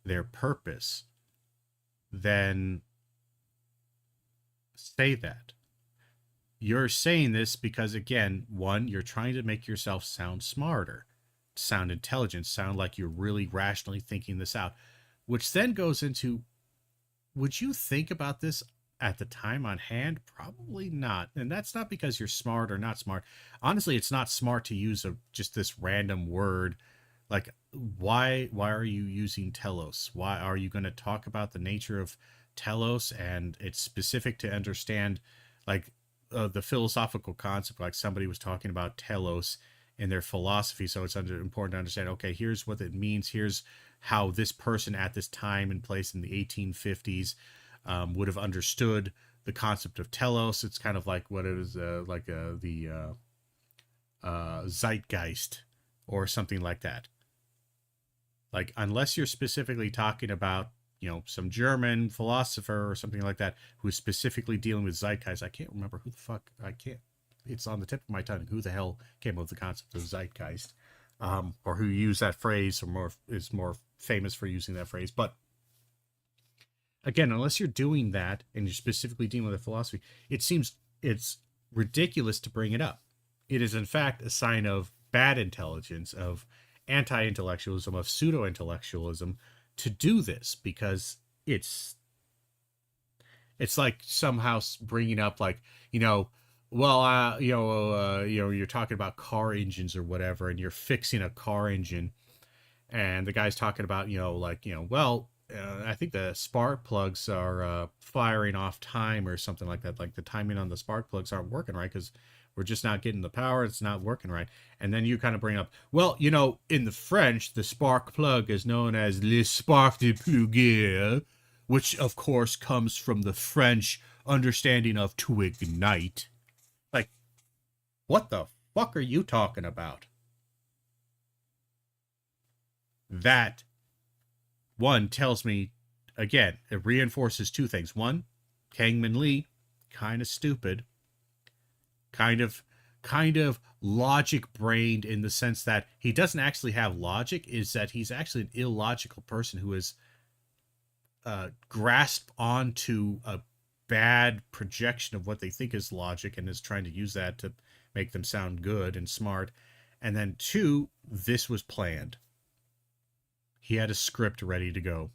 their purpose, then say that. You're saying this because, again, one, you're trying to make yourself sound smarter, sound intelligent, sound like you're really rationally thinking this out, which then goes into, would you think about this at the time on hand? Probably not. And that's not because you're smart or not smart. Honestly, it's not smart to use just this random word. Like, why are you using telos? Why are you going to talk about the nature of telos? And it's specific to understand, like, the philosophical concept. Like, somebody was talking about telos in their philosophy, so it's important to understand, okay, here's what it means. Here's how this person at this time and place in the 1850s would have understood the concept of telos. It's kind of like what it is, the zeitgeist or something like that. Like, unless you're specifically talking about, some German philosopher or something like that who's specifically dealing with zeitgeist. I can't remember it's on the tip of my tongue, who the hell came up with the concept of zeitgeist, or who used that phrase, or is more famous for using that phrase. But again, unless you're doing that and you're specifically dealing with a philosophy, it's ridiculous to bring it up. It is, in fact, a sign of bad intelligence, of anti-intellectualism, of pseudo-intellectualism, to do this, because it's like somehow bringing up, like, you're talking about car engines or whatever, and you're fixing a car engine, and the guy's talking about, I think the spark plugs are firing off time or something like that. Like, the timing on the spark plugs aren't working right because we're just not getting the power. It's not working right. And then you kind of bring up, in the French, the spark plug is known as le spark de plugger, which of course comes from the French understanding of to ignite. Like, what the fuck are you talking about? That, one, tells me, again, it reinforces two things. One, Kangmin Lee, kind of stupid, kind of logic brained, in the sense that he doesn't actually have logic, is that he's actually an illogical person who has grasped onto a bad projection of what they think is logic and is trying to use that to make them sound good and smart. And then two, this was planned. He had a script ready to go.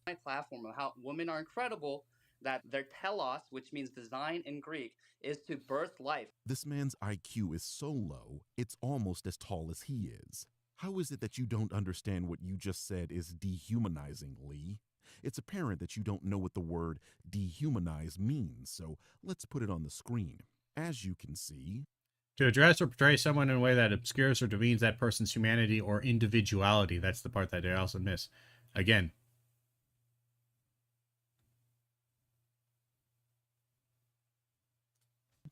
My platform of how women are incredible, that their telos, which means design in Greek, is to birth life. This man's IQ is so low, it's almost as tall as he is. How is it that you don't understand what you just said is dehumanizing, Lee? It's apparent that you don't know what the word dehumanize means, so let's put it on the screen. As you can see, to address or portray someone in a way that obscures or demeans that person's humanity or individuality. That's the part that I also miss. Again,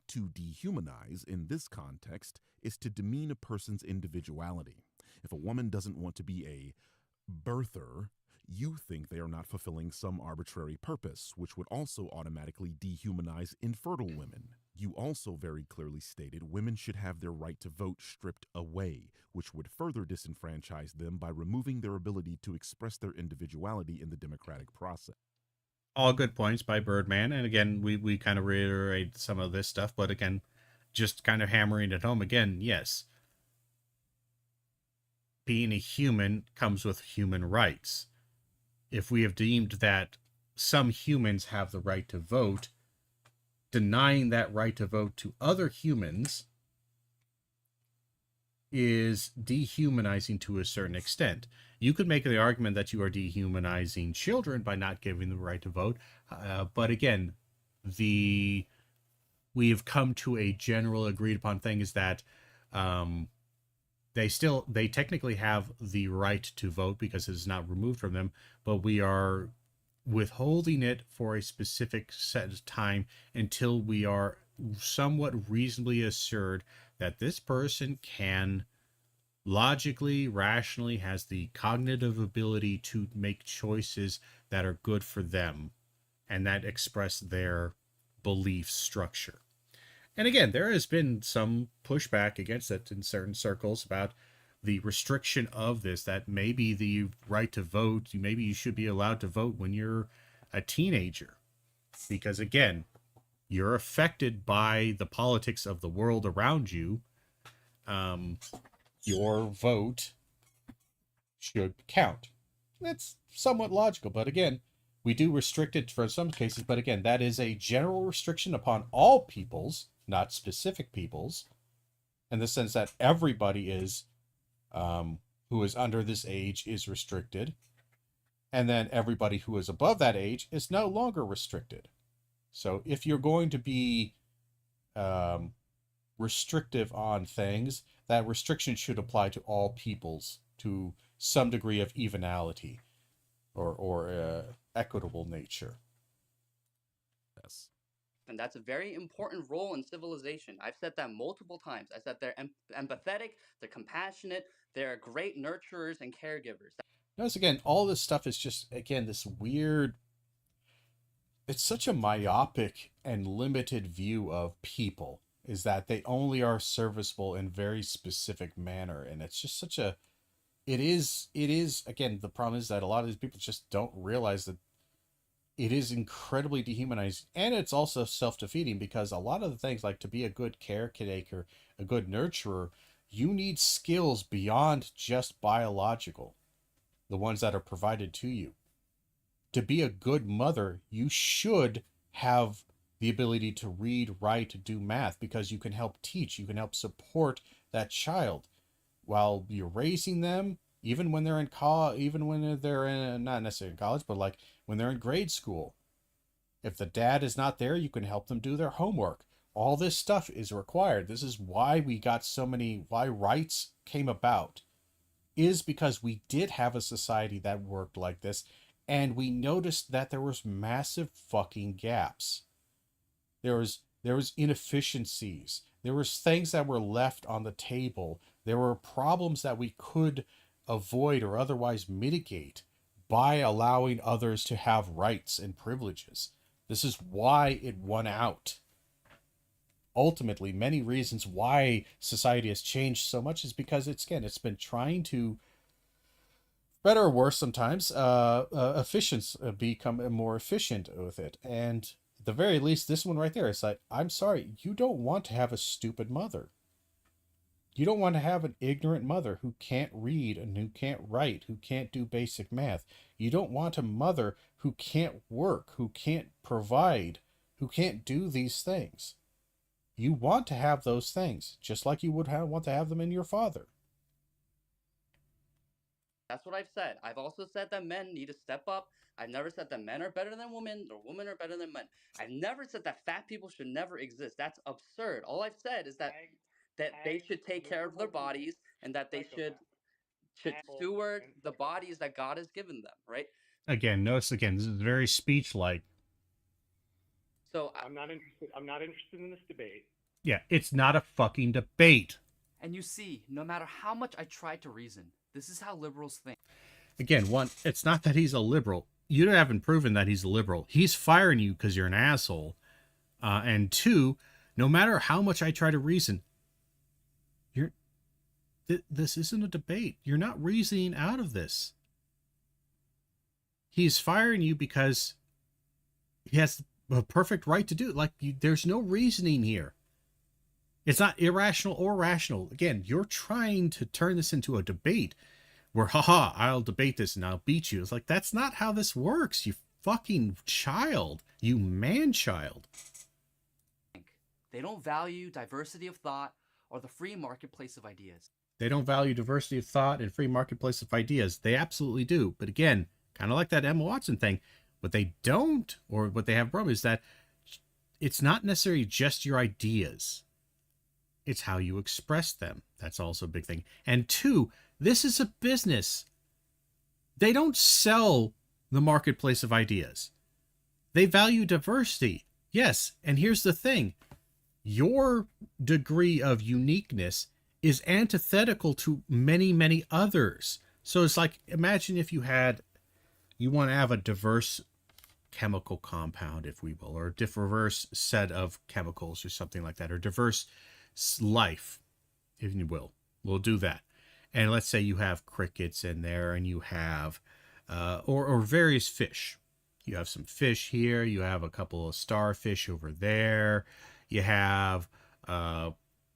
To dehumanize in this context is to demean a person's individuality. If a woman doesn't want to be a birther, you think they are not fulfilling some arbitrary purpose, which would also automatically dehumanize infertile women. You also very clearly stated women should have their right to vote stripped away, which would further disenfranchise them by removing their ability to express their individuality in the democratic process. All good points by Birdman. And again, we kind of reiterate some of this stuff, but again, just kind of hammering it home again, yes. Being a human comes with human rights. If we have deemed that some humans have the right to vote, denying that right to vote to other humans is dehumanizing to a certain extent. You could make the argument that you are dehumanizing children by not giving them the right to vote, but again, we have come to a general agreed upon thing is that they technically have the right to vote because it is not removed from them, but we are withholding it for a specific set of time until we are somewhat reasonably assured that this person can logically, rationally, has the cognitive ability to make choices that are good for them and that express their belief structure. And again, there has been some pushback against it in certain circles about the restriction of this, that maybe the right to vote, maybe you should be allowed to vote when you're a teenager. Because again, you're affected by the politics of the world around you. Your vote should count. That's somewhat logical, but again, we do restrict it for some cases, but again, that is a general restriction upon all peoples, not specific peoples, in the sense that everybody is, who is under this age is restricted, and then everybody who is above that age is no longer restricted. So if you're going to be restrictive on things, that restriction should apply to all peoples to some degree of evenality or equitable nature. Yes. And that's a very important role in civilization. I've said that multiple times. I said they're empathetic, they're compassionate, they're great nurturers and caregivers. Notice again, all this stuff is just, again, this weird, it's such a myopic and limited view of people, is that they only are serviceable in very specific manner. And it's just such a, it is, again, the problem is that a lot of these people just don't realize that it is incredibly dehumanizing, and it's also self-defeating, because a lot of the things, like to be a good caretaker, a good nurturer, you need skills beyond just biological, the ones that are provided to you. To be a good mother, you should have the ability to read, write, do math, because you can help teach, you can help support that child while you're raising them, even when they're in college, even when they're in, not necessarily in college, but like when they're in grade school. If the dad is not there, you can help them do their homework. All this stuff is required. This is why we got so many, why rights came about, is because we did have a society that worked like this, and we noticed that there was massive fucking gaps. There was inefficiencies. There was things that were left on the table. There were problems that we could avoid or otherwise mitigate by allowing others to have rights and privileges. This is why it won out. Ultimately, many reasons why society has changed so much is because it's been trying to, better or worse sometimes, become more efficient with it. And at the very least, this one right there is like, I'm sorry, you don't want to have a stupid mother. You don't want to have an ignorant mother who can't read and who can't write, who can't do basic math. You don't want a mother who can't work, who can't provide, who can't do these things. You want to have those things, just like you would want to have them in your father. That's what I've said. I've also said that men need to step up. I've never said that men are better than women or women are better than men. I've never said that fat people should never exist. That's absurd. All I've said is that they should take care of their bodies and that they should steward the bodies that God has given them, right? Again, notice again, this is very speech-like. So I'm not interested in this debate. Yeah, it's not a fucking debate. And you see, no matter how much I try to reason, this is how liberals think. Again, one, it's not that he's a liberal. You haven't proven that he's a liberal. He's firing you because you're an asshole. And two, no matter how much I try to reason, this isn't a debate. You're not reasoning out of this. He's firing you because he has a perfect right to do it. Like, there's no reasoning here. It's not irrational or rational. Again, you're trying to turn this into a debate where, haha, I'll debate this and I'll beat you. It's like, that's not how this works, you fucking child. You man-child. They don't value diversity of thought or the free marketplace of ideas. They don't value diversity of thought and free marketplace of ideas. They absolutely do. But again, kind of like that Emma Watson thing, what they don't, or what they have a problem is that it's not necessarily just your ideas. It's how you express them. That's also a big thing. And two, this is a business. They don't sell the marketplace of ideas. They value diversity. Yes, and here's the thing. Your degree of uniqueness is antithetical to many, many others. So it's like, imagine if you want to have a diverse chemical compound, if we will, or a diverse set of chemicals or something like that, or diverse life, if you will. We'll do that. And let's say you have crickets in there, and you have, or various fish. You have some fish here. You have a couple of starfish over there. You have the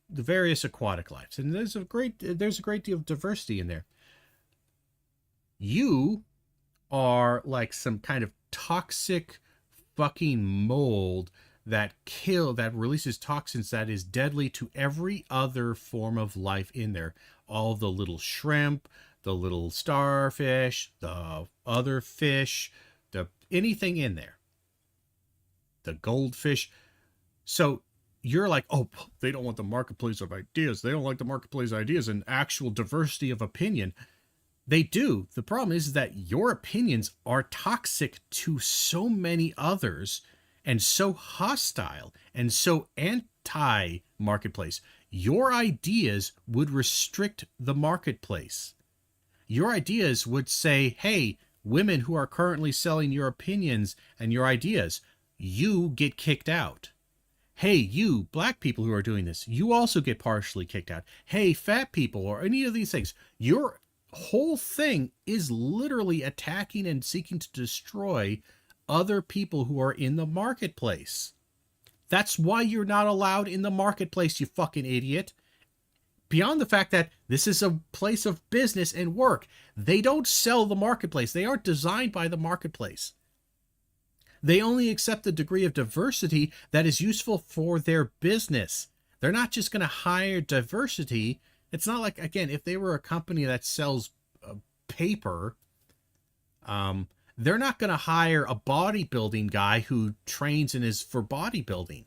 various aquatic lives, and there's a great deal of diversity in there. You are like some kind of toxic fucking mold that releases toxins that is deadly to every other form of life in there. All the little shrimp, the little starfish, the other fish, anything in there. The goldfish. So you're like, oh, they don't want the marketplace of ideas. They don't like the marketplace of ideas and actual diversity of opinion. They do. The problem is that your opinions are toxic to so many others and so hostile and so anti-marketplace. Your ideas would restrict the marketplace. Your ideas would say, hey, women who are currently selling your opinions and your ideas, you get kicked out. Hey, you black people who are doing this, you also get partially kicked out. Hey, fat people, or any of these things. Your whole thing is literally attacking and seeking to destroy other people who are in the marketplace. That's why you're not allowed in the marketplace, you fucking idiot. Beyond the fact that this is a place of business and work, they don't sell the marketplace. They aren't designed by the marketplace. They only accept the degree of diversity that is useful for their business. They're not just going to hire diversity. It's not like, again, if they were a company that sells paper, they're not going to hire a bodybuilding guy who trains and is for bodybuilding.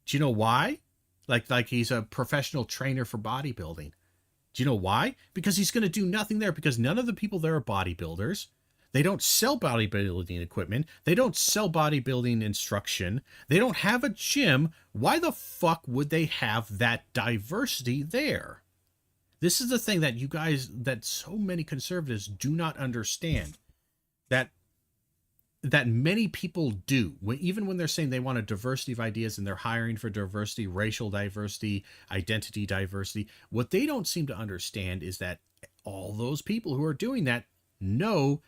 Do you know why? Like he's a professional trainer for bodybuilding. Do you know why? Because he's going to do nothing there, because none of the people there are bodybuilders. They don't sell bodybuilding equipment. They don't sell bodybuilding instruction. They don't have a gym. Why the fuck would they have that diversity there? This is the thing that that so many conservatives do not understand. That many people do, even when they're saying they want a diversity of ideas and they're hiring for diversity, racial diversity, identity diversity. What they don't seem to understand is that all those people who are doing that know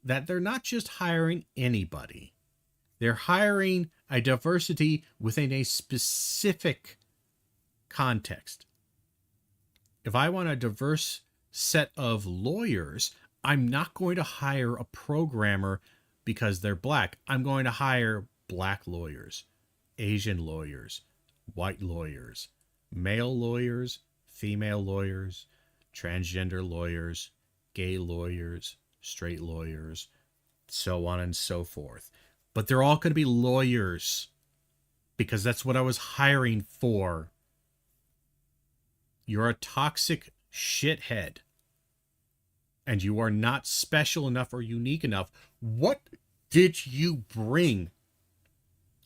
that they're not just hiring anybody. They're hiring a diversity within a specific context. If I want a diverse set of lawyers, I'm not going to hire a programmer because they're black. I'm going to hire black lawyers, Asian lawyers, white lawyers, male lawyers, female lawyers, transgender lawyers, gay lawyers, straight lawyers, so on and so forth. But they're all going to be lawyers because that's what I was hiring for. You're a toxic shithead. And you are not special enough or unique enough. What did you bring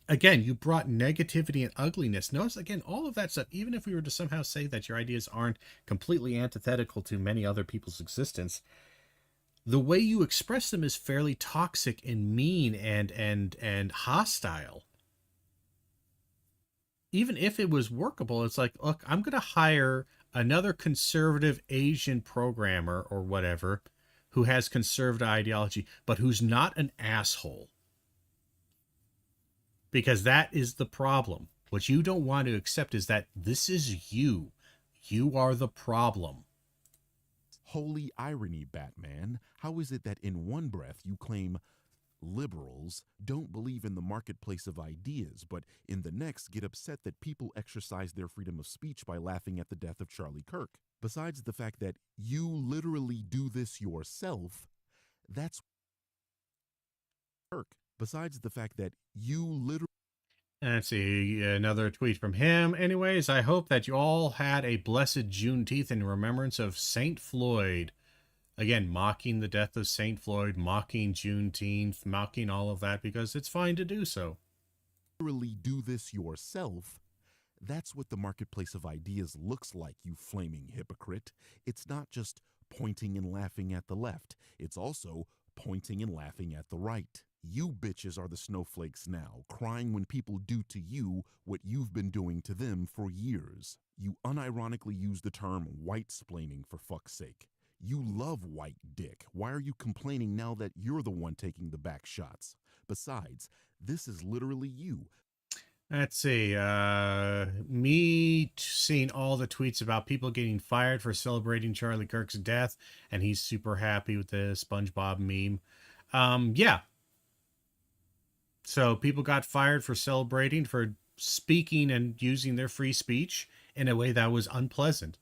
again, you brought negativity and ugliness. Notice, again, all of that stuff, even if we were to somehow say that your ideas aren't completely antithetical to many other people's existence, the way you express them is fairly toxic and mean and hostile. Even if it was workable, it's like, look, I'm going to hire another conservative Asian programmer or whatever who has conservative ideology, but who's not an asshole. Because that is the problem. What you don't want to accept is that this is you. You are the problem. Holy irony, Batman. How is it that in one breath you claim liberals don't believe in the marketplace of ideas, but in the next get upset that people exercise their freedom of speech by laughing at the death of Charlie Kirk? Besides the fact that you literally do this yourself, that's Kirk. Besides the fact that you literally... Let's see, another tweet from him. Anyways, I hope that you all had a blessed Juneteenth in remembrance of St. Floyd. Again, mocking the death of St. Floyd, mocking Juneteenth, mocking all of that, because it's fine to do so. Literally do this yourself. That's what the marketplace of ideas looks like, you flaming hypocrite. It's not just pointing and laughing at the left. It's also pointing and laughing at the right. You bitches are the snowflakes now, crying when people do to you what you've been doing to them for years. You unironically use the term white-splaining, for fuck's sake. You love white dick. Why are you complaining now that you're the one taking the back shots? Besides, this is literally you. Let's see, me seeing all the tweets about people getting fired for celebrating Charlie Kirk's death, and he's super happy with the SpongeBob meme. Yeah. So people got fired for celebrating, for speaking and using their free speech in a way that was unpleasant.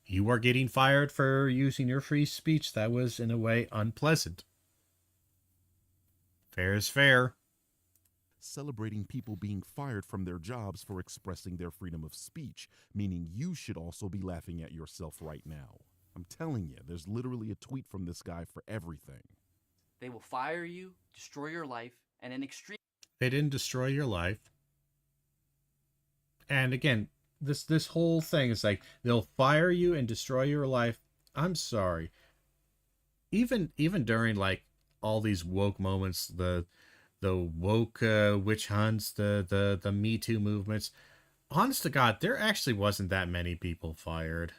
You are getting fired for using your free speech that was in a way unpleasant. Fair is fair. Celebrating people being fired from their jobs for expressing their freedom of speech, meaning you should also be laughing at yourself right now. I'm telling you, there's literally a tweet from this guy for everything. They will fire you, destroy your life, and in extreme... They didn't destroy your life. And again, this whole thing is like, they'll fire you and destroy your life. I'm sorry. Even during like all these woke moments, the woke witch hunts, the Me Too movements, honest to God, there actually wasn't that many people fired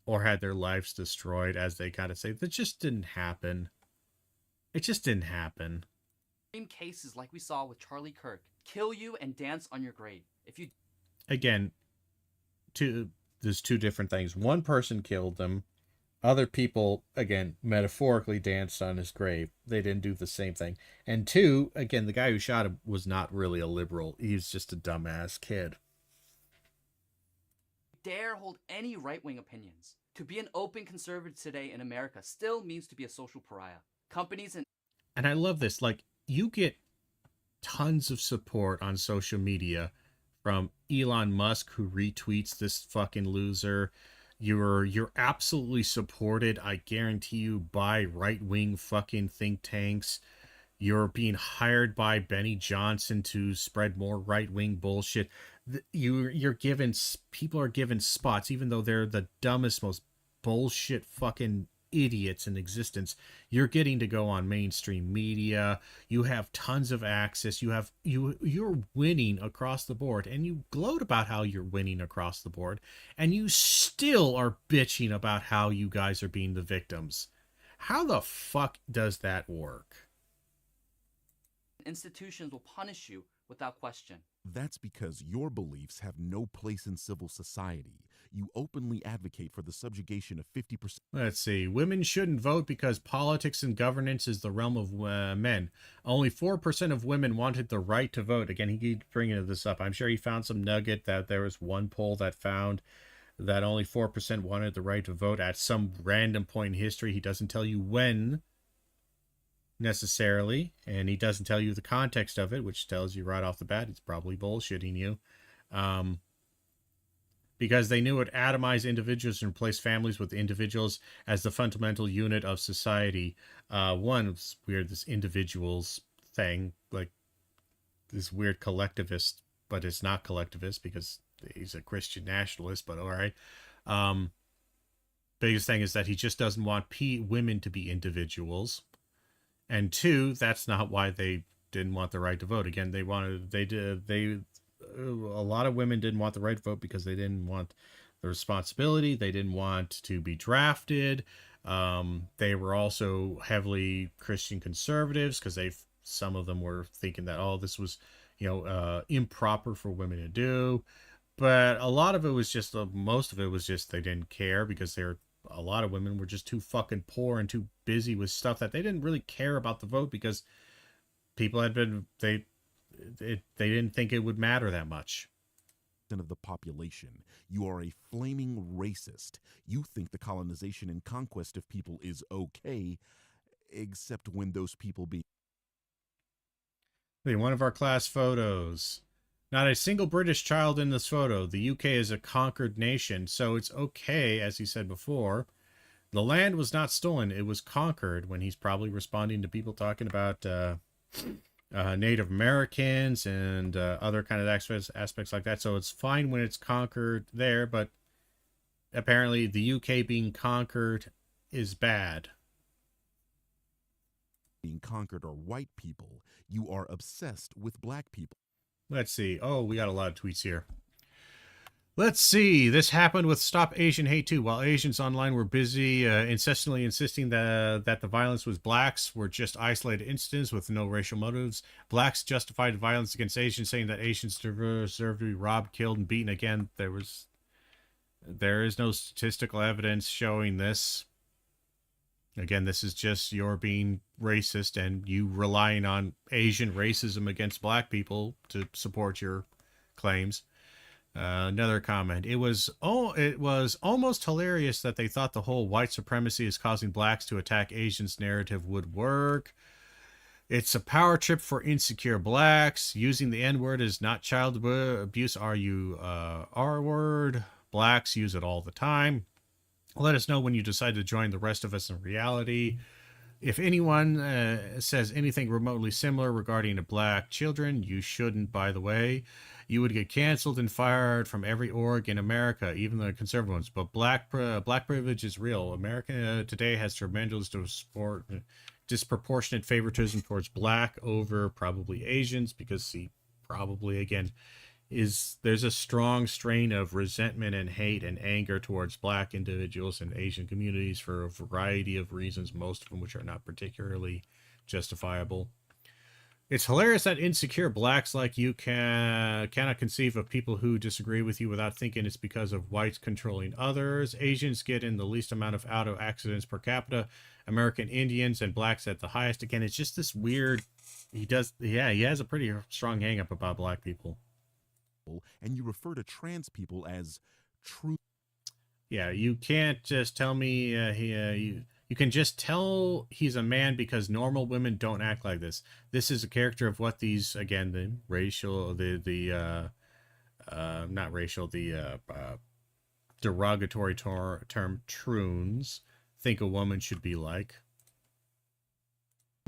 or had their lives destroyed, as they gotta say. That just didn't happen. It just didn't happen. Extreme cases like we saw with Charlie Kirk kill you and dance on your grave. If you... Again, there's two different things. One person killed them. Other people, again, metaphorically danced on his grave. They didn't do the same thing. And two, again, the guy who shot him was not really a liberal. He's just a dumbass kid. Dare hold any right-wing opinions. To be an open conservative today in America still means to be a social pariah. Companies and I love this. Like, you get tons of support on social media from Elon Musk, who retweets this fucking loser. You're absolutely supported, I guarantee you, by right-wing fucking think tanks. You're being hired by Benny Johnson to spread more right-wing bullshit. You're given, people are given spots, even though they're the dumbest, most bullshit fucking idiots in existence. You're getting to go on mainstream media. You have tons of access. You're winning across the board, and you gloat about how you're winning across the board, and you still are bitching about how you guys are being the victims. How the fuck does that work? institutions will punish you without question. That's because your beliefs have no place in civil society. You openly advocate for the subjugation of 50%. Let's see. Women shouldn't vote because politics and governance is the realm of men. Only 4% of women wanted the right to vote. Again, he keeps bringing this up. I'm sure he found some nugget that there was one poll that found that only 4% wanted the right to vote at some random point in history. He doesn't tell you when necessarily, and he doesn't tell you the context of it, which tells you right off the bat it's probably bullshitting you. Because they knew it atomized individuals and replaced families with individuals as the fundamental unit of society. One, it's weird, this individuals thing, like, this weird collectivist, but it's not collectivist because he's a Christian nationalist. But all right. Biggest thing is that he just doesn't want women to be individuals. And two, that's not why they didn't want the right to vote. Again, a lot of women didn't want the right to vote because they didn't want the responsibility. They didn't want to be drafted. They were also heavily Christian conservatives because some of them were thinking that, oh, this was, improper for women to do. But a lot of it was just, most of it was just they didn't care because a lot of women were just too fucking poor and too busy with stuff that they didn't really care about the vote because people had been, they didn't think it would matter that much. Of the population. You are a flaming racist. You think the colonization and conquest of people is okay, except when those people be. One of our class photos. Not a single British child in this photo. The UK is a conquered nation, so it's okay, as he said before. The land was not stolen, it was conquered, when he's probably responding to people talking about Native Americans and other kind of aspects like that. So it's fine when it's conquered there, but apparently the UK being conquered is bad. Being conquered are white people. You are obsessed with black people. Let's see. Oh, we got a lot of tweets here. Let's see. This happened with Stop Asian Hate too. While Asians online were busy incessantly insisting that the violence was blacks were just isolated incidents with no racial motives. Blacks justified violence against Asians, saying that Asians deserve to be robbed, killed, and beaten. Again, there is no statistical evidence showing this. Again, this is just your being racist and you relying on Asian racism against black people to support your claims. Another comment. It was almost hilarious that they thought the whole white supremacy is causing blacks to attack Asians narrative would work. It's a power trip for insecure blacks. Using the N-word is not child abuse. R-word. Blacks use it all the time. Let us know when you decide to join the rest of us in reality. If anyone says anything remotely similar regarding to black children, you shouldn't, by the way. You would get canceled and fired from every org in America, even the conservative ones. But black privilege is real. America today has tremendous disproportionate favoritism towards black over probably Asians because he probably, again, there's a strong strain of resentment and hate and anger towards black individuals and Asian communities for a variety of reasons, most of them which are not particularly justifiable. It's hilarious that insecure blacks like you cannot conceive of people who disagree with you without thinking it's because of whites controlling others. Asians get in the least amount of auto accidents per capita. American Indians and blacks at the highest. Again, it's just this weird. He has a pretty strong hang up about black people. And you refer to trans people as true. Yeah, you can't just tell me you can just tell he's a man because normal women don't act like this. This is a character of what these, again, the racial, not racial, the derogatory term troons think a woman should be like.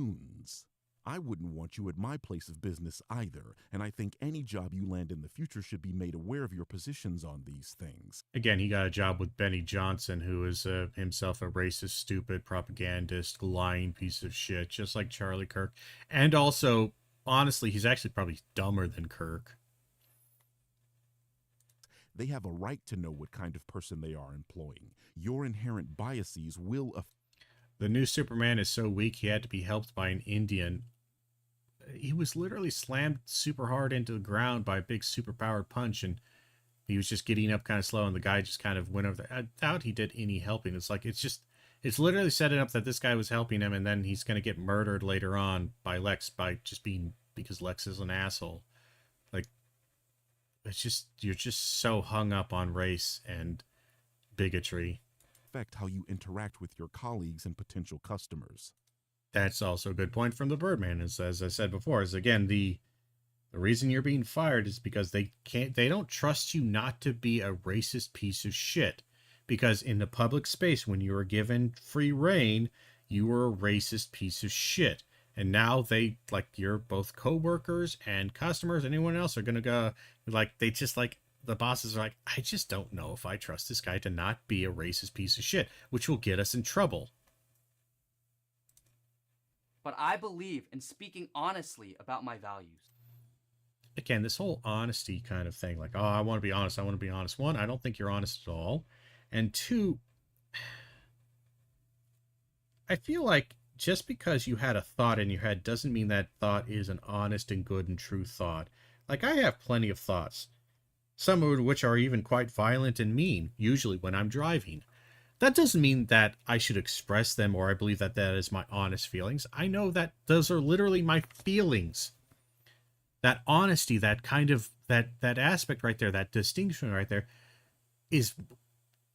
Troons. I wouldn't want you at my place of business either, and I think any job you land in the future should be made aware of your positions on these things. Again, he got a job with Benny Johnson, who is himself a racist, stupid, propagandist, lying piece of shit, just like Charlie Kirk. And also, honestly, he's actually probably dumber than Kirk. They have a right to know what kind of person they are employing. Your inherent biases will affect. The new Superman is so weak he had to be helped by an Indian. He was literally slammed super hard into the ground by a big superpowered punch, and he was just getting up kind of slow, and the guy just kind of went over there. I doubt he did any helping. It's like, it's literally setting up that this guy was helping him, and then he's going to get murdered later on by Lex because Lex is an asshole. Like, it's just, you're just so hung up on race and bigotry. Affect how you interact with your colleagues and potential customers. That's also a good point from the Birdman. As I said before, is again the reason you're being fired is because they don't trust you not to be a racist piece of shit. Because in the public space, when you were given free reign, you were a racist piece of shit. And now they, like, you're both coworkers and customers, anyone else are going to go, like, they just, like, the bosses are like, I just don't know if I trust this guy to not be a racist piece of shit, which will get us in trouble. But I believe in speaking honestly about my values. Again, this whole honesty kind of thing, like, oh, I want to be honest, I want to be honest. One, I don't think you're honest at all. And two, I feel like just because you had a thought in your head doesn't mean that thought is an honest and good and true thought. Like, I have plenty of thoughts, some of which are even quite violent and mean, usually when I'm driving. That doesn't mean that I should express them or I believe that that is my honest feelings. I know that those are literally my feelings. That honesty, that kind of, that aspect right there, that distinction right there is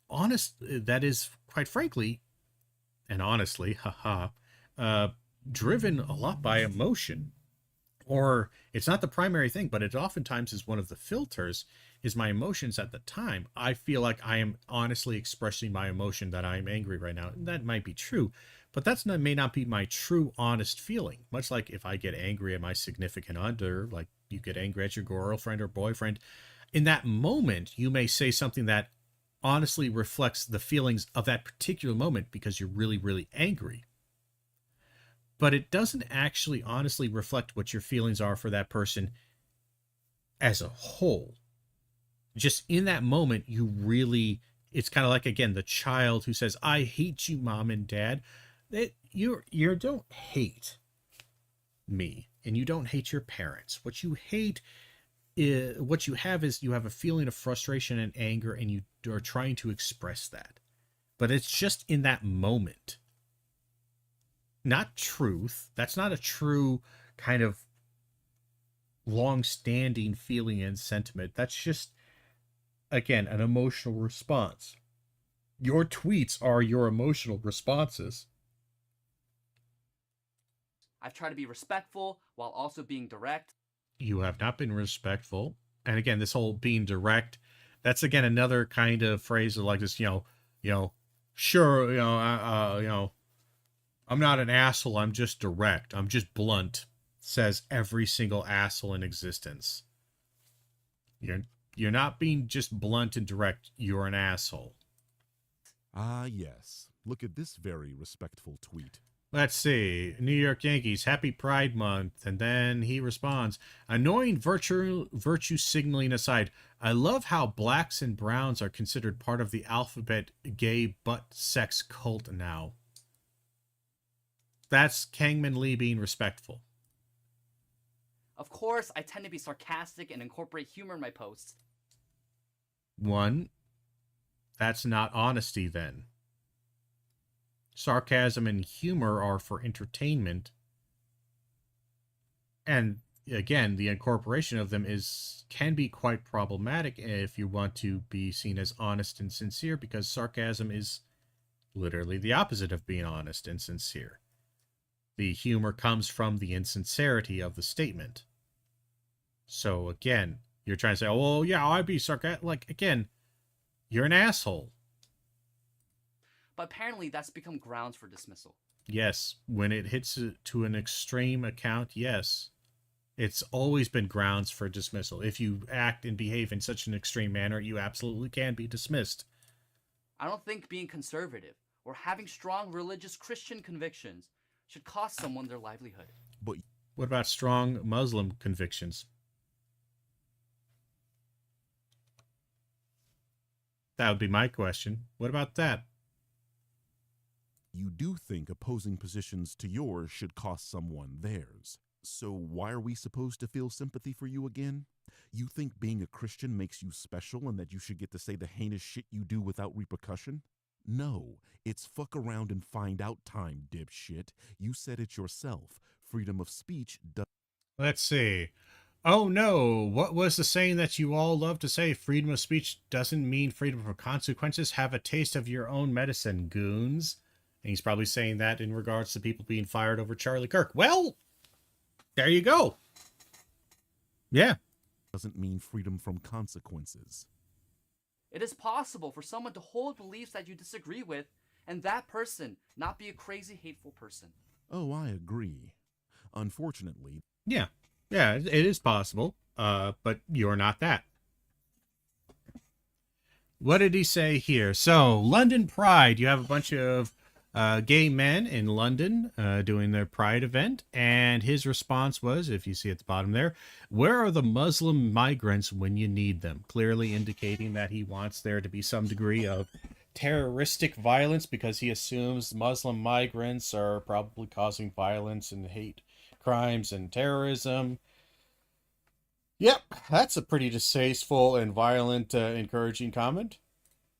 honest. That is, quite frankly, and honestly, haha, driven a lot by emotion. Or it's not the primary thing, but it oftentimes is one of the filters, is my emotions at the time. I feel like I am honestly expressing my emotion that I'm angry right now. That might be true, but may not be my true honest feeling. Much like if I get angry at my significant other, like you get angry at your girlfriend or boyfriend, in that moment, you may say something that honestly reflects the feelings of that particular moment because you're really, really angry. But it doesn't actually honestly reflect what your feelings are for that person as a whole. Just in that moment, you really, it's kind of like, again, the child who says, I hate you, mom and dad. You don't hate me, and you don't hate your parents. What you hate is, what you have is, you have a feeling of frustration and anger, and you are trying to express that. But it's just in that moment. Not truth. That's not a true kind of long-standing feeling and sentiment. That's just, again, an emotional response. Your tweets are your emotional responses. I've tried to be respectful while also being direct. You have not been respectful. And again, this whole being direct, that's again another kind of phrase of like this, sure, I'm not an asshole, I'm just direct, I'm just blunt, says every single asshole in existence. You're not being just blunt and direct, you're an asshole. Ah, yes. Look at this very respectful tweet. Let's see. New York Yankees, happy Pride Month. And then he responds, annoying virtue signaling aside, I love how blacks and browns are considered part of the alphabet gay butt sex cult now. That's Kangmin Lee being respectful. Of course, I tend to be sarcastic and incorporate humor in my posts. One, that's not honesty then. Sarcasm and humor are for entertainment. And again, the incorporation of them can be quite problematic if you want to be seen as honest and sincere, because sarcasm is literally the opposite of being honest and sincere. The humor comes from the insincerity of the statement. So again, you're trying to say, oh, well, yeah, I'd be sarcastic. Like, again, you're an asshole. But apparently that's become grounds for dismissal. Yes, when it hits to an extreme account, yes. It's always been grounds for dismissal. If you act and behave in such an extreme manner, you absolutely can be dismissed. I don't think being conservative or having strong religious Christian convictions should cost someone their livelihood. But what about strong Muslim convictions? That would be my question. What about that? you do think opposing positions to yours should cost someone theirs. So why are we supposed to feel sympathy for you again? You think being a Christian makes you special and that you should get to say the heinous shit you do without repercussion? No, it's fuck around and find out time, dipshit. You said it yourself. Freedom of speech does. Let's see. Oh no, what was the saying that you all love to say? Freedom of speech doesn't mean freedom from consequences. Have a taste of your own medicine, goons. And he's probably saying that in regards to people being fired over Charlie Kirk. Well, there you go. Yeah. Doesn't mean freedom from consequences. It is possible for someone to hold beliefs that you disagree with, and that person not be a crazy, hateful person. Oh, I agree. Unfortunately, Yeah. Yeah, it is possible. But you're not that. What did he say here? So, London Pride. You have a bunch of gay men in London doing their Pride event. And his response was, if you see at the bottom there, where are the Muslim migrants when you need them? Clearly indicating that he wants there to be some degree of terroristic violence because he assumes Muslim migrants are probably causing violence and hate crimes and terrorism. Yep, that's a pretty distasteful and violent, encouraging comment.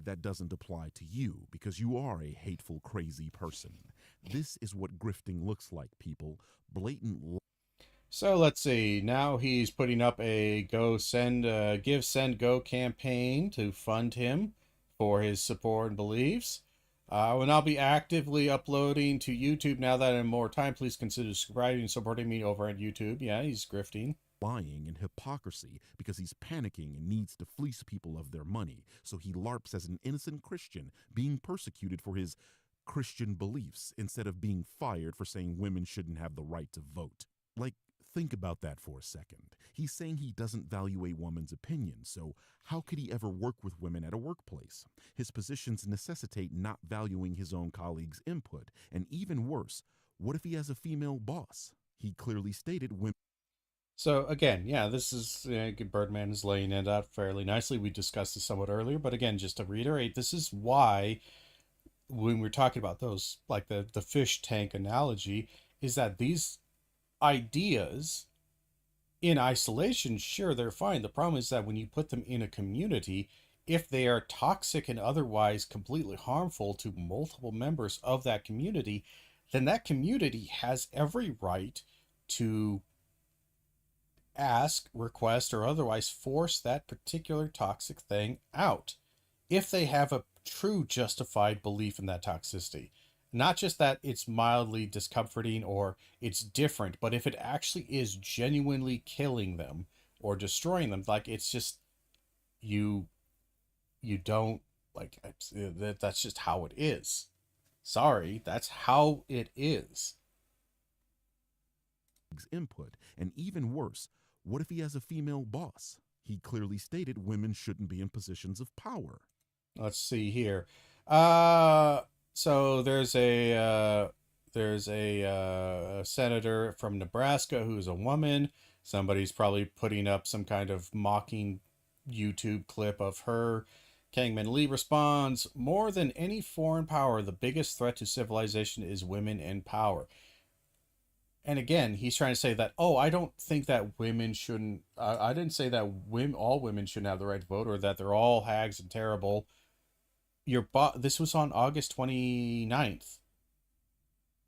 that doesn't apply to you because you are a hateful, crazy person. This is what grifting looks like, people. Blatant. So let's see. Now he's putting up a give, send, go campaign to fund him for his support and beliefs. I will now be actively uploading to YouTube now that I have more time. Please consider subscribing and supporting me over on YouTube. Yeah, he's grifting. Lying and hypocrisy because he's panicking and needs to fleece people of their money. So he LARPs as an innocent Christian being persecuted for his Christian beliefs instead of being fired for saying women shouldn't have the right to vote. Like, think about that for a second. He's saying he doesn't value a woman's opinion, so how could he ever work with women at a workplace? His positions necessitate not valuing his own colleagues' input. And even worse, what if he has a female boss? He clearly stated women. So again, yeah, this is Birdman is laying it out fairly nicely. We discussed this somewhat earlier, but again, just to reiterate, this is why when we're talking about those, like the fish tank analogy, is that these ideas in isolation, sure, they're fine. The problem is that when you put them in a community, if they are toxic and otherwise completely harmful to multiple members of that community, then that community has every right to ask, request, or otherwise force that particular toxic thing out if they have a true justified belief in that toxicity. Not just that it's mildly discomforting or it's different, but if it actually is genuinely killing them or destroying them, like it's just you don't like that's just how it is. Sorry, that's how it is. Input. And even worse, what if he has a female boss? He clearly stated women shouldn't be in positions of power. Let's see here. So there's a senator from Nebraska who's a woman. Somebody's probably putting up some kind of mocking YouTube clip of her. Kangmin Lee responds, more than any foreign power, the biggest threat to civilization is women in power. And again, he's trying to say that, oh, I don't think that women shouldn't, I didn't say that all women shouldn't have the right to vote or that they're all hags and terrible. This was on August 29th.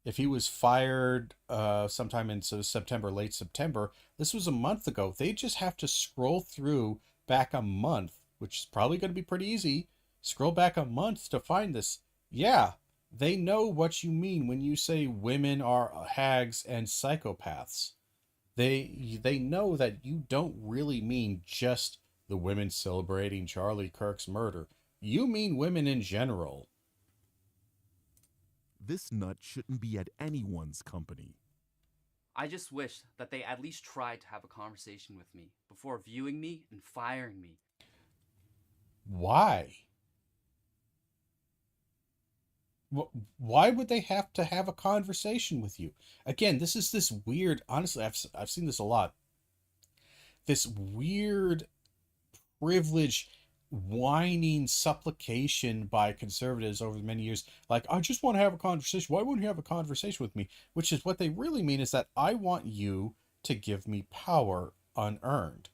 If he was fired sometime in September, late September, this was a month ago. They just have to scroll through back a month, which is probably going to be pretty easy. Scroll back a month to find this. Yeah, they know what you mean when you say women are hags and psychopaths. They know that you don't really mean just the women celebrating Charlie Kirk's murder. You mean women in general. This nut shouldn't be at anyone's company. I just wish that they at least tried to have a conversation with me before viewing me and firing me. Why? Why would they have to have a conversation with you? Again, this is this weird, honestly, I've seen this a lot. This weird privilege whining supplication by conservatives over many years, like, I just want to have a conversation. Why wouldn't you have a conversation with me? Which is what they really mean is that I want you to give me power unearned.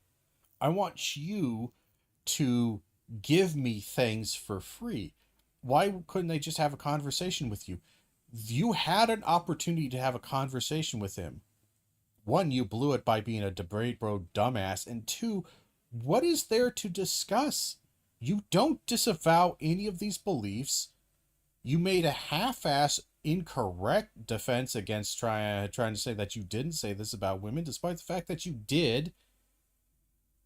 I want you to give me things for free. Why couldn't they just have a conversation with you? You had an opportunity to have a conversation with him. One, you blew it by being a debate bro dumbass, and two, what is there to discuss? You don't disavow any of these beliefs. You made a half-ass incorrect defense against trying to say that you didn't say this about women, despite the fact that you did.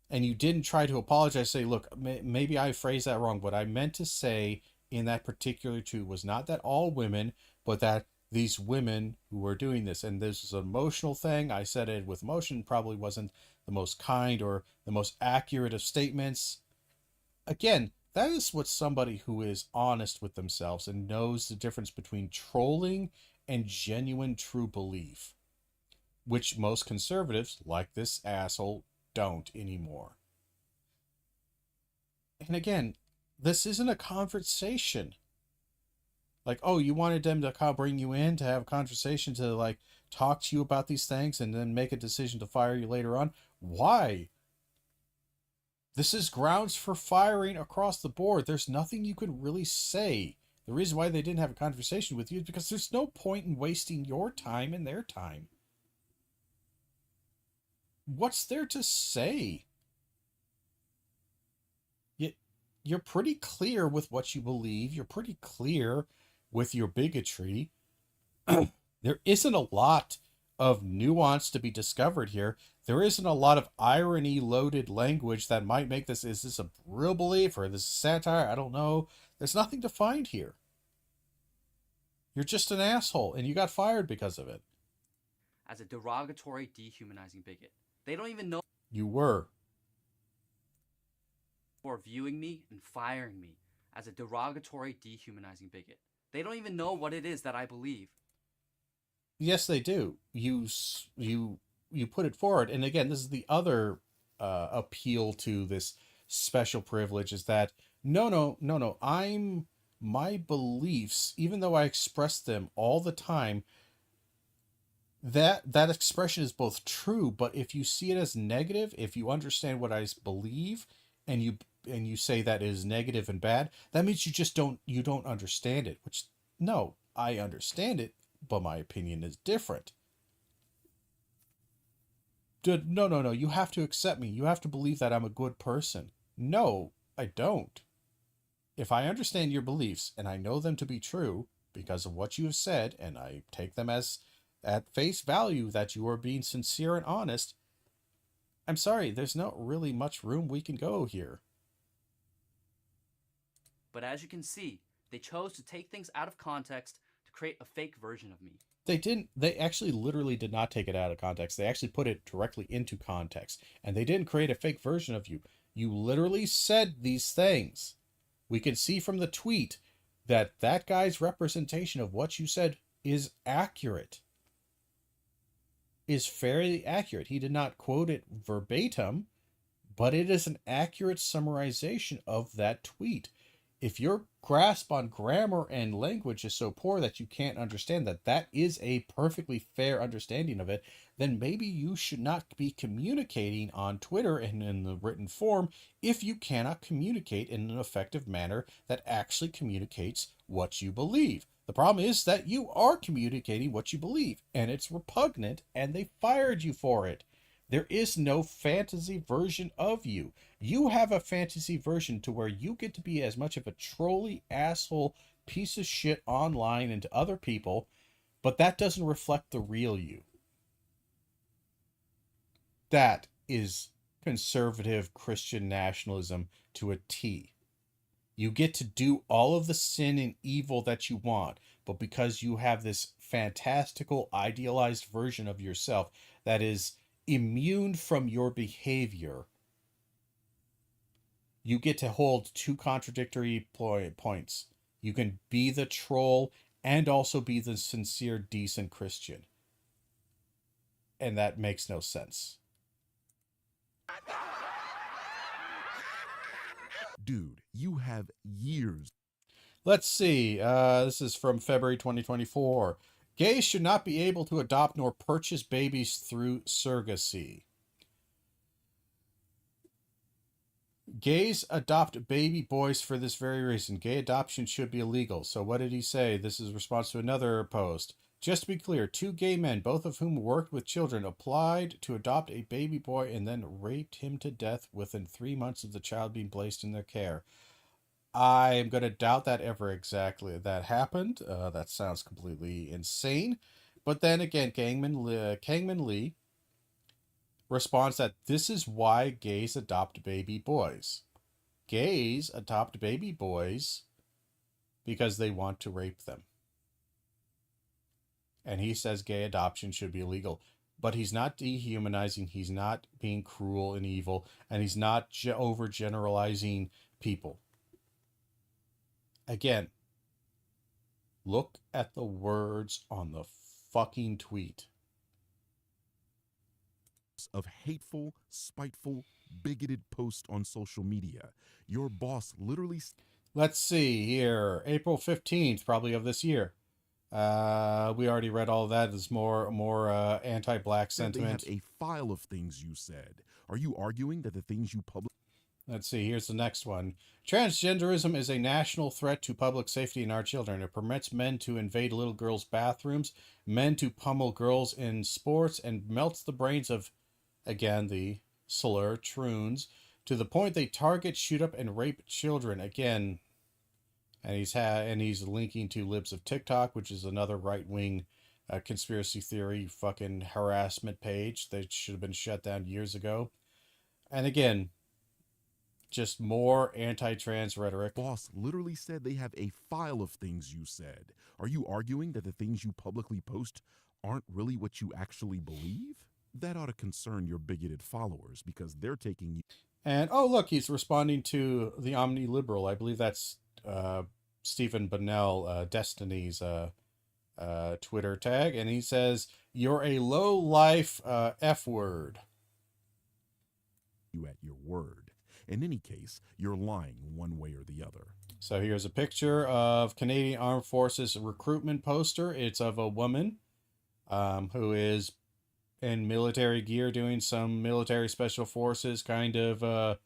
And you didn't try to apologize, say, look, maybe I phrased that wrong. What I meant to say in that particular tweet was not that all women, but that these women who are doing this. And this is an emotional thing. I said it with emotion, probably wasn't the most kind or the most accurate of statements. Again, that is what somebody who is honest with themselves and knows the difference between trolling and genuine true belief, which most conservatives, like this asshole, don't anymore. And again, this isn't a conversation. Like, oh, you wanted them to bring you in to have a conversation to, like, talk to you about these things and then make a decision to fire you later on. Why? This is grounds for firing across the board. There's nothing you could really say. The reason why they didn't have a conversation with you is because there's no point in wasting your time and their time. What's there to say? You're pretty clear with what you believe. You're pretty clear with your bigotry. There isn't a lot of nuance to be discovered here. There isn't a lot of irony-loaded language that might make this, is this a real belief or this is satire? I don't know. There's nothing to find here. You're just an asshole, and you got fired because of it. As a derogatory, dehumanizing bigot. They don't even know You were. for viewing me and firing me as a derogatory, dehumanizing bigot. They don't even know what it is that I believe. Yes, they do. You put it forward, and again, this is the other appeal to this special privilege, is that no. My beliefs, even though I express them all the time, that expression is both true, but if you see it as negative, if you understand what I believe, and you say that is negative and bad, that means you don't understand it. Which, no, I understand it, but my opinion is different. No. You have to accept me. You have to believe that I'm a good person. No, I don't. If I understand your beliefs and I know them to be true because of what you have said, and I take them as at face value that you are being sincere and honest, I'm sorry, there's not really much room we can go here. But as you can see, they chose to take things out of context to create a fake version of me. They actually literally did not take it out of context. They actually put it directly into context. And they didn't create a fake version of you. You literally said these things. We can see from the tweet that guy's representation of what you said is accurate. Is fairly accurate. He did not quote it verbatim, but it is an accurate summarization of that tweet. If your grasp on grammar and language is so poor that you can't understand that is a perfectly fair understanding of it, then maybe you should not be communicating on Twitter and in the written form if you cannot communicate in an effective manner that actually communicates what you believe. The problem is that you are communicating what you believe, and it's repugnant, and they fired you for it. There is no fantasy version of you. You have a fantasy version to where you get to be as much of a trolly asshole piece of shit online and to other people, but that doesn't reflect the real you. That is conservative Christian nationalism to a T. You get to do all of the sin and evil that you want, but because you have this fantastical, idealized version of yourself that is immune from your behavior, you get to hold two contradictory points. You can be the troll and also be the sincere, decent Christian. And that makes no sense. Dude, you have years. Let's see. This is from February 2024. Gays should not be able to adopt nor purchase babies through surrogacy. Gays adopt baby boys for this very reason. Gay adoption should be illegal. So what did he say? This is a response to another post. Just to be clear, 2 gay men, both of whom worked with children, applied to adopt a baby boy and then raped him to death within 3 months of the child being placed in their care. I am going to doubt that ever exactly that happened. That sounds completely insane. But then again, Kangmin Lee responds that this is why gays adopt baby boys. Gays adopt baby boys because they want to rape them. and he says gay adoption should be illegal. But he's not dehumanizing, he's not being cruel and evil, and he's not overgeneralizing people. Again, look at the words on the fucking tweet. Of hateful, spiteful, bigoted posts on social media. Your boss literally... Let's see here. April 15th, probably of this year. We already read all of that. There's more anti-black sentiment. They have a file of things you said. Are you arguing that the things you publish... Let's see, here's the next one. Transgenderism is a national threat to public safety and our children. It permits men to invade little girls' bathrooms, men to pummel girls in sports, and melts the brains of, again, the slur, troons, to the point they target, shoot up, and rape children. Again, and he's linking to Libs of TikTok, which is another right-wing conspiracy theory fucking harassment page that should have been shut down years ago. And again, just more anti-trans rhetoric. Boss literally said they have a file of things you said. Are you arguing that the things you publicly post aren't really what you actually believe? That ought to concern your bigoted followers because they're taking you... And, oh, look, he's responding to the omni-liberal. I believe that's Stephen Bonnell, Destiny's Twitter tag. And he says, you're a low-life F-word. You at your word. In any case, you're lying one way or the other. So here's a picture of Canadian Armed Forces recruitment poster. It's of a woman who is in military gear doing some military special forces kind of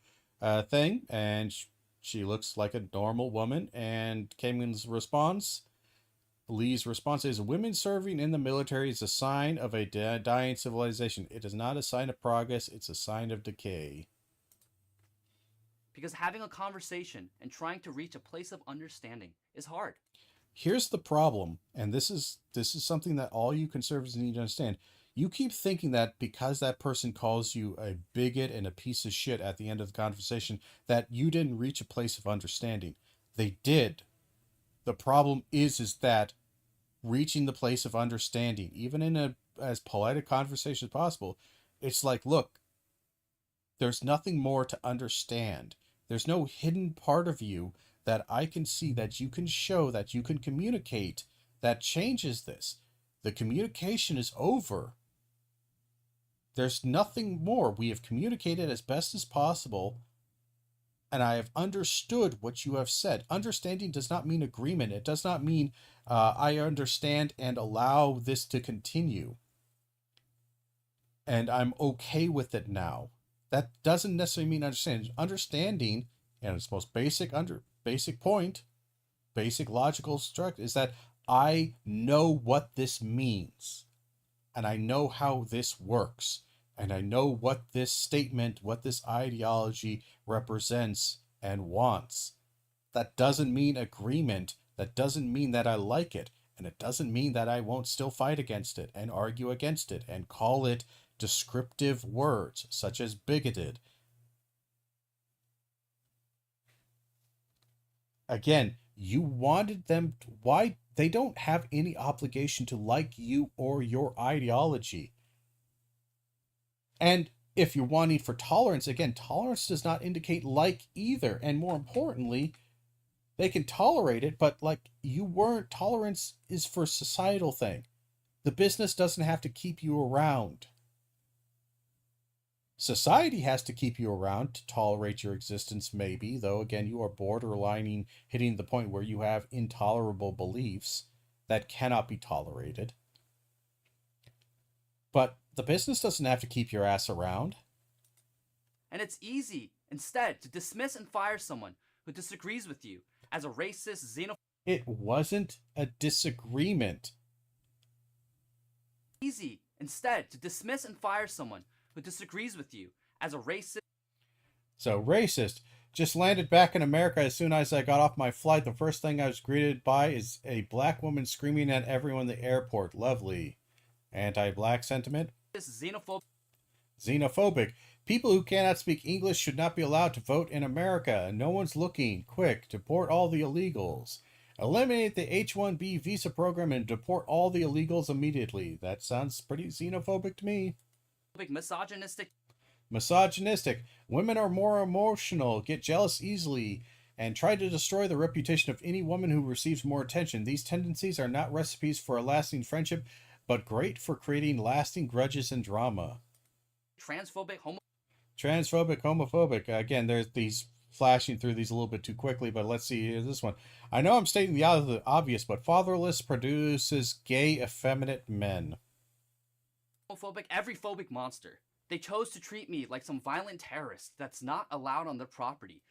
thing. And she looks like a normal woman. And Kangmin's response, Lee's response is, women serving in the military is a sign of a dying civilization. It is not a sign of progress. It's a sign of decay. Because having a conversation and trying to reach a place of understanding is hard. Here's the problem, and this is something that all you conservatives need to understand. You keep thinking that because that person calls you a bigot and a piece of shit at the end of the conversation, that you didn't reach a place of understanding. They did. The problem is that reaching the place of understanding, even in as polite a conversation as possible, it's like, look, there's nothing more to understand. There's no hidden part of you that I can see, that you can show, that you can communicate, that changes this. The communication is over. There's nothing more. We have communicated as best as possible, and I have understood what you have said. Understanding does not mean agreement. It does not mean I understand and allow this to continue, and I'm okay with it now. That doesn't necessarily mean understanding. Understanding, and its most basic point, basic logical structure, is that I know what this means, and I know how this works, and I know what this statement, what this ideology represents and wants. That doesn't mean agreement. That doesn't mean that I like it, and it doesn't mean that I won't still fight against it and argue against it and call it descriptive words such as bigoted. Again, you wanted them to, why? They don't have any obligation to like you or your ideology. And if you're wanting for tolerance, again, tolerance does not indicate like either. And more importantly, they can tolerate it, but like you weren't, tolerance is for societal thing. The business doesn't have to keep you around. Society has to keep you around to tolerate your existence, maybe, though again, you are borderlining, hitting the point where you have intolerable beliefs that cannot be tolerated. But the business doesn't have to keep your ass around. And it's easy, instead, to dismiss and fire someone who disagrees with you as a racist, xenophobic... It wasn't a disagreement. Easy, instead, to dismiss and fire someone who disagrees with you as a racist... So, racist. Just landed back in America. As soon as I got off my flight, the first thing I was greeted by is a black woman screaming at everyone in the airport. Lovely. Anti-black sentiment? Xenophobic. People who cannot speak English should not be allowed to vote in America. No one's looking. Quick, deport all the illegals. Eliminate the H-1B visa program and deport all the illegals immediately. That sounds pretty xenophobic to me. Misogynistic. Misogynistic. Women are more emotional, get jealous easily, and try to destroy the reputation of any woman who receives more attention. These tendencies are not recipes for a lasting friendship, but great for creating lasting grudges and drama. Transphobic. Transphobic, homophobic. Again, there's these flashing through these a little bit too quickly, but let's see this one. I know I'm stating the obvious, but fatherless produces gay, effeminate men. Homophobic, every phobic monster. They chose to treat me like some violent terrorist that's not allowed on their property.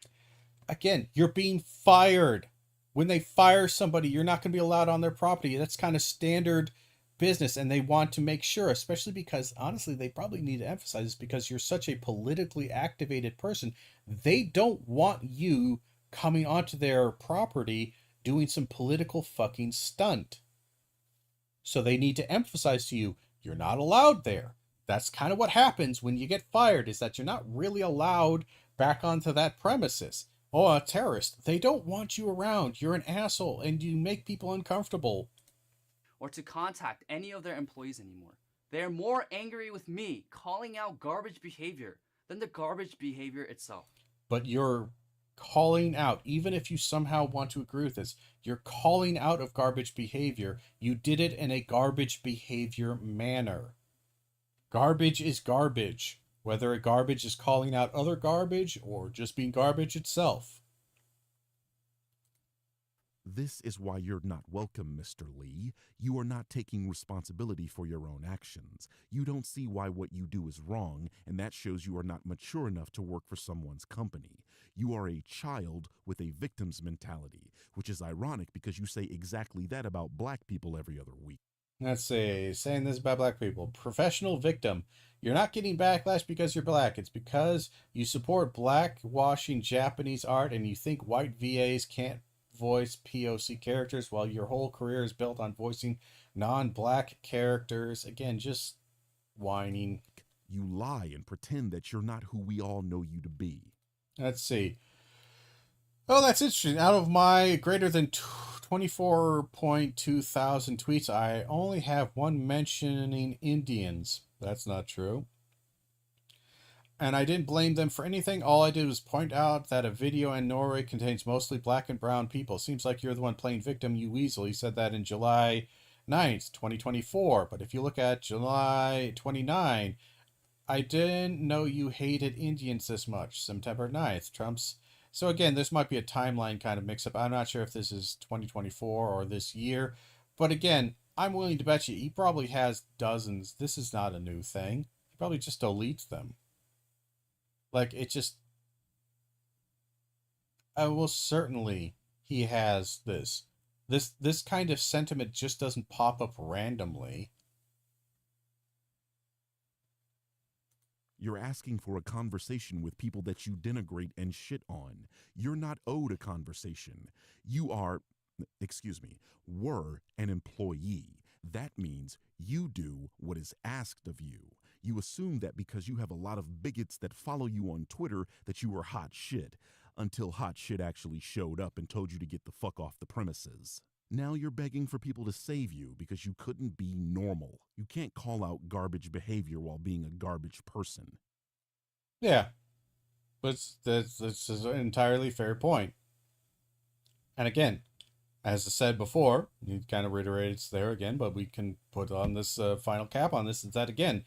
Again, you're being fired. When they fire somebody, you're not going to be allowed on their property. That's kind of standard business, and they want to make sure, especially because, honestly, they probably need to emphasize this because you're such a politically activated person. They don't want you coming onto their property doing some political fucking stunt. So they need to emphasize to you, you're not allowed there. That's kind of what happens when you get fired, is that you're not really allowed back onto that premises. Oh, a terrorist. They don't want you around. You're an asshole, and you make people uncomfortable. Or to contact any of their employees anymore. They're more angry with me calling out garbage behavior than the garbage behavior itself. But you're calling out, even if you somehow want to agree with this, you're calling out of garbage behavior. You did it in a garbage behavior manner. Garbage is garbage, whether a garbage is calling out other garbage or just being garbage itself. This is why you're not welcome, Mr. Lee. You are not taking responsibility for your own actions. You don't see why what you do is wrong, and that shows you are not mature enough to work for someone's company. You are a child with a victim's mentality, which is ironic because you say exactly that about black people every other week. Let's see, saying this about black people. Professional victim. You're not getting backlash because you're black. It's because you support black-washing Japanese art and you think white VAs can't voice POC characters while your whole career is built on voicing non-black characters. Again, just whining. You lie and pretend that you're not who we all know you to be. Let's see. Oh, that's interesting. Out of my greater than 24.2 thousand tweets, I only have one mentioning Indians. That's not true. And I didn't blame them for anything. All I did was point out that a video in Norway contains mostly black and brown people. Seems like you're the one playing victim, you weasel. He said that in July 9th, 2024. But if you look at July 29, I didn't know you hated Indians this much. September 9th, Trump's. So again, this might be a timeline kind of mix-up. I'm not sure if this is 2024 or this year. But again, I'm willing to bet you he probably has dozens. This is not a new thing. He probably just deletes them. Like, it just... well, certainly he has this. This kind of sentiment just doesn't pop up randomly. You're asking for a conversation with people that you denigrate and shit on. You're not owed a conversation. You are, were an employee. That means you do what is asked of you. You assume that because you have a lot of bigots that follow you on Twitter that you are hot shit, until hot shit actually showed up and told you to get the fuck off the premises. Now you're begging for people to save you because you couldn't be normal. You can't call out garbage behavior while being a garbage person. Yeah. But that's an entirely fair point. And again, as I said before, you kind of reiterated it's there again, but we can put on this final cap on this, is that again,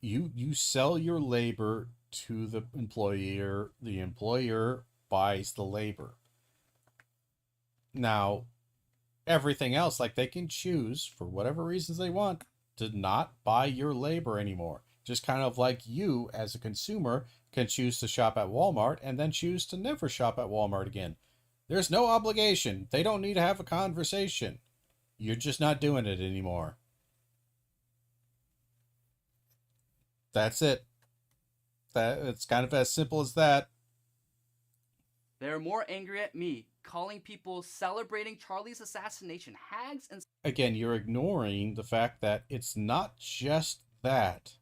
you sell your labor to the employer buys the labor. Now, everything else, like they can choose, for whatever reasons they want, to not buy your labor anymore. Just kind of like you, as a consumer, can choose to shop at Walmart and then choose to never shop at Walmart again. There's no obligation. They don't need to have a conversation. You're just not doing it anymore. That's it. It's kind of as simple as that. They're more angry at me, calling people celebrating Charlie's assassination hags and... Again, you're ignoring the fact that it's not just that.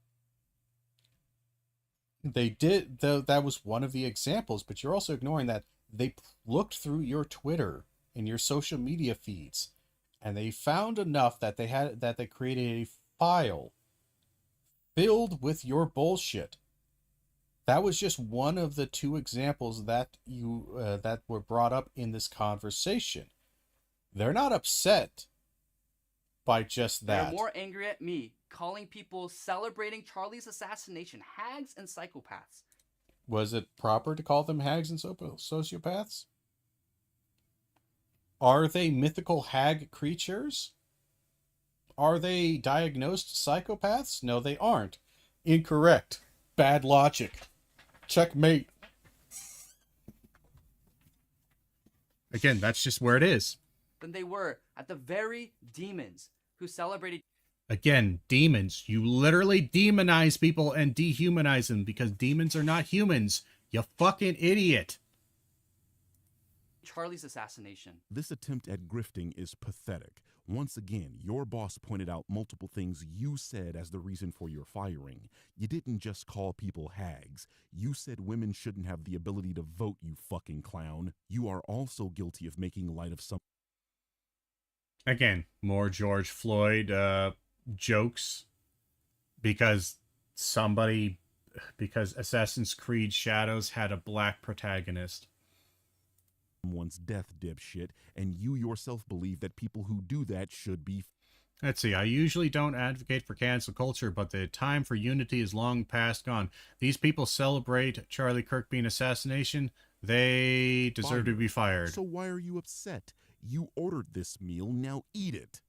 They did, though, that was one of the examples, but you're also ignoring that they looked through your Twitter. in your social media feeds, and they found enough that they created a file filled with your bullshit. That was just one of the two examples that that were brought up in this conversation. They're not upset by just They're that. more angry at me, calling people celebrating Charlie's assassination hags and psychopaths. Was it proper to call them hags and sociopaths? Are they mythical hag creatures? Are they diagnosed psychopaths? No, they aren't. Incorrect. Bad logic. Checkmate. Again, that's just where it is. Than they were at the very demons who celebrated Again, demons. You literally demonize people and dehumanize them because demons are not humans. You fucking idiot. Charlie's assassination. This attempt at grifting is pathetic. Once again, your boss pointed out multiple things you said as the reason for your firing. You didn't just call people hags. You said women shouldn't have the ability to vote, you fucking clown. You are also guilty of making light of some... Again, more George Floyd jokes because Assassin's Creed Shadows had a black protagonist. Someone's death, dipshit, and you yourself believe that people who do that should be... Let's see, I usually don't advocate for cancel culture, but the time for unity is long past gone. These people celebrate Charlie Kirk being assassination. They deserve to be fired. So why are you upset? You ordered this meal, now eat it.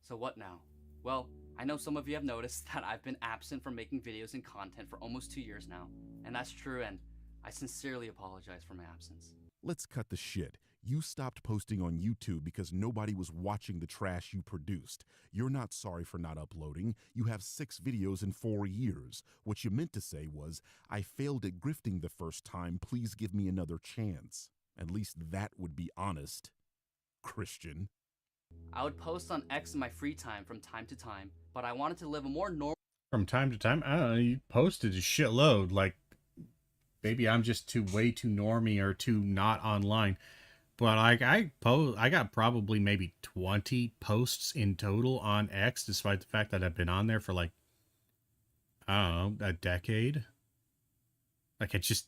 So what now? Well, I know some of you have noticed that I've been absent from making videos and content for almost 2 years now. And that's true, and I sincerely apologize for my absence. Let's cut the shit. You stopped posting on YouTube because nobody was watching the trash you produced. You're not sorry for not uploading. You have 6 videos in 4 years. What you meant to say was, I failed at grifting the first time, please give me another chance. At least that would be honest, Christian. I would post on X in my free time from time to time, but I wanted to live a more normal... From time to time? I don't know, you posted a shitload, like... Maybe I'm just way too normie or too not online. But I got probably maybe 20 posts in total on X, despite the fact that I've been on there for like, I don't know, a decade. Like it's just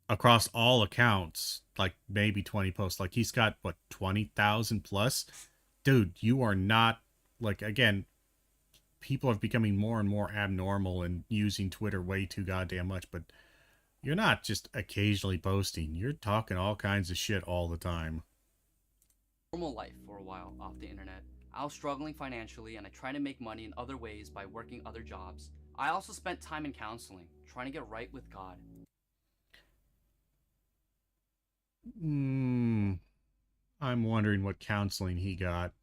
across all accounts, like maybe 20 posts. Like he's got what, 20,000 plus? Dude, you are not, like, again, people are becoming more and more abnormal and using Twitter way too goddamn much, but you're not just occasionally posting. You're talking all kinds of shit all the time. Normal life for a while off the internet. I was struggling financially and I tried to make money in other ways by working other jobs. I also spent time in counseling, trying to get right with God. I'm wondering what counseling he got.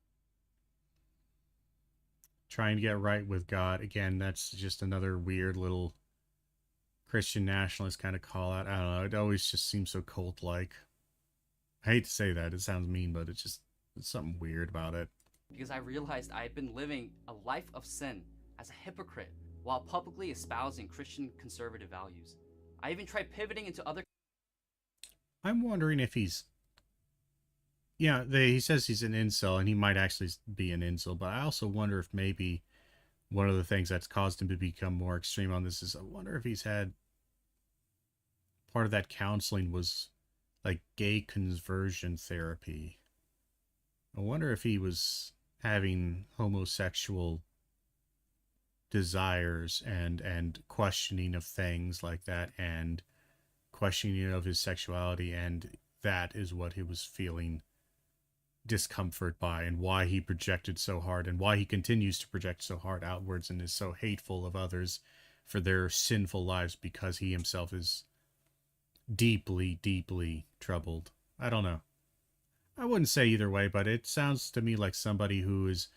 Trying to get right with God. Again, that's just another weird little Christian nationalist kind of call out. I don't know. It always just seems so cult-like. I hate to say that. It sounds mean, but it's something weird about it. Because I realized I had been living a life of sin as a hypocrite while publicly espousing Christian conservative values. I even tried pivoting into other... I'm wondering if he's... Yeah, he says he's an incel, and he might actually be an incel, but I also wonder if maybe one of the things that's caused him to become more extreme on this is I wonder if he's had... Part of that counseling was like gay conversion therapy. I wonder if he was having homosexual desires and questioning of things like that and questioning of his sexuality, and that is what he was feeling discomfort by, and why he projected so hard and why he continues to project so hard outwards and is so hateful of others for their sinful lives because he himself is deeply, deeply troubled. I don't know. I wouldn't say either way, but it sounds to me like somebody who is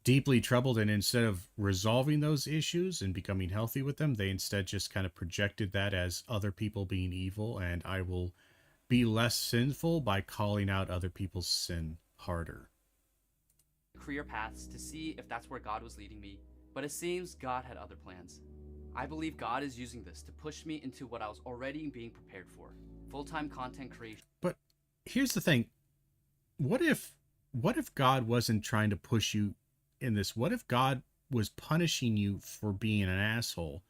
deeply troubled, and instead of resolving those issues and becoming healthy with them, they instead just kind of projected that as other people being evil, and I will be less sinful by calling out other people's sin harder. Career paths to see if that's where God was leading me, but it seems God had other plans. I believe God is using this to push me into what I was already being prepared for, full-time content creation. But here's the thing. what if God wasn't trying to push you in this? What if God was punishing you for being an asshole,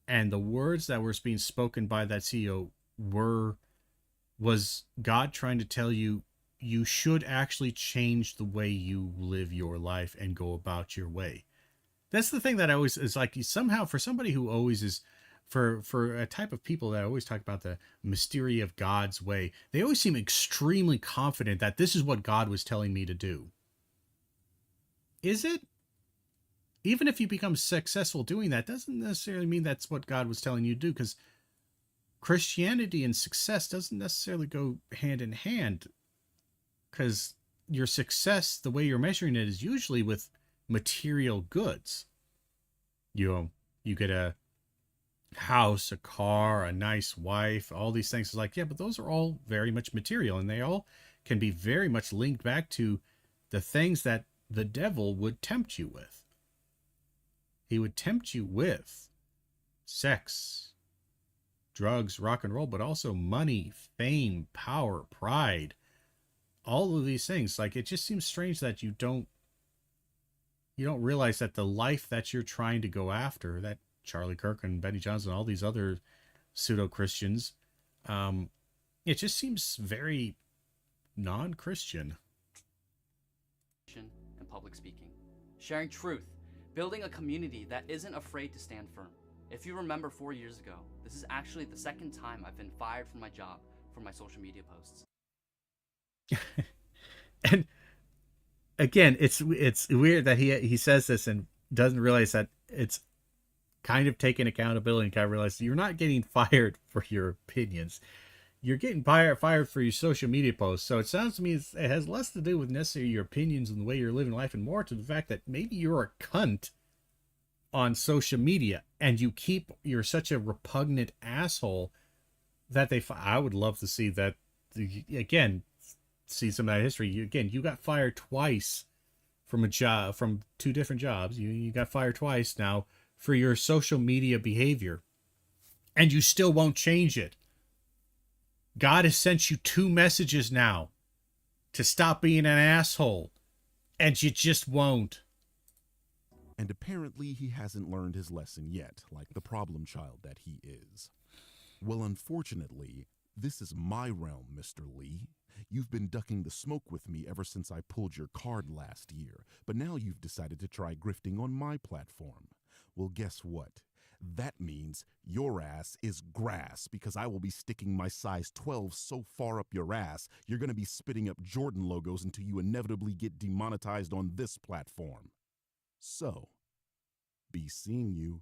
and the words that were being spoken by that CEO was God trying to tell you you should actually change the way you live your life and go about your way? That's the thing that I always is like, somehow for somebody who always is, for a type of people that always talk about the mystery of God's way, they always seem extremely confident that this is what God was telling me to do. Is it? Even if you become successful doing that, doesn't necessarily mean that's what God was telling you to do, because Christianity and success doesn't necessarily go hand in hand, because your success, the way you're measuring it, is usually with material goods. You get a house, a car, a nice wife, all these things. It's like, yeah, but those are all very much material, and they all can be very much linked back to the things that the devil would tempt you with. He would tempt you with sex, drugs, rock and roll, but also money, fame, power, pride, all of these things. Like, it just seems strange that you don't realize that the life that you're trying to go after, that Charlie Kirk and Benny Johnson, all these other pseudo-Christians, it just seems very non-Christian. And public speaking. Sharing truth. Building a community that isn't afraid to stand firm. If you remember 4 years ago, this is actually the second time I've been fired from my job for my social media posts. And again, it's weird that he says this and doesn't realize that it's kind of taking accountability, and kind of realize you're not getting fired for your opinions. You're getting fired for your social media posts. So it sounds to me it has less to do with necessarily your opinions and the way you're living life, and more to the fact that maybe you're a cunt on social media, and you're such a repugnant asshole that I would love to see that again. See some of that history. You got fired twice from a job, from 2 different jobs. You got fired twice now for your social media behavior, and you still won't change it. God has sent you 2 messages now to stop being an asshole, and you just won't. And apparently he hasn't learned his lesson yet, like the problem child that he is. Well, unfortunately, this is my realm, Mr. Lee. You've been ducking the smoke with me ever since I pulled your card last year, but now you've decided to try grifting on my platform. Well, guess what? That means your ass is grass, because I will be sticking my size 12 so far up your ass, you're going to be spitting up Jordan logos until you inevitably get demonetized on this platform. So, be seeing you.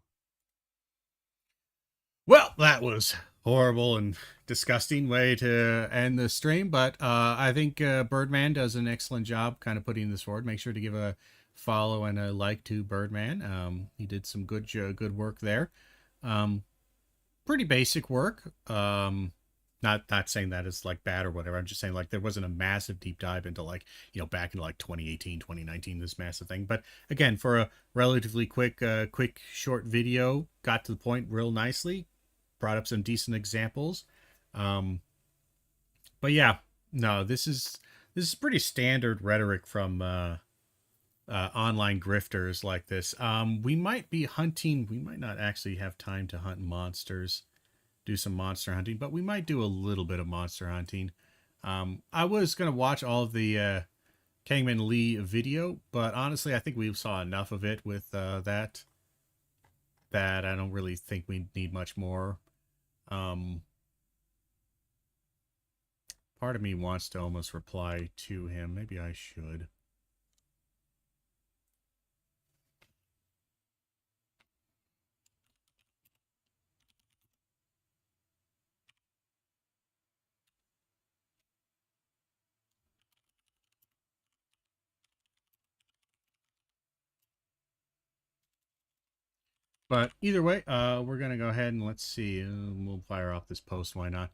Well, that was horrible and disgusting way to end the stream, but I think Birdman does an excellent job kind of putting this forward. Make sure to give a follow and a like to Birdman. He did some good work there. Pretty basic work. Not saying that it's like bad or whatever. I'm just saying, like, there wasn't a massive deep dive into, like, back into like 2018, 2019, this massive thing. But again, for a relatively quick short video, got to the point real nicely, brought up some decent examples. But yeah, no, this is pretty standard rhetoric from online grifters like this. We might not actually have time to hunt monsters, do some monster hunting, but we might do a little bit of monster hunting. I was going to watch all of the Kangmin Lee video, but honestly, I think we saw enough of it with that I don't really think we need much more. Part of me wants to almost reply to him. Maybe I should. But either way, we're going to go ahead and let's see. We'll fire off this post. Why not?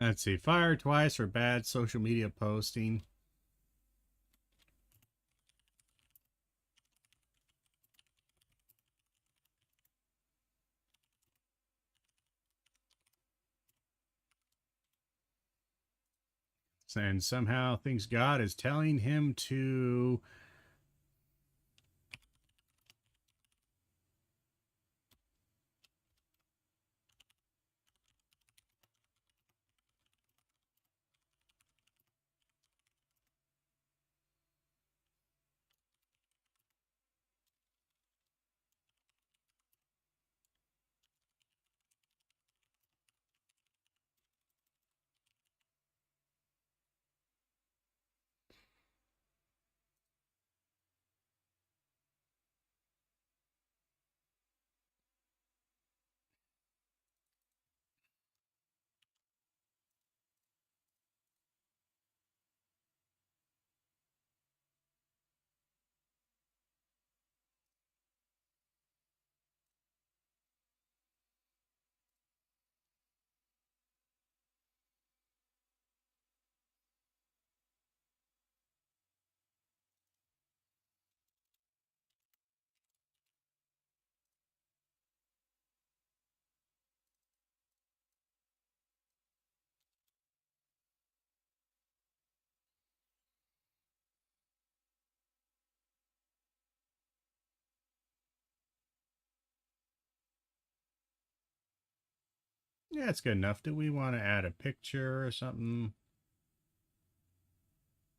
Let's see. Fired twice for bad social media posting. And somehow thinks God is telling him to yeah, it's good enough. Do we want to add a picture or something?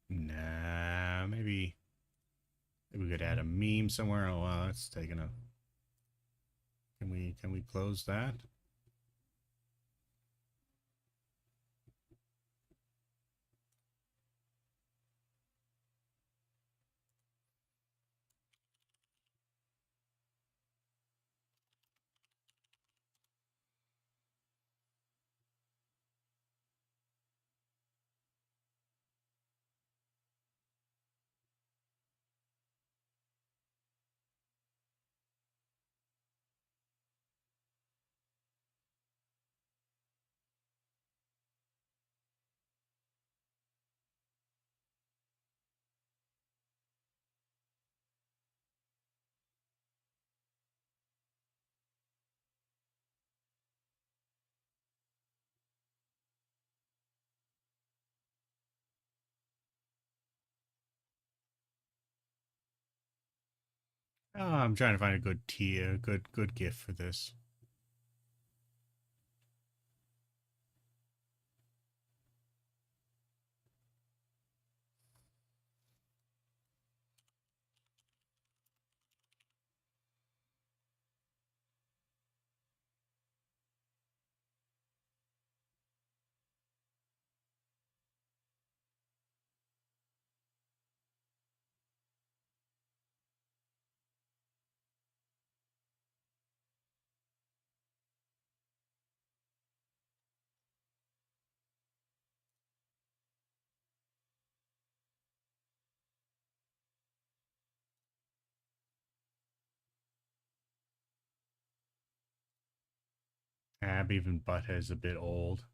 Nah, maybe we could add a meme somewhere. Oh wow, it's taking a. Can we close that? Oh, I'm trying to find a good tier, good gift for this. Even Butthead's a bit old.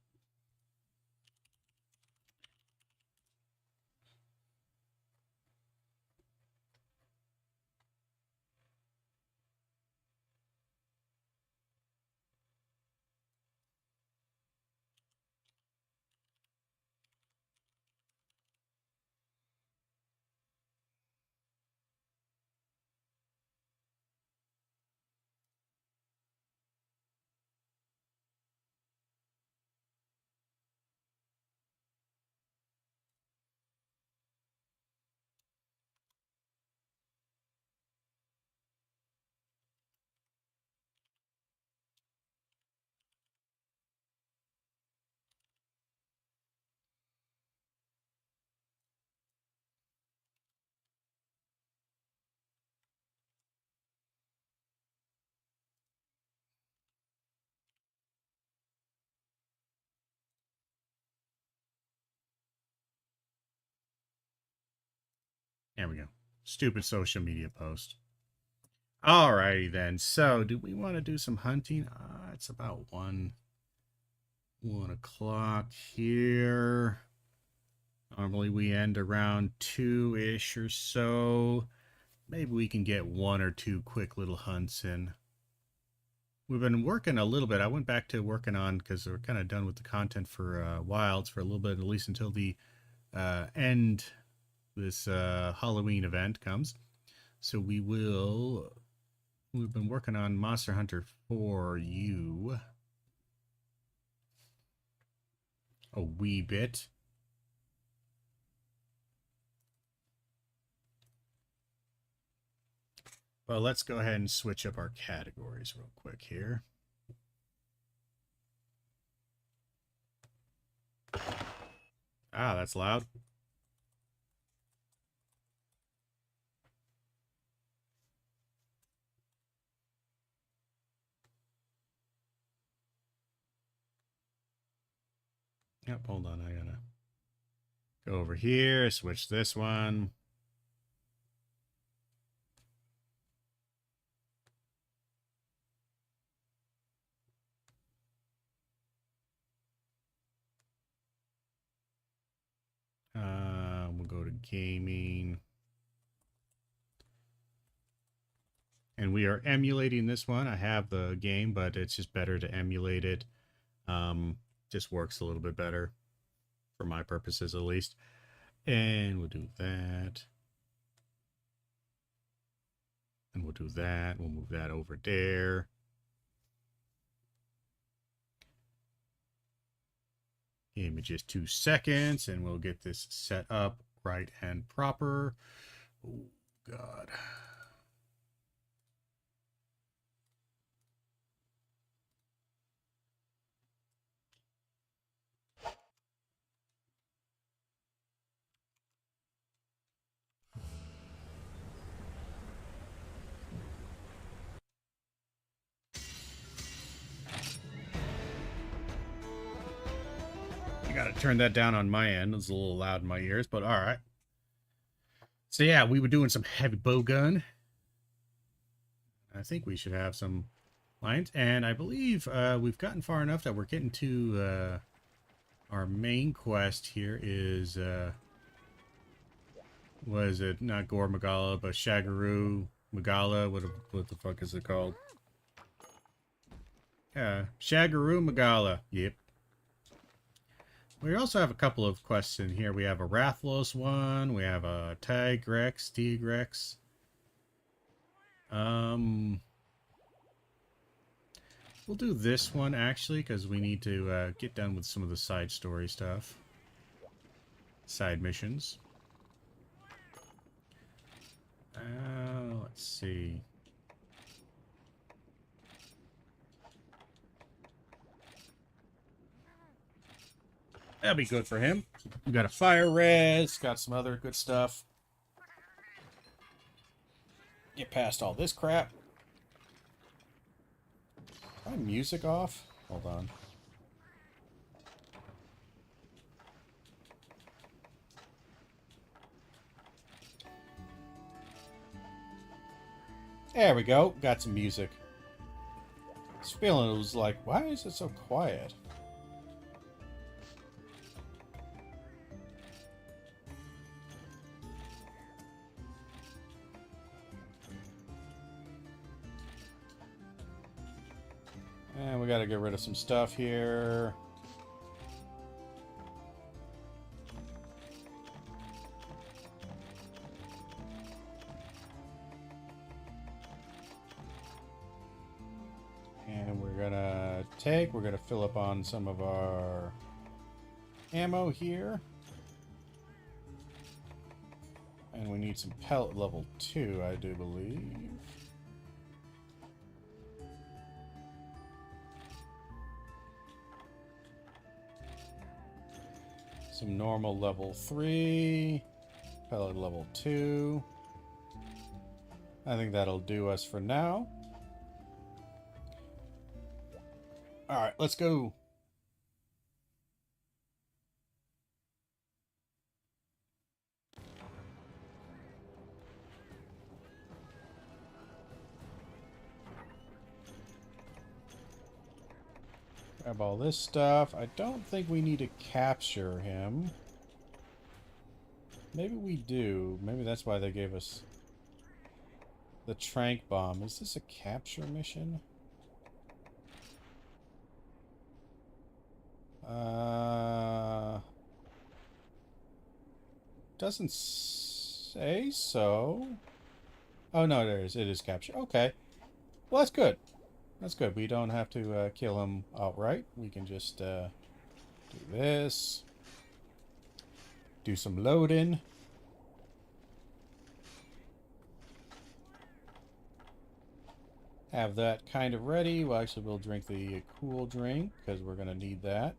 There we go. Stupid social media post. Alrighty then. So, do we want to do some hunting? It's about one. 1 o'clock here. Normally we end around 2-ish or so. Maybe we can get 1 or 2 quick little hunts in. We've been working a little bit. I went back to working on, because we're kind of done with the content for Wilds for a little bit, at least until the end this Halloween event comes. So we've been working on Monster Hunter 4U a wee bit. Well, let's go ahead and switch up our categories real quick here. Ah, that's loud. Yep, hold on. I gotta go over here, switch this one. We'll go to gaming. And we are emulating this one. I have the game, but it's just better to emulate it. Just works a little bit better for my purposes, at least. And we'll do that. And we'll do that. We'll move that over there. Give me just 2 seconds, and we'll get this set up right and proper. Oh, God. I gotta turn that down on my end. It's a little loud in my ears, but all right. So yeah, we were doing some heavy bowgun. I think we should have some lines, and I believe we've gotten far enough that we're getting to our main quest here is was it not Gore Magala, but Shagaru Magala? What the fuck is it called? Yeah, Shagaru Magala. Yep. We also have a couple of quests in here. We have a Rathlos one. We have a Tigrex, Tigrex. We'll do this one, actually, because we need to get done with some of the side story stuff. Side missions. Let's see. That'll be good for him. We got a fire res, got some other good stuff. Get past all this crap. Is my music off? Hold on. There we go. Got some music. I was feeling it was like, why is it so quiet? And we got to get rid of some stuff here. And we're going to fill up on some of our ammo here. And we need some pellet level 2, I do believe. Some normal level 3, pellet level 2. I think that'll do us for now. Alright, let's go. Grab all this stuff. I don't think we need to capture him. Maybe we do. Maybe that's why they gave us the trank bomb. Is this a capture mission? Doesn't say so. Oh no, there is. It is capture. Okay. Well, that's good. That's good. We don't have to kill him outright. We can just do this. Do some loading. Have that kind of ready. Well, actually, we'll drink the cool drink because we're going to need that.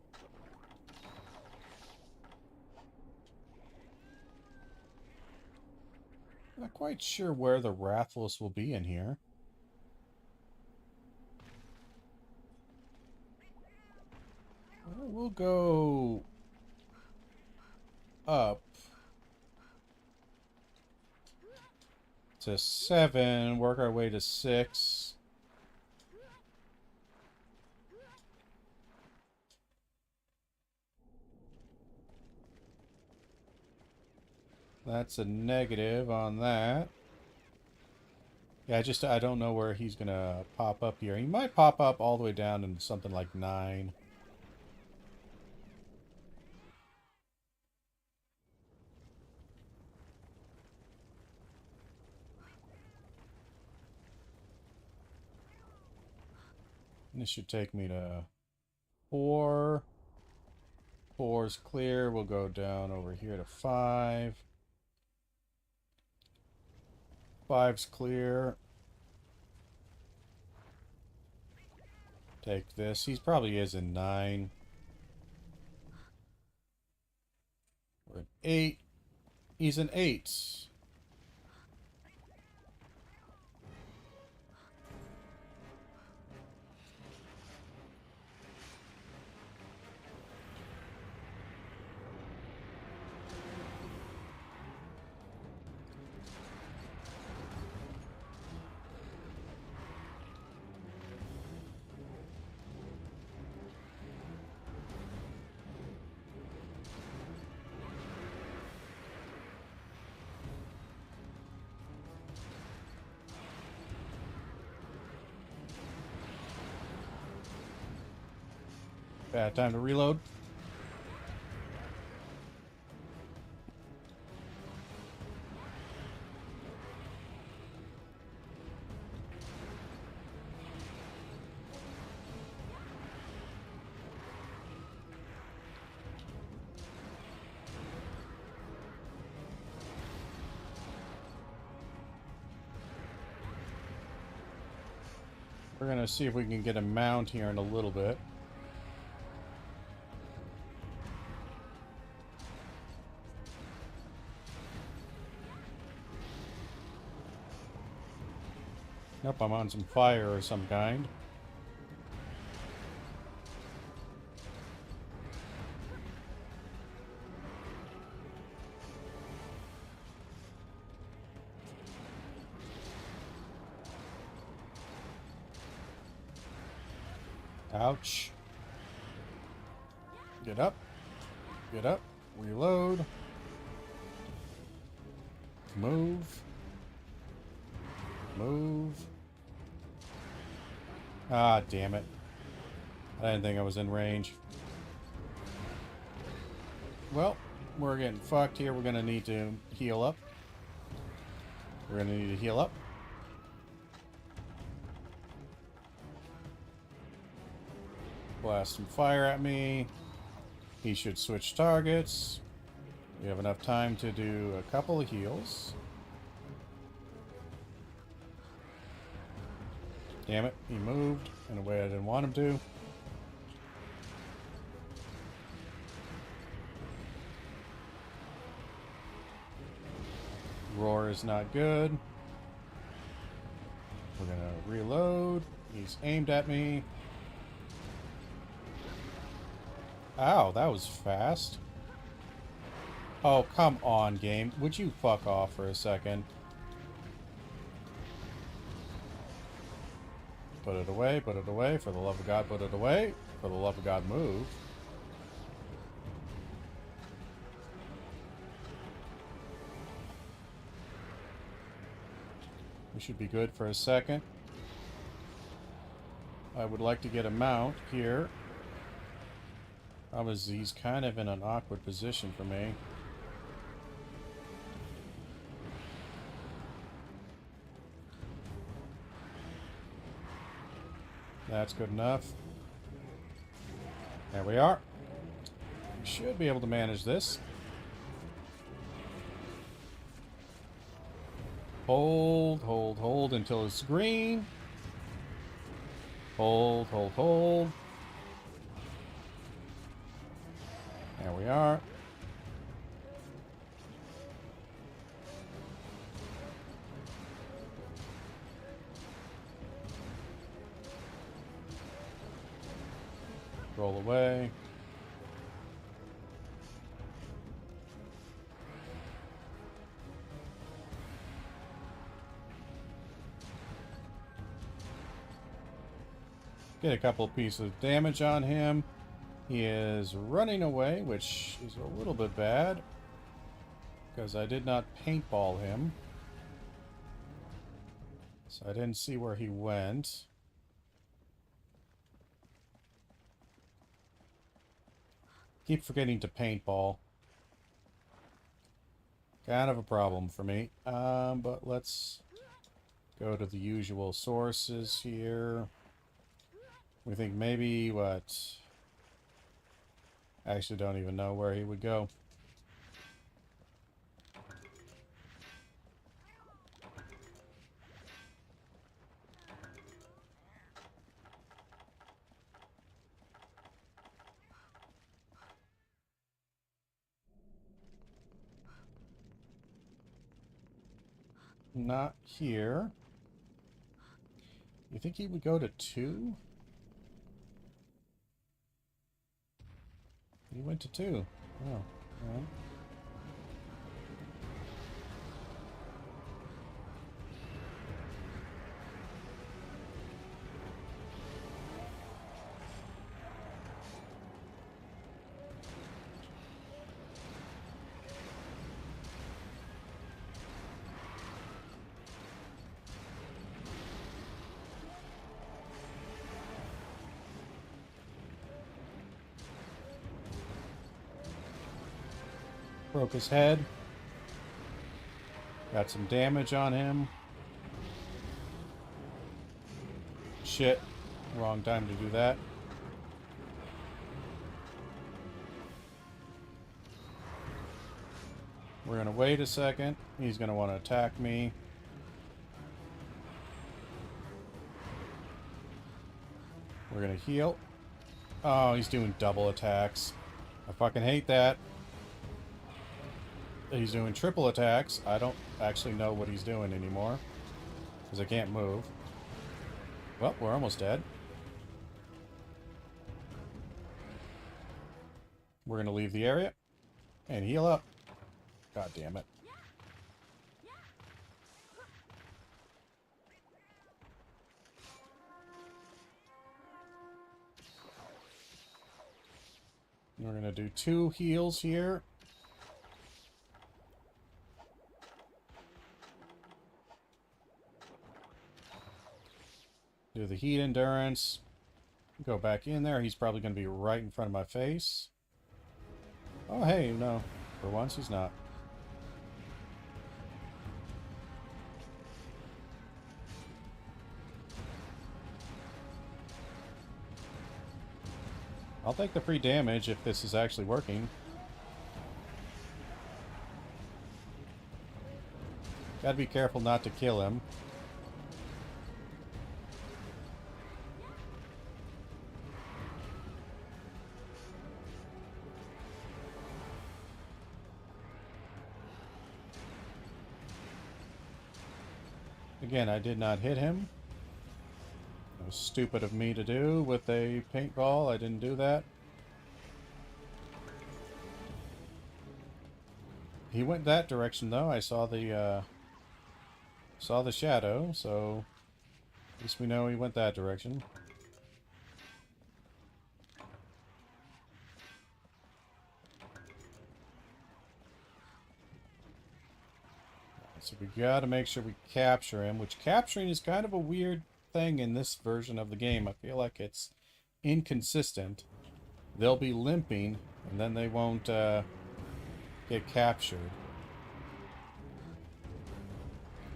Not quite sure where the Rathalos will be in here. We'll go up to 7, work our way to 6. That's a negative on that. Yeah, I don't know where he's gonna pop up here. He might pop up all the way down into something like 9. This should take me to 4. 4's clear. We'll go down over here to 5. 5's clear. Take this. He probably is in 9. We're at 8. He's an 8. Bad time to reload. We're gonna see if we can get a mount here in a little bit. Nope, I'm on some fire of some kind. Ouch. Get up. Get up. Reload. Move. Move. Ah, damn it. I didn't think I was in range. Well, we're getting fucked here. We're gonna need to heal up. We're gonna need to heal up. Blast some fire at me. He should switch targets. We have enough time to do a couple of heals. Damn it, he moved in a way I didn't want him to. Roar is not good. We're gonna reload. He's aimed at me. Ow, that was fast. Oh, come on, game. Would you fuck off for a second? Put it away, for the love of God, put it away. For the love of God, move. We should be good for a second. I would like to get a mount here. Problem is, he's kind of in an awkward position for me. That's good enough. There we are. We should be able to manage this. Hold, hold, hold until it's green. Hold, hold, hold. There we are. Roll away. Get a couple of pieces of damage on him. He is running away, which is a little bit bad, because I did not paintball him. So I didn't see where he went. Keep forgetting to paintball. Kind of a problem for me. But let's go to the usual sources here. We think maybe what? I actually don't even know where he would go. Not here. You think he would go to 2? He went to 2. Oh, well. Broke his head. Got some damage on him. Shit. Wrong time to do that. We're gonna wait a second. He's gonna want to attack me. We're gonna heal. Oh, he's doing double attacks. I fucking hate that. He's doing triple attacks. I don't actually know what he's doing anymore, because I can't move. Well, we're almost dead. We're going to leave the area and heal up. God damn it. We're going to do 2 heals here. Do the heat endurance. Go back in there. He's probably going to be right in front of my face. Oh, hey, no. For once, he's not. I'll take the free damage if this is actually working. Gotta be careful not to kill him. Again, I did not hit him. It was stupid of me to do with a paintball. I didn't do that. He went that direction though. I saw the shadow, so at least we know he went that direction. So we gotta make sure we capture him, which capturing is kind of a weird thing in this version of the game. I feel like it's inconsistent. They'll be limping, and then they won't get captured.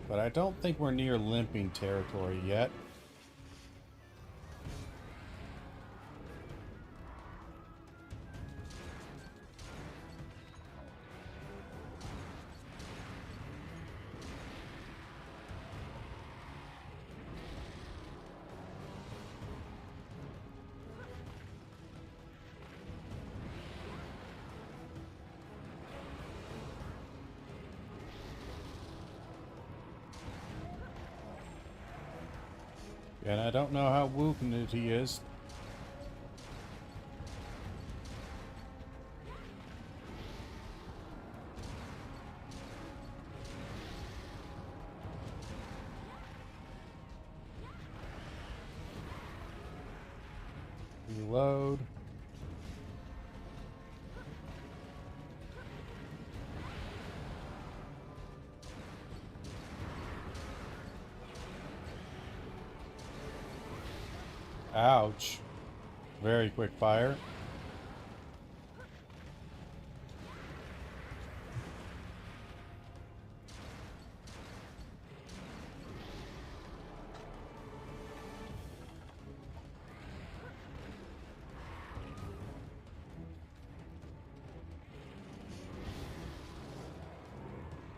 But I don't think we're near limping territory yet. And I don't know how wounded he is. Reload. Ouch. Very quick fire.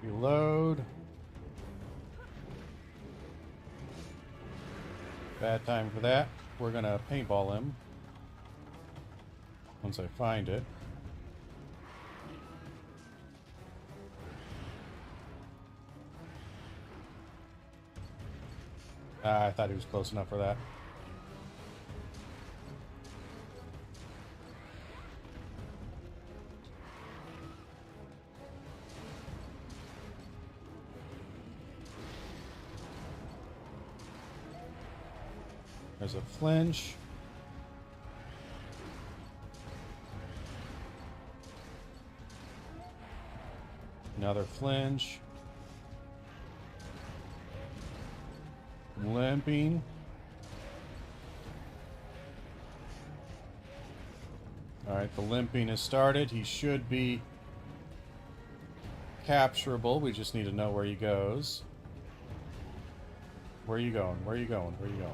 Reload. Bad time for that. We're gonna paintball him once I find it. I thought he was close enough for that. There's a flinch. Another flinch. Limping. Alright, the limping has started. He should be capturable. We just need to know where he goes. Where are you going? Where are you going? Where are you going?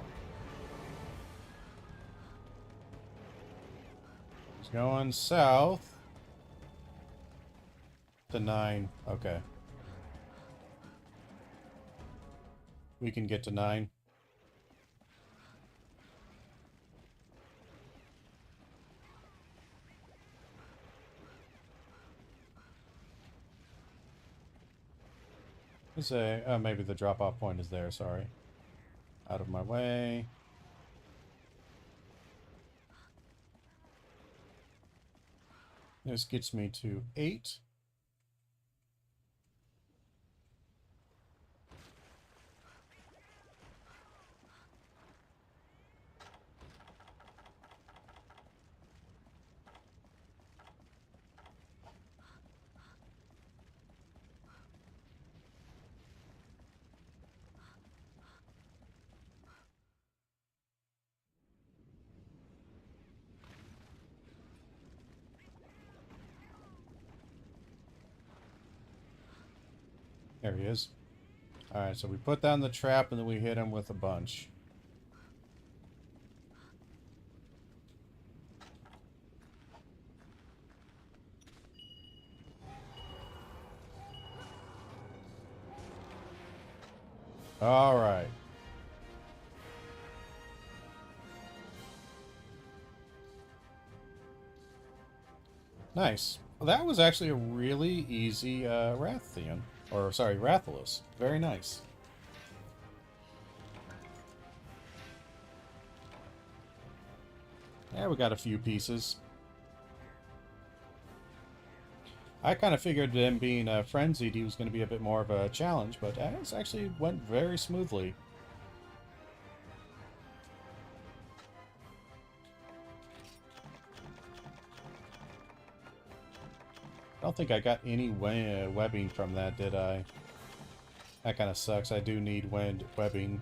He's going south. To 9. Okay. We can get to 9. Let's say, maybe the drop-off point is there, sorry. Out of my way. This gets me to 8. There he is. Alright, so we put down the trap and then we hit him with a bunch. Alright. Nice. Well, that was actually a really easy Rathian. Or, sorry, Rathalos. Very nice. Yeah, we got a few pieces. I kind of figured him being frenzied, he was going to be a bit more of a challenge, but it actually went very smoothly. I don't think I got any webbing from that, did I? That kind of sucks. I do need webbing.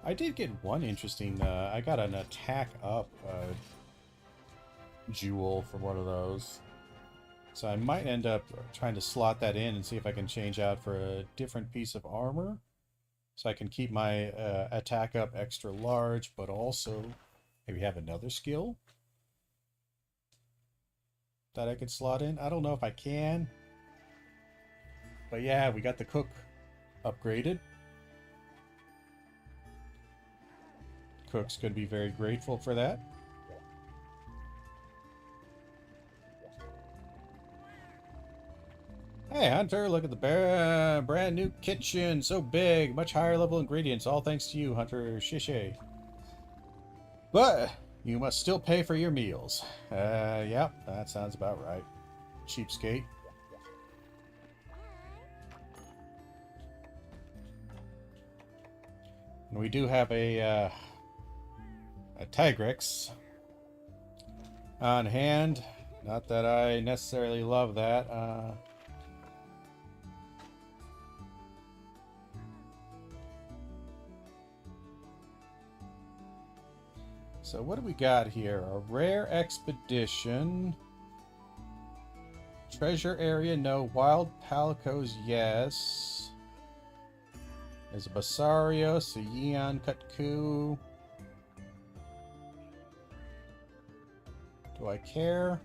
I did get one interesting, I got an attack up jewel for one of those. So I might end up trying to slot that in and see if I can change out for a different piece of armor. So I can keep my attack up extra large, but also maybe have another skill that I could slot in. I don't know if I can. But yeah, we got the cook upgraded. Cook's going to be very grateful for that. Hey Hunter, look at the brand new kitchen. So big, much higher level ingredients. All thanks to you, Hunter Shishay. But you must still pay for your meals. Yep, that sounds about right. Cheapskate. And we do have a Tigrex on hand. Not that I necessarily love that. So what do we got here? A rare expedition. Treasure area, no. Wild palicos, yes. There's a Basarios, a Yeon Kutku. Do I care?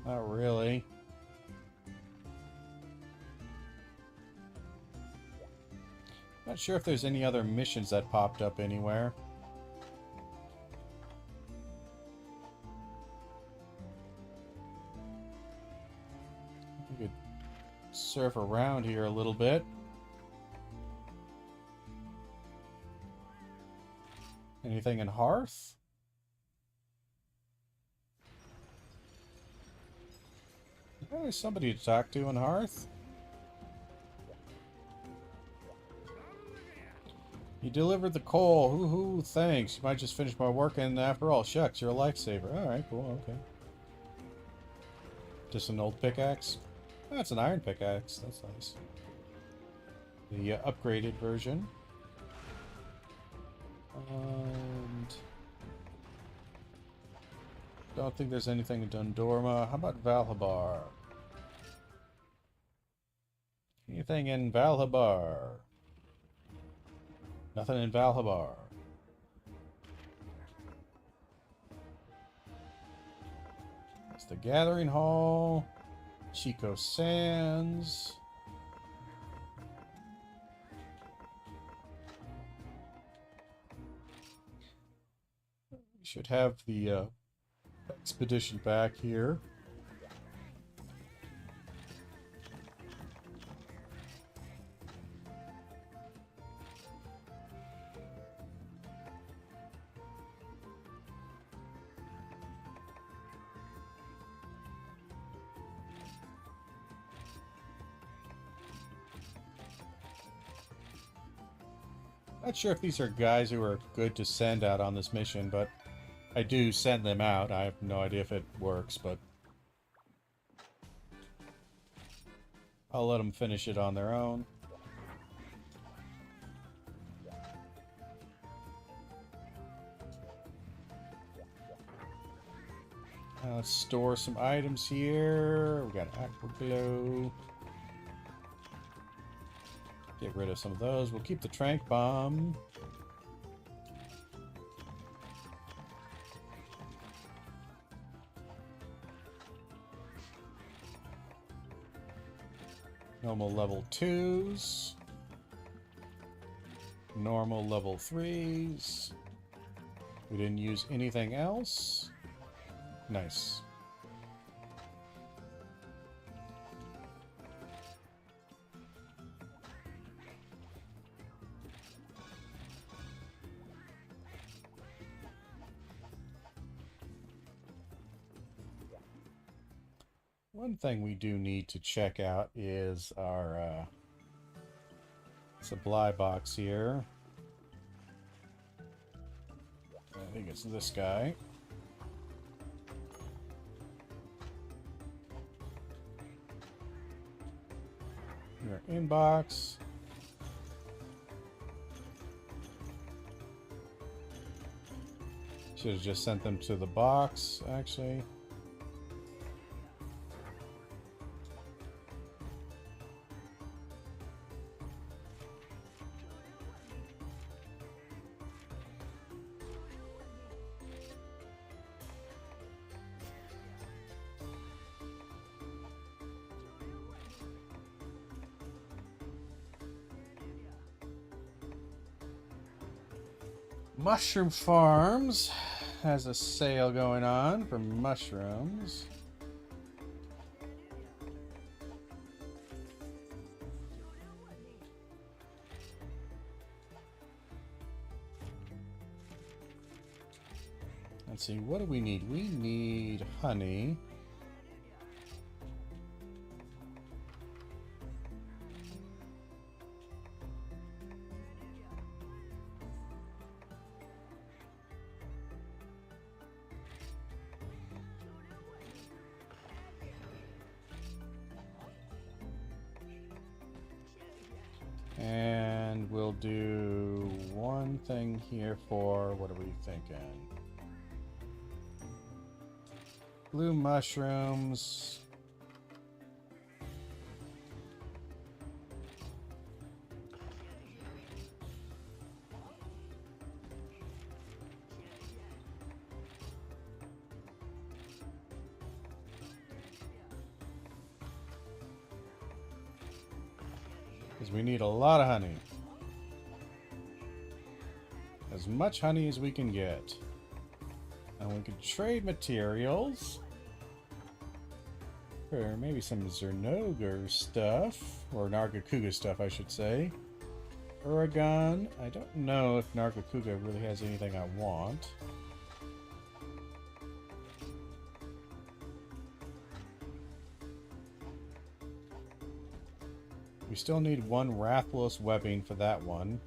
Not really. Not sure if there's any other missions that popped up anywhere. We could surf around here a little bit. Anything in Hearth? There's somebody to talk to in Hearth. You delivered the coal. Hoo-hoo, thanks. You might just finish my work, and after all, shucks, you're a lifesaver. Alright, cool, okay. Just an old pickaxe? Oh, it's an iron pickaxe. That's nice. The upgraded version. And... don't think there's anything in Dundorma. How about Valhabar? Anything in Valhabar? Nothing in Valhabar. It's the Gathering Hall. Chico Sands. We should have the expedition back here. Not sure if these are guys who are good to send out on this mission, but I do send them out. I have no idea if it works, but I'll let them finish it on their own. Let's store some items here. We got Aquaglow. Get rid of some of those. We'll keep the Trank Bomb. Normal level 2s. Normal level 3s. We didn't use anything else. Nice. One thing we do need to check out is our supply box here. I think it's this guy. Your inbox. Should have just sent them to the box, actually. Mushroom Farms has a sale going on for mushrooms. Let's see, what do we need? We need honey. And we'll do one thing here for, what are we thinking? Blue mushrooms. Because we need a lot of honey. As much honey as we can get. And we could trade materials. Or maybe some Zernoger stuff. Or Nargacuga stuff, I should say. Uragon. I don't know if Nargacuga really has anything I want. We still need one Rathless webbing for that one.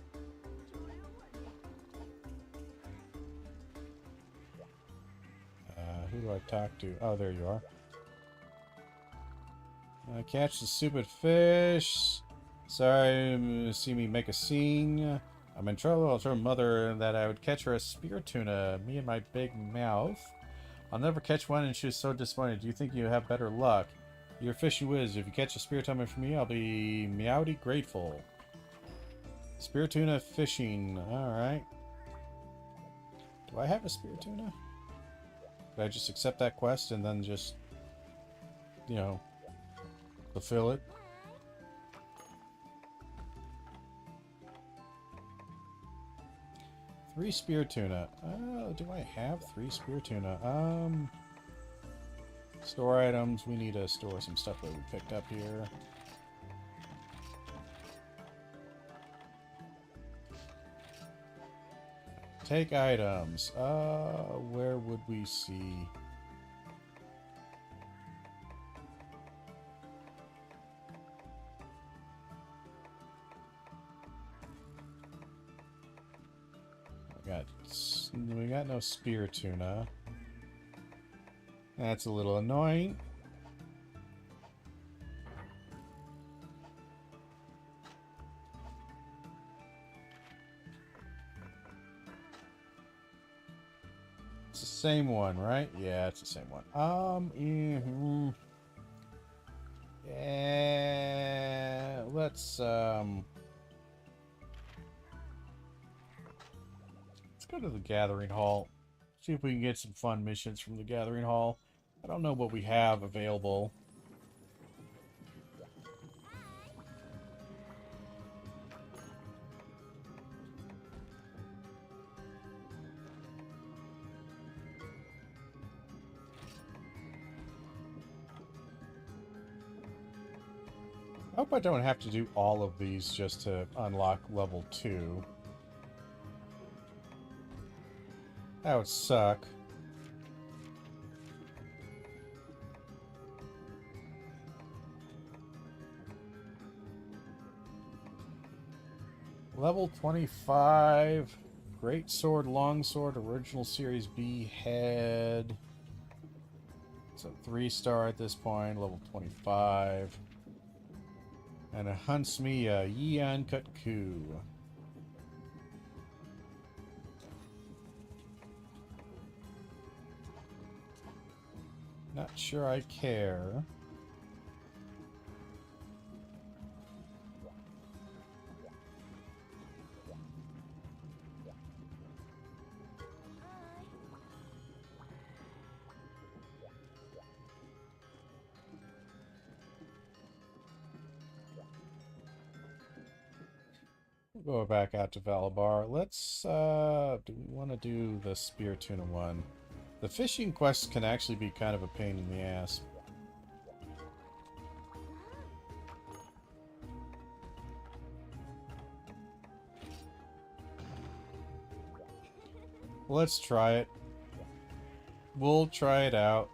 Who do I talk to? Oh, there you are. Catch the stupid fish. Sorry to see me make a scene. I'm in trouble. I'll tell mother that I would catch her a spear tuna. Me and my big mouth. I'll never catch one and she was so disappointed. Do you think you have better luck? You're a fishy whiz. If you catch a spear tuna for me, I'll be meowdy grateful. Spear tuna fishing. Alright. Do I have a spear tuna? Did I just accept that quest and then just, you know, fulfill it? Three spear tuna. Do I have 3 spear tuna? Store items. We need to store some stuff that we picked up here. Take items. Where would we see? We got no spear tuna. That's a little annoying. It's the same one, right? Yeah, it's the same one. Yeah, let's go to the Gathering Hall. See if we can get some fun missions from the Gathering Hall. I don't know what we have available. I hope I don't have to do all of these just to unlock level 2. That would suck. Level 25. Great Sword, Long Sword, Original Series B head. It's a 3-star at this point, level 25. And it hunts me a Yeon Cut Coup. Not sure I care. We'll go back out to Valabar. Let's, do we want to do the Spear Tuna one? The fishing quests can actually be kind of a pain in the ass. Let's try it. We'll try it out.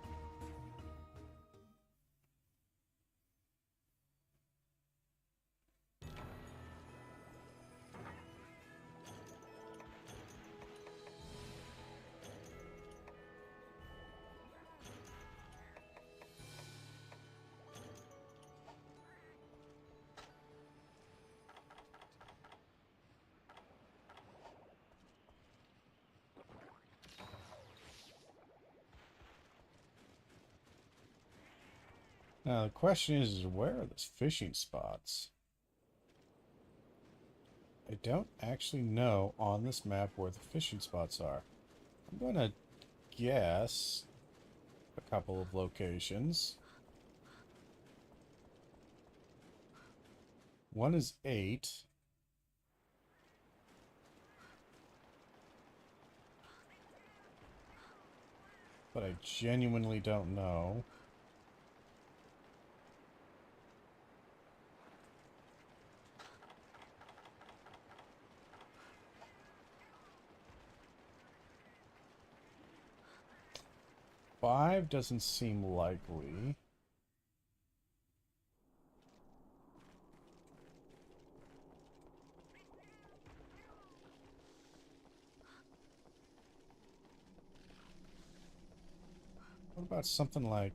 Now the question is where are those fishing spots? I don't actually know on this map where the fishing spots are. I'm gonna guess a couple of locations. One is 8. But I genuinely don't know. Five doesn't seem likely. What about something like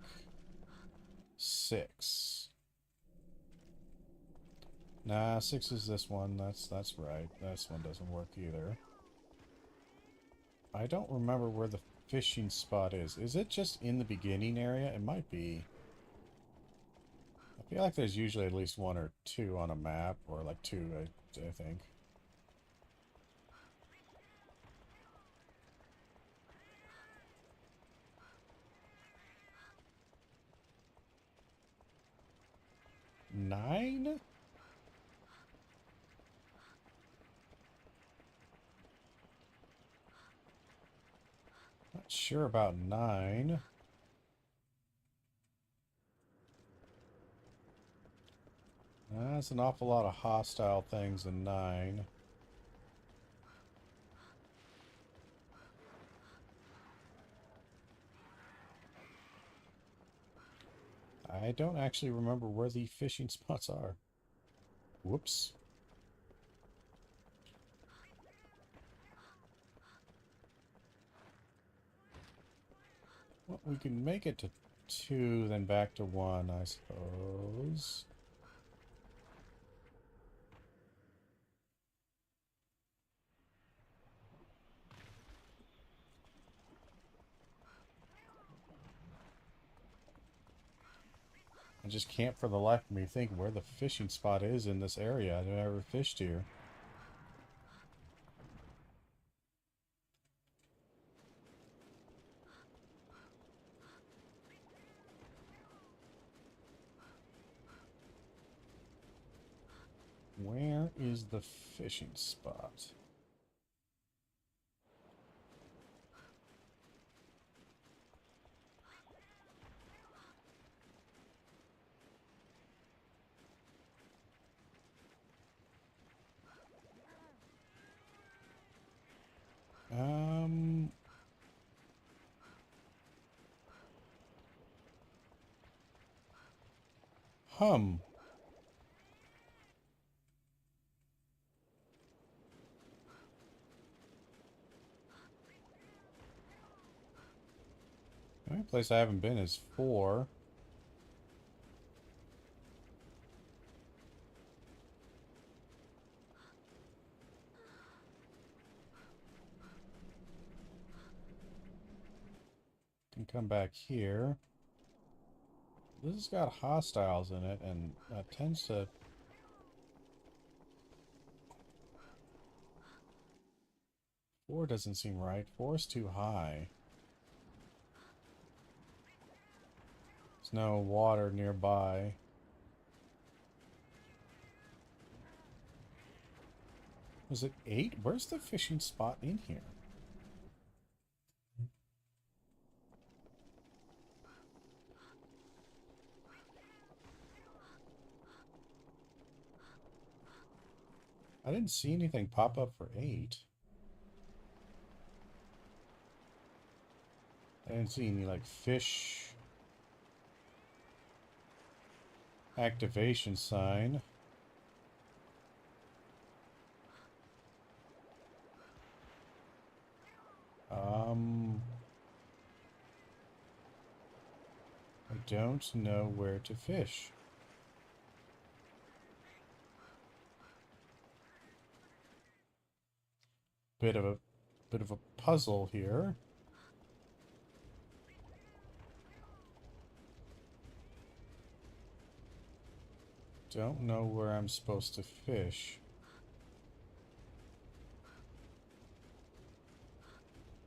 6? Nah, 6 is this one. That's right. This one doesn't work either. I don't remember where the fishing spot is. Is it just in the beginning area? It might be. I feel like there's usually at least 1 or 2 on a map, or like 2, I think. Nine? Not sure about 9. That's an awful lot of hostile things in 9. I don't actually remember where the fishing spots are. Whoops. Well, we can make it to 2, then back to 1, I suppose. I just can't for the life of me think where the fishing spot is in this area. I've never fished here. Where is the fishing spot? Hum. only place I haven't been is 4. Can come back here. This has got hostiles in it, and that tends to... Four doesn't seem right. 4 is too high. There's no water nearby. Was it 8? Where's the fishing spot in here? I didn't see anything pop up for 8. I didn't see any, like, fish activation sign. I don't know where to fish. Bit of a puzzle here. Don't know where I'm supposed to fish.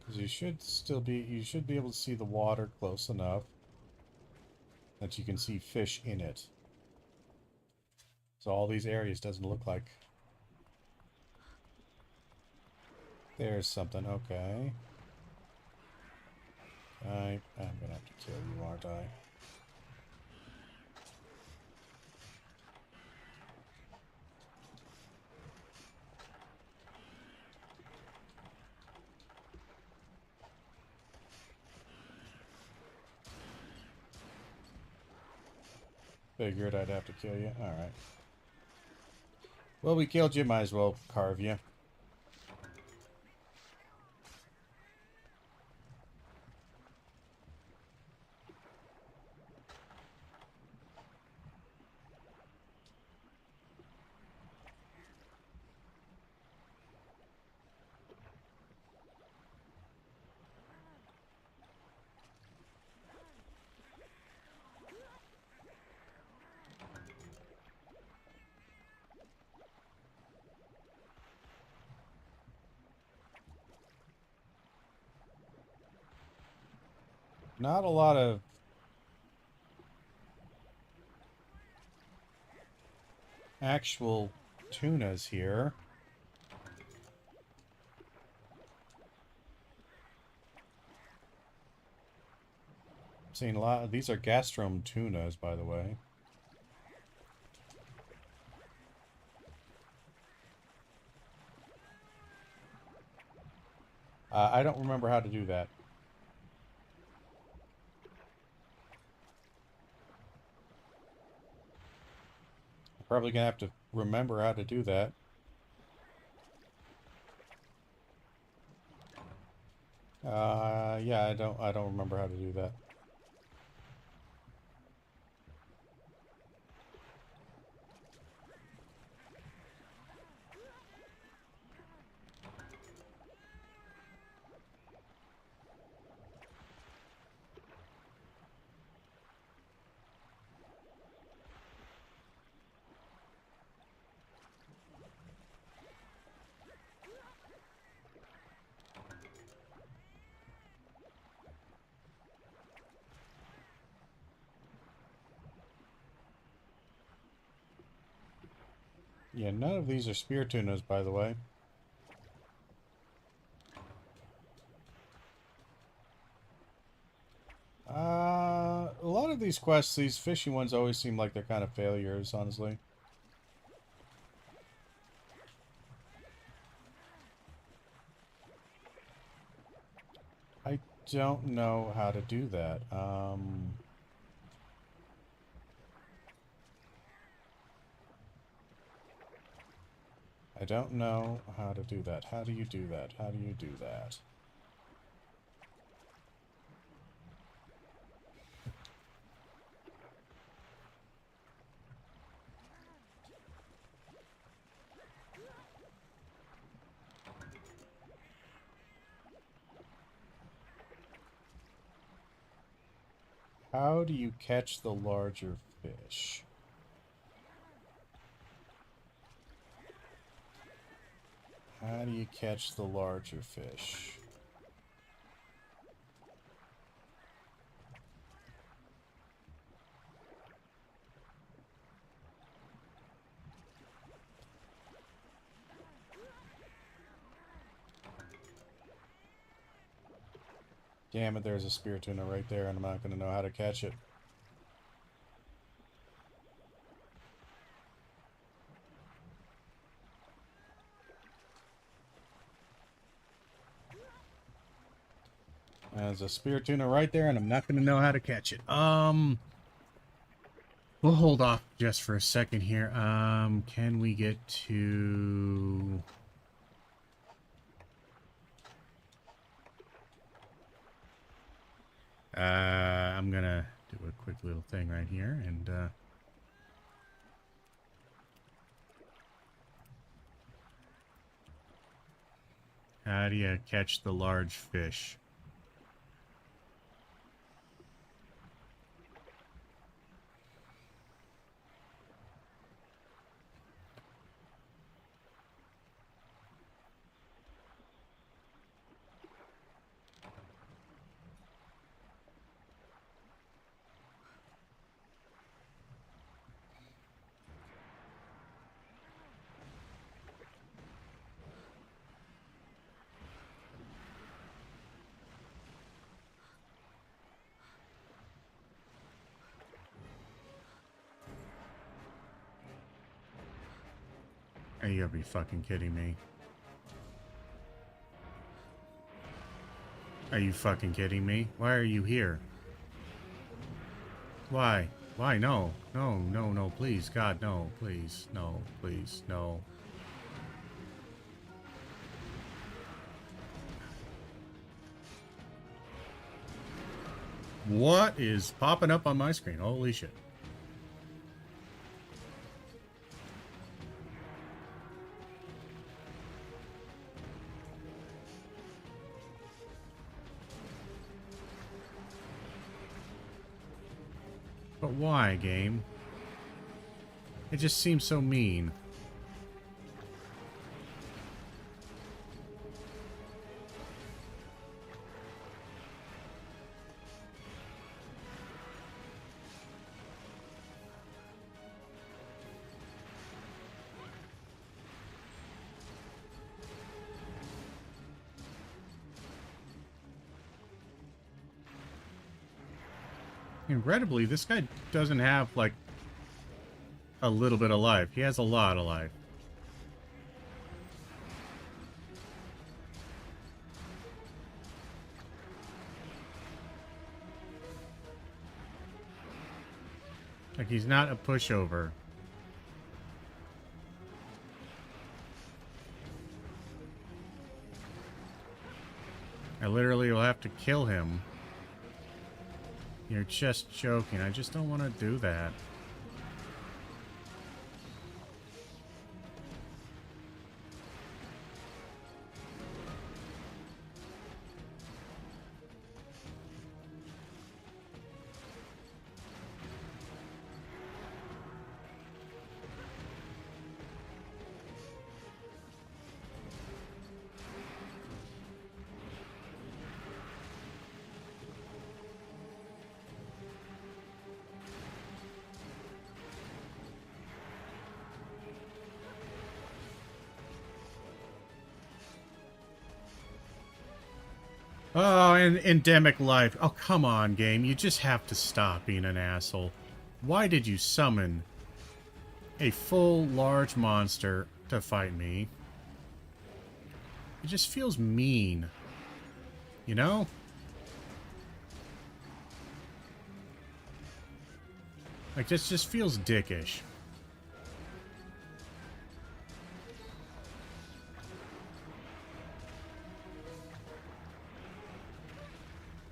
Because you should be able to see the water close enough that you can see fish in it. So all these areas doesn't look like... There's something, okay. I'm gonna have to kill you, aren't I? Figured I'd have to kill you. Alright. Well, we killed you, might as well carve you. Not a lot of actual tunas here. I'm seeing a lot of these are gastrum tunas, by the way. I don't remember how to do that. Probably gonna have to remember how to do that. Yeah, I don't remember how to do that. Yeah, none of these are spear tunas, by the way. A lot of these quests, these fishy ones always seem like they're kind of failures, honestly. I don't know how to do that. I don't know how to do that. How do you do that? How do you do that? How do you catch the larger fish? How do you catch the larger fish? Damn it, there's a spear tuna right there, and I'm not going to know how to catch it. There's a spear tuna right there, and I'm not going to know how to catch it. We'll hold off just for a second here. Can we get to... I'm gonna do a quick little thing right here, and, how do you catch the large fish? Are you gonna be fucking kidding me? Are you fucking kidding me? Why are you here? Why? Why? No. No, no, no, please. God, no. Please. No. Please. No. What is popping up on my screen? Holy shit. But why, game? It just seems so mean. Incredibly, this guy doesn't have, like, a little bit of life. He has a lot of life. Like, he's not a pushover. I literally will have to kill him. You're just joking. I just don't want to do that. Oh, and endemic life. Oh, come on, game. You just have to stop being an asshole. Why did you summon a full, large monster to fight me? It just feels mean. You know? Like, this just feels dickish.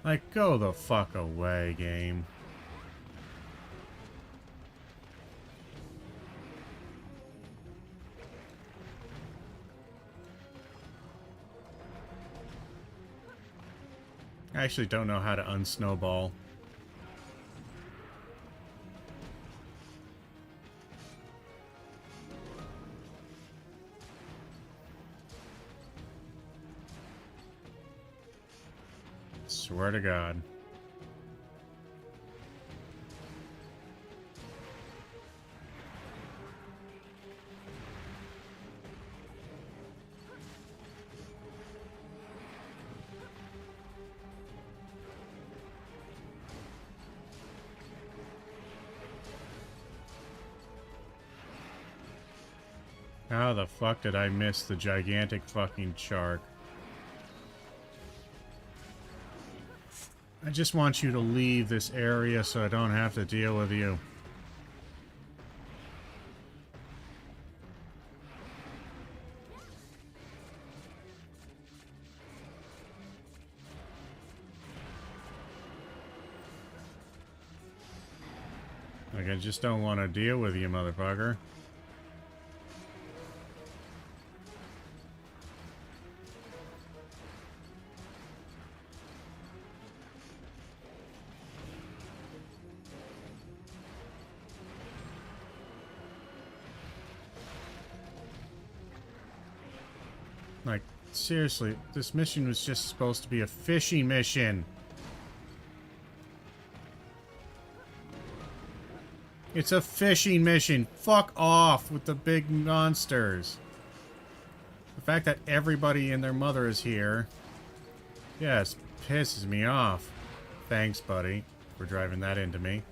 Like, go the fuck away, game. I actually don't know how to unsnowball. Swear to God. How the fuck did I miss the gigantic fucking shark? I just want you to leave this area so I don't have to deal with you. Like, I just don't want to deal with you, motherfucker. Like, seriously, this mission was just supposed to be a fishing mission. It's a fishing mission. Fuck off with the big monsters. The fact that everybody and their mother is here, yes, pisses me off. Thanks, buddy, for driving that into me.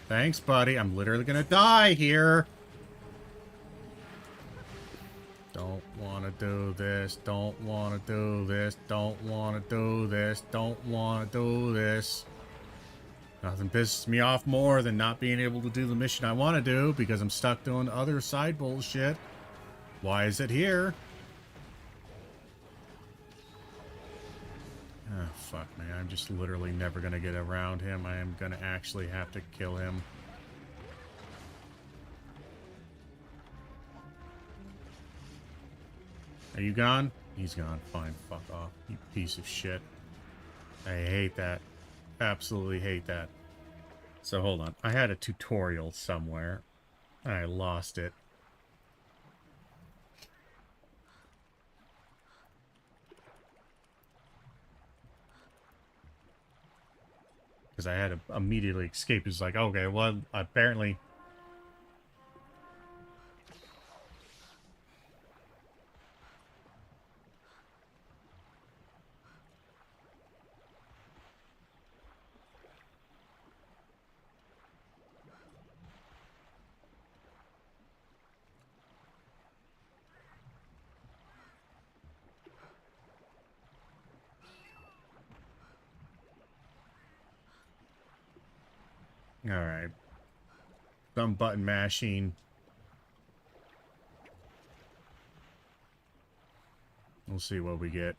Thanks, buddy. I'm literally gonna die here. Don't want to do this. Don't want to do this. Don't want to do this. Don't want to do this. Nothing pisses me off more than not being able to do the mission I want to do because I'm stuck doing other side bullshit. Why is it here? Oh, fuck me. I'm just literally never going to get around him. I am going to actually have to kill him. Are you gone? He's gone. Fine. Fuck off. You piece of shit. I hate that. Absolutely hate that. So hold on. I had a tutorial somewhere. I lost it. Because I had to immediately escape. It's like, okay, well, apparently... Alright. Some button mashing. We'll see what we get.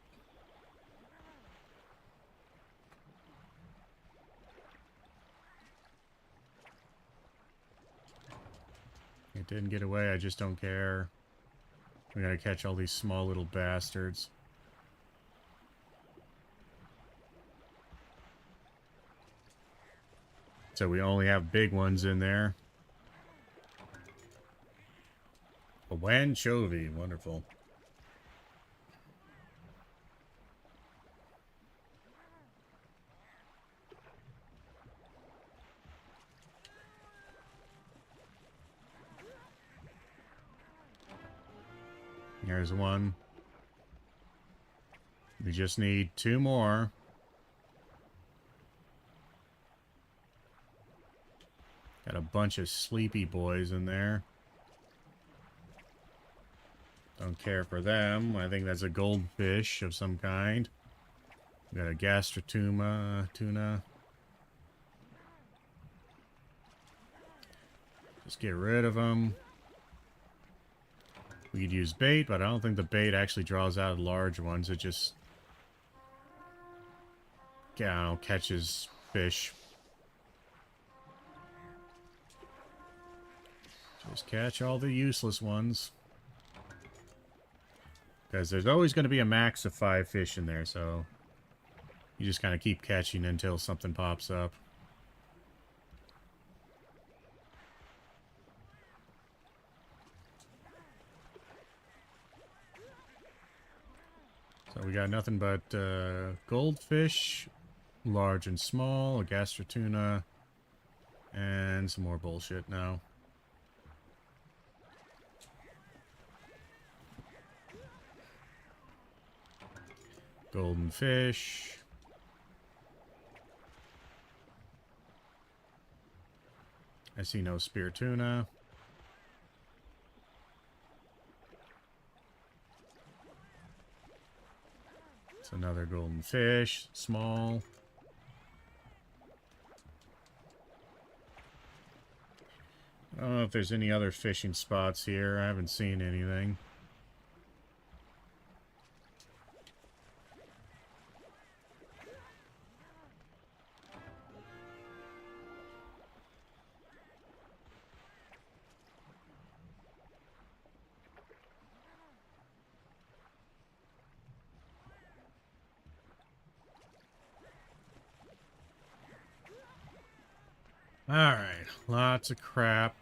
It didn't get away, I just don't care. We gotta catch all these small little bastards. So we only have big ones in there. A anchovy, wonderful. Here's one. We just need 2 more. Got a bunch of sleepy boys in there. Don't care for them. I think that's a goldfish of some kind. We got a gastrotuma tuna. Just get rid of them. We could use bait, but I don't think the bait actually draws out large ones. It just, I don't know, catches fish. Just catch all the useless ones. Because there's always going to be a max of 5 fish in there, so you just kind of keep catching until something pops up. So we got nothing but goldfish, large and small, a gastrotuna, and some more bullshit now. Golden fish. I see no spear tuna. It's another golden fish, small. I don't know if there's any other fishing spots here. I haven't seen anything. Alright, lots of crap.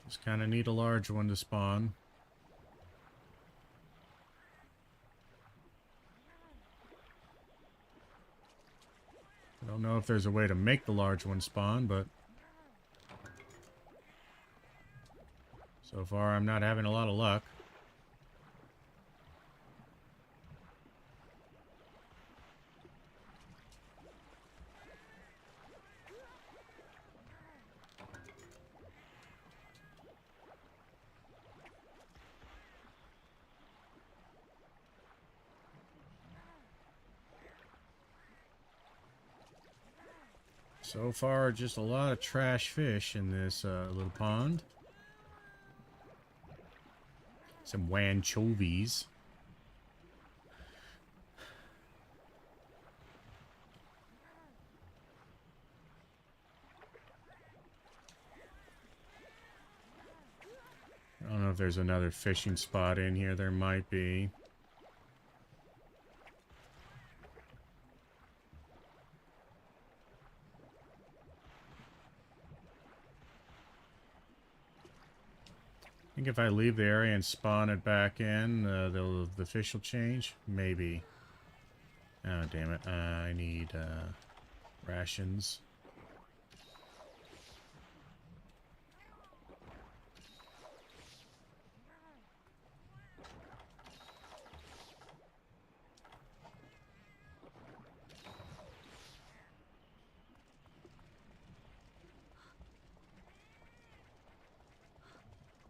Just kind of need a large one to spawn. I don't know if there's a way to make the large one spawn, but so far I'm not having a lot of luck. So far, just a lot of trash fish in this little pond. Some anchovies. I don't know if there's another fishing spot in here. There might be. I think if I leave the area and spawn it back in, the fish will change. Maybe. Oh, damn it. I need rations.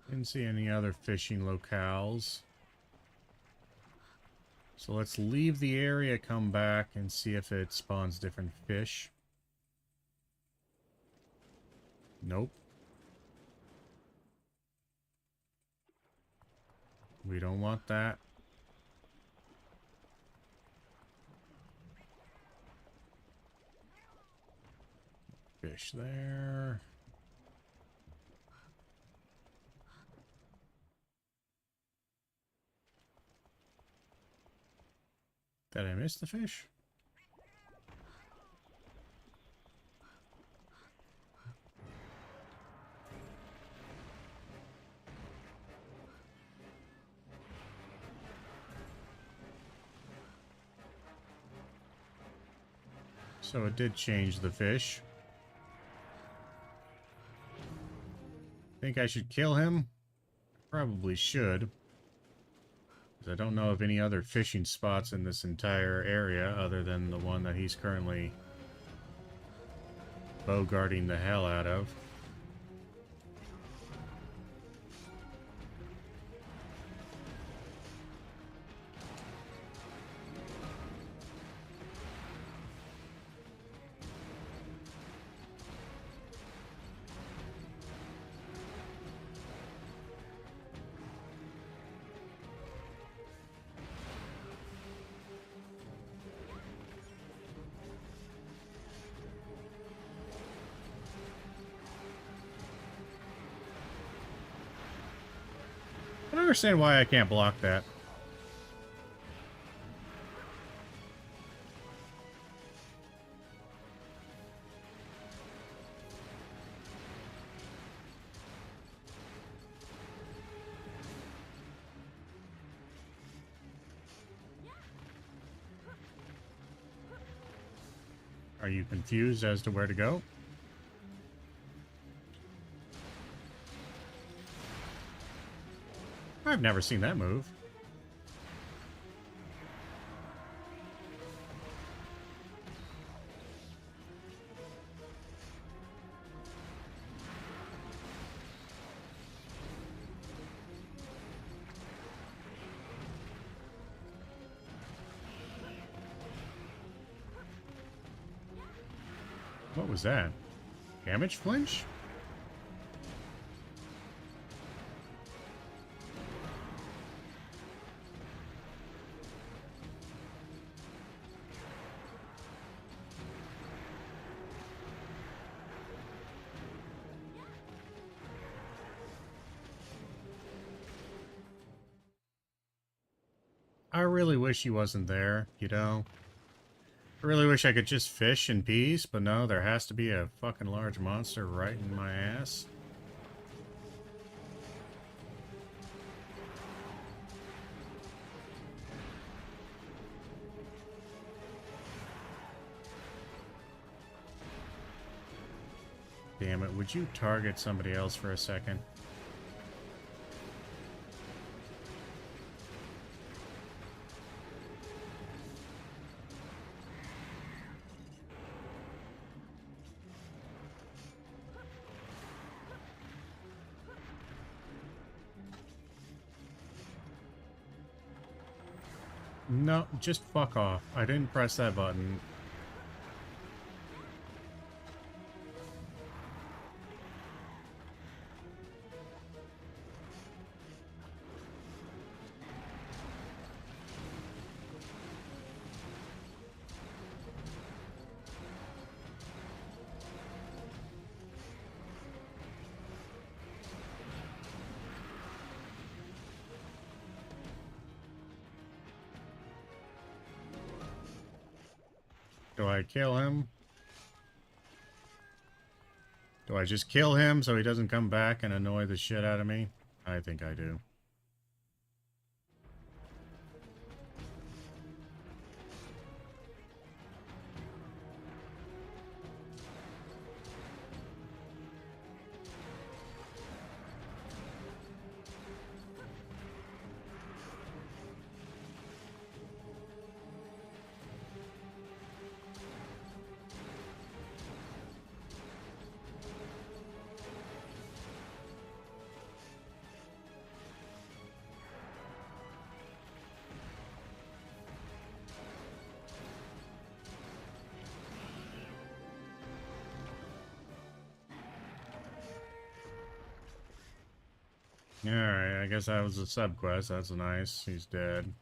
Didn't see any other fishing locales. So let's leave the area, come back, and see if it spawns different fish. Nope. We don't want that. Fish there. Did I miss the fish? So it did change the fish. Think I should kill him? Probably should. I don't know of any other fishing spots in this entire area other than the one that he's currently bogarting the hell out of. I don't understand why I can't block that. Are you confused as to where to go? I've never seen that move. What was that? Damage flinch? I really wish he wasn't there, you know? I really wish I could just fish in peace, but no, there has to be a fucking large monster right in my ass. Damn it, would you target somebody else for a second? No, just fuck off. I didn't press that button. Do I kill him? Do I just kill him so he doesn't come back and annoy the shit out of me? I think I do. Alright, I guess that was a subquest. That's nice. He's dead.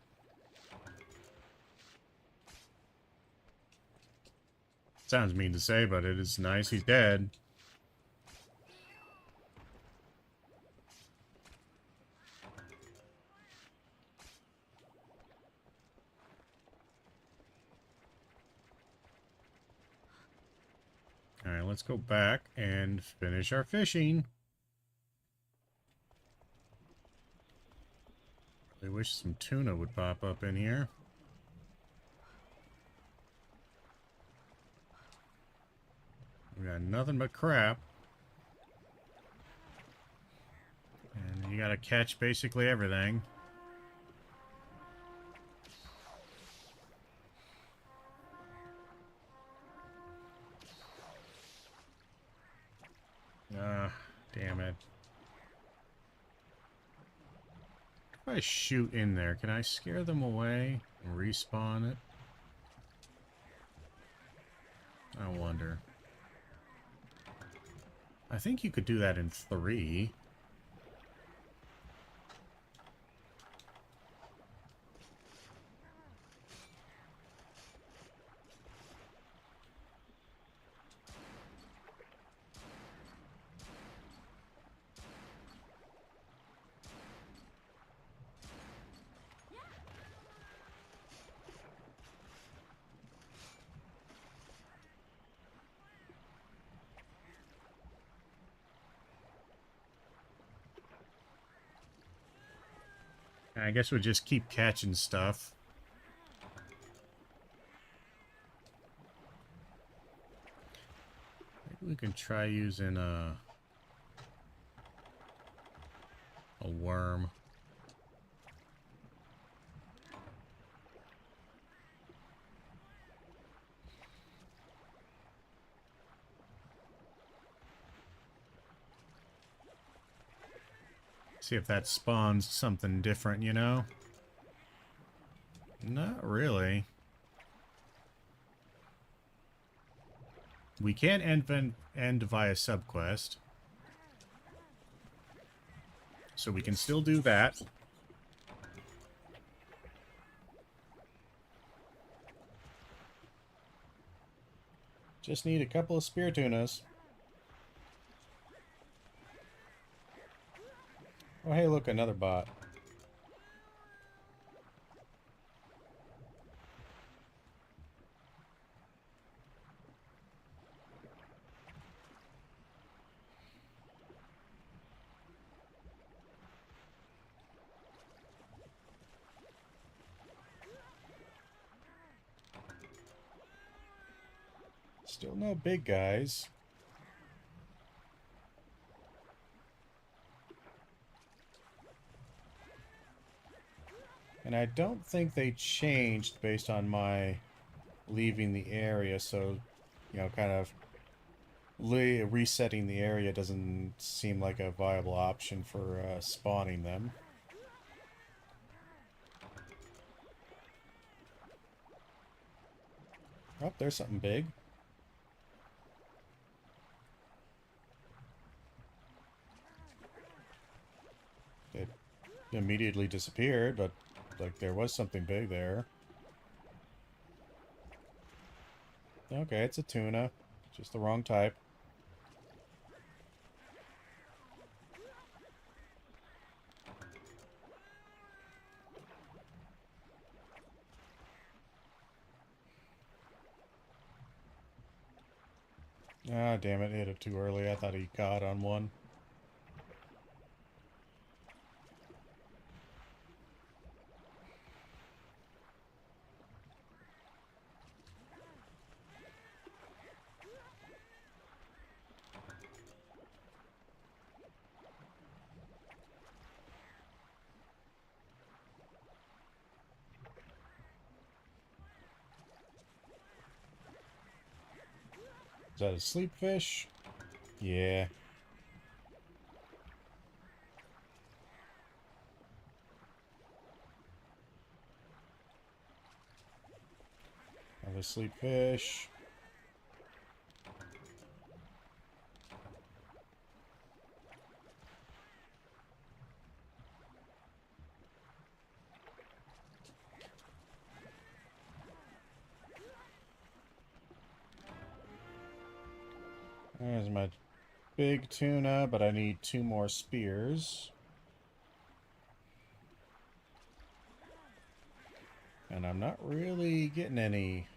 Sounds mean to say, but it is nice he's dead. Alright, let's go back and finish our fishing. I wish some tuna would pop up in here. We got nothing but crap. And you gotta catch basically everything. Ah, damn it. If I shoot in there, can I scare them away and respawn it? I wonder. I think you could do that in 3. I guess we'll just keep catching stuff. We can try using a worm. See if that spawns something different, you know? Not really. We can end via subquest. So we can still do that. Just need a couple of spear tunas. Oh, hey, look, another bot. Still no big guys. And I don't think they changed based on my leaving the area, so, you know, kind of resetting the area doesn't seem like a viable option for spawning them. Oh, there's something big. It immediately disappeared, but, like, there was something big there. Okay, it's a tuna. Just the wrong type. Ah, damn it, hit it too early. I thought he caught on one. Is that a sleep fish? Yeah. Another sleep fish. There's my big tuna, but I need 2 more spears. And I'm not really getting any.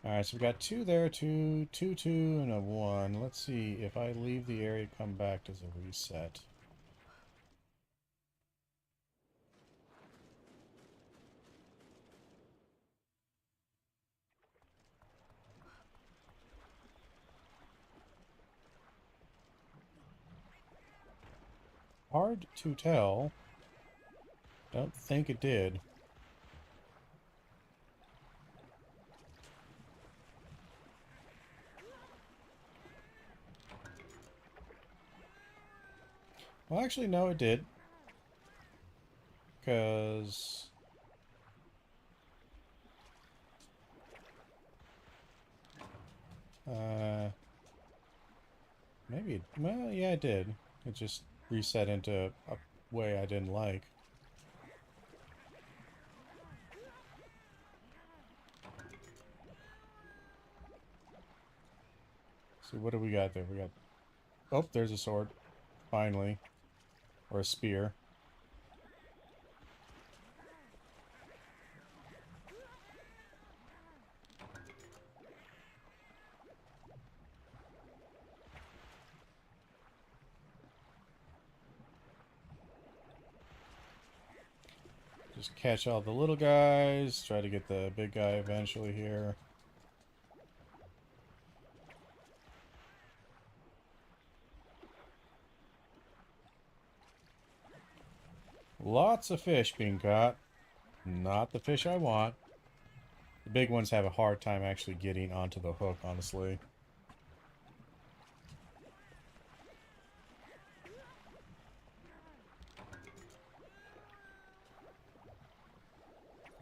Alright, so we got 2 there, 2, 2, 2, and a 1. Let's see, if I leave the area, come back, does it reset? Hard to tell. Don't think it did. Well, actually, no, it did. Because... maybe... Well, yeah, it did. It just reset into a way I didn't like. So what do we got there? We got... Oh, there's a sword. Finally. Or a spear. Just catch all the little guys. Try to get the big guy eventually here. Lots of fish being caught. Not the fish I want. The big ones have a hard time actually getting onto the hook, honestly.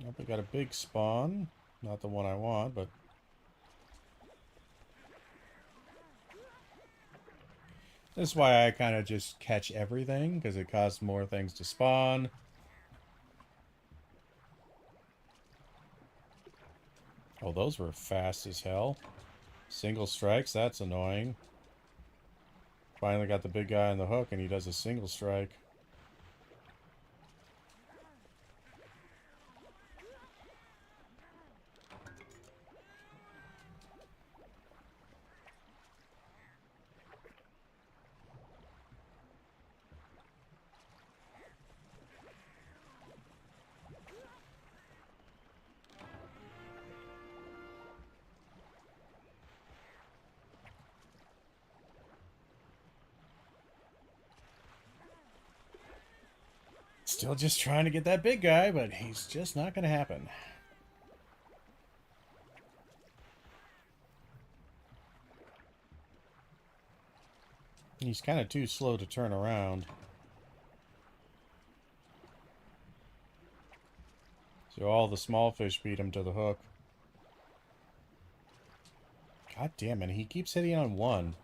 Nope, we got a big spawn. Not the one I want, but... This is why I kind of just catch everything, because it costs more things to spawn. Oh, those were fast as hell. Single strikes, that's annoying. Finally got the big guy on the hook, and he does a single strike. Still just trying to get that big guy, but he's just not going to happen. He's kind of too slow to turn around. So all the small fish beat him to the hook. God damn it, he keeps hitting on one.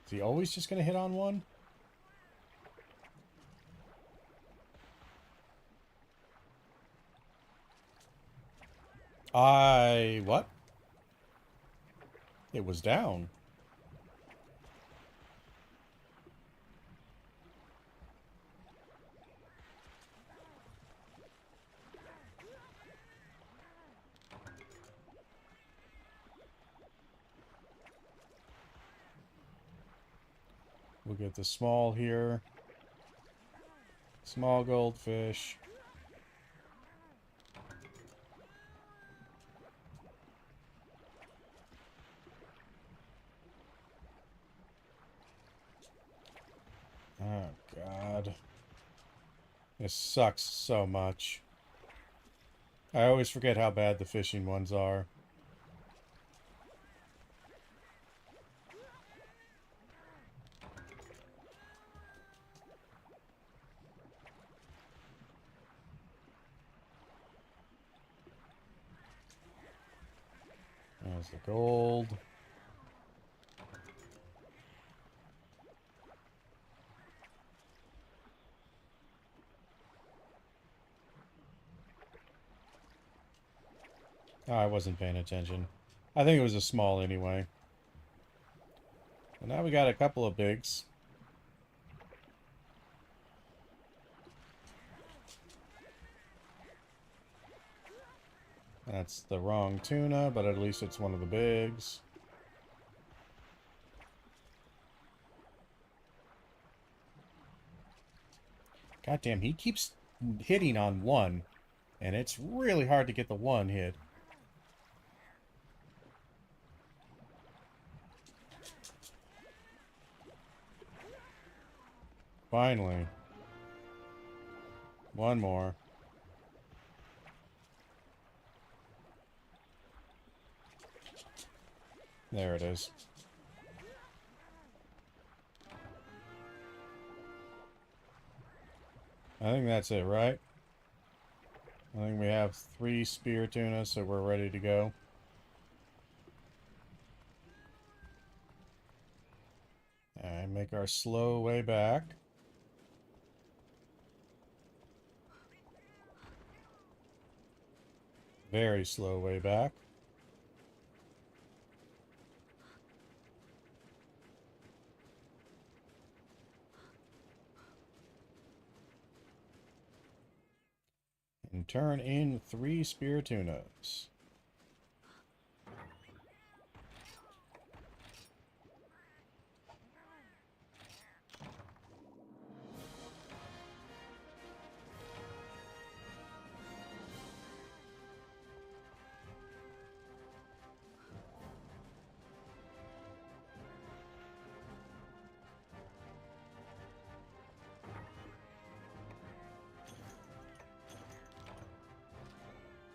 Is he always just going to hit on one? What? It was down. We'll get the small here. Small goldfish. Oh, God. This sucks so much. I always forget how bad the fishing ones are. There's the gold. Oh, I wasn't paying attention. I think it was a small anyway. And now we got a couple of bigs. That's the wrong tuna, but at least it's one of the bigs. God damn, he keeps hitting on one, and it's really hard to get the one hit. Finally. One more. There it is. I think that's it, right? I think we have 3 spear tuna, so we're ready to go. And make our slow way back. Very slow way back. And turn in 3 spear tunas.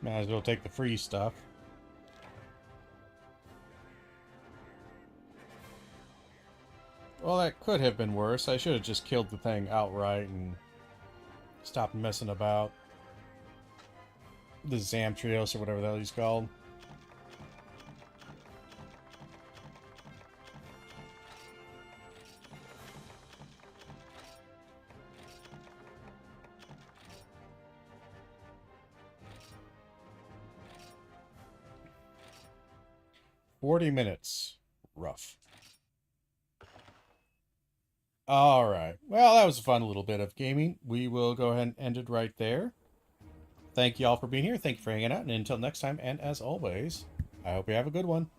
Might as well take the free stuff. Well, that could have been worse. I should have just killed the thing outright and stopped messing about. The Zamtrios or whatever the hell he's called. $40. Rough. Alright. Well, that was a fun little bit of gaming. We will go ahead and end it right there. Thank you all for being here. Thank you for hanging out. And until next time, and as always, I hope you have a good one.